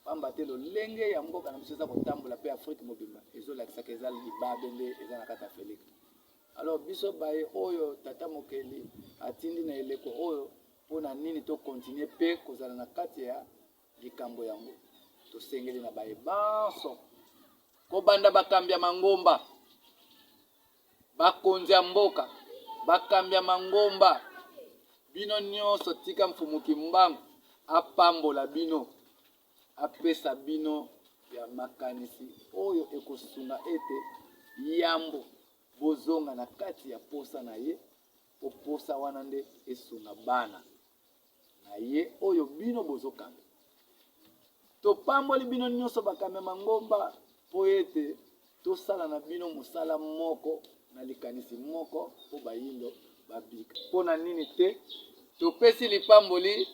pamba te lolenge ya mboka na biso eza kotambola mpe Afrique mobimba ezolakisaka eza libabe nde eza na kati ya Felika. Alors biso baye oyo tata mokeli atindi na eleko oyo mpona nini tokontinue mpe kozala na kati ya likambo yango tosengeli na baye banso kobanda bakambi ya mangomba bakonzi ya mboka bakambi ya mangomba bino nyonso tika mfumuki mbangu apambola bino apesa bino ya makanisi oyo ekosunga ete yambo bozonga na kati ya posa na ye oposa wana nde esunga bana na ye oyo bino bozokamba topamboli bino nyonso bakambi mangomba po ete tosala na bino mosala moko na likanisi moko po bayindo babika mpona nini te topesi lipamboli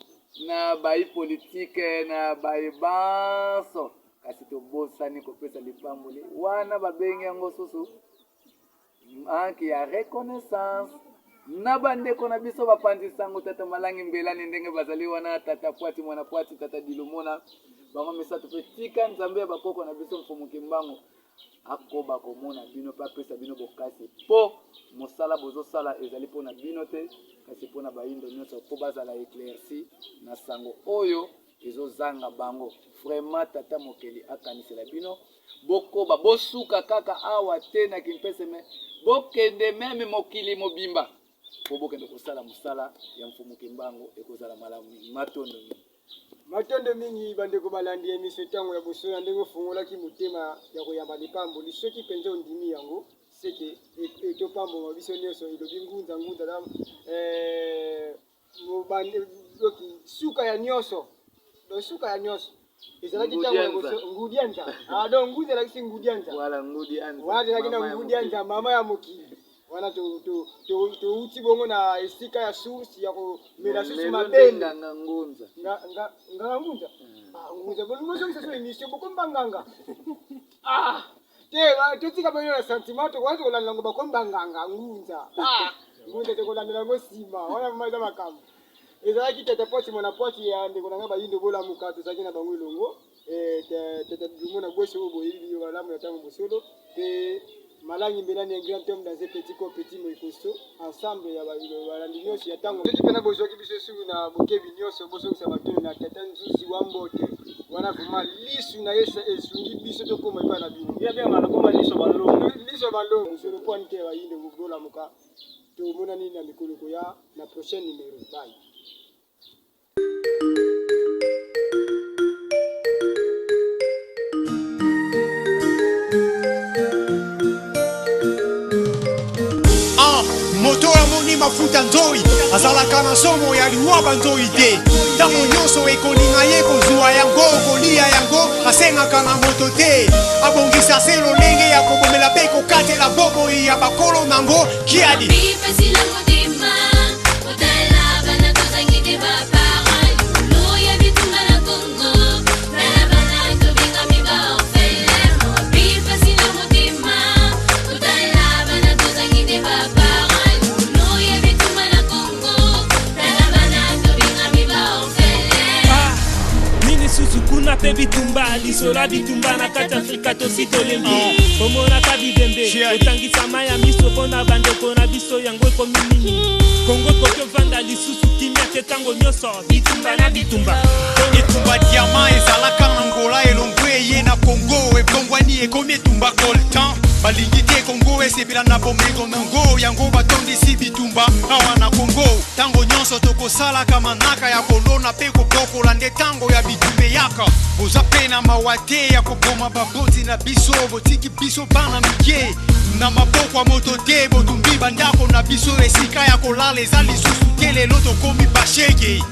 na bayi politike na bayi banso kasi tobosani kopesa lipamboli wana babengi yango susu manque ya reconnaissance na bandeko na biso bapanzisango tata malangi mbelani ndenge bazali wana tata pwati mwana pwati tata dilomona bango misato pe tika nzambe ya bakoko na biso mfumuki mbango akoba komona bino pa pesa bino bokasi po mosala bozosala ezali mpona bino te kasi mpona bayindo nyonso po bazala éclairci na sango oyo ezozanga bango vraiment tata mokeli akanisela bino bokoba bosuka kaka awa te na kimpese me bokende meme mokili mobimba po bokende kosala mosala ya mfumuki mbango ekozala malamu matondo mingi bandeko balandi emission ntango ya bosola ndenge ofungolaki motema ya koyamba lipamboli soki mpenza ondimi yango seke etopambola biso nyonso elobi ngunza suka ya nyonso suka ya nyonso ezalaki ntango ya bosola ngudianza donc nguza elakisi ngudianza wana ezalaki na ngudianza mama ya mokili wana touti bongo na esika ya source ya komela susu mabende ngunza ngunza bolimosoki saso émission bokomba nganga te totika banyo na sentiment tokoki kolanda yango bakomba nganga ngunza ngunza tokolandela yango nsima wana mama eza makambo ezalaki tata poti mwana poti ya ndeko na nga bayindo bolamuka tozalaki na bango elongo tata dumo na bwese oyo boyebi balamu ya ntango bosolo mpe malangi mbelani un grand homme dans un petit corps petit moikoso ensemble ya balandi nyonso ya ntango soki mpena bozwaki biso suki na bokebi nyonso bosokisa batoni na tata nzuzi wa mbote wana vraiment lisu na ye esungi biso tokoma epai na bino liso balongo mosolo mpo anike bayinde bolamuka tomona nini na mikoloko ya na prochaine numero bye. moto amoni mafuta nzoi azalaka na somo ya liwaba nzoi te ntango nyonso ekolinga ye kozwa yango kolia yango asengaka na moto te abongisa se lolenge ya kobomela mpe kokatela bomoi ya bakolo nango kiadi kuna pe bitumba lisola bitumba na kati Afrika tosi tolengi omonaka bidembe otangisama ya miso mpona bandeko na biso yango ekomi nini kongo koki ovanda lisusu kimia te ntango nyonso bitumba na bitumba etumba diama ezalaka na ngola elongo eye na kongo ebongwani ekomi etumba coltan balingi te kongo esepela na bomengo nango yango batondisi bitumba awa na kongo ntango nyonso tokosalaka manaka ya kolona mpe kobokola nde ntango ya bitumba yaka boza mpe na mawa te ya koboma baboti na biso botiki biso bana mike na maboko ya moto te botumbi bandako na biso esika ya kolala eza lisusu te lelo tokomi bashege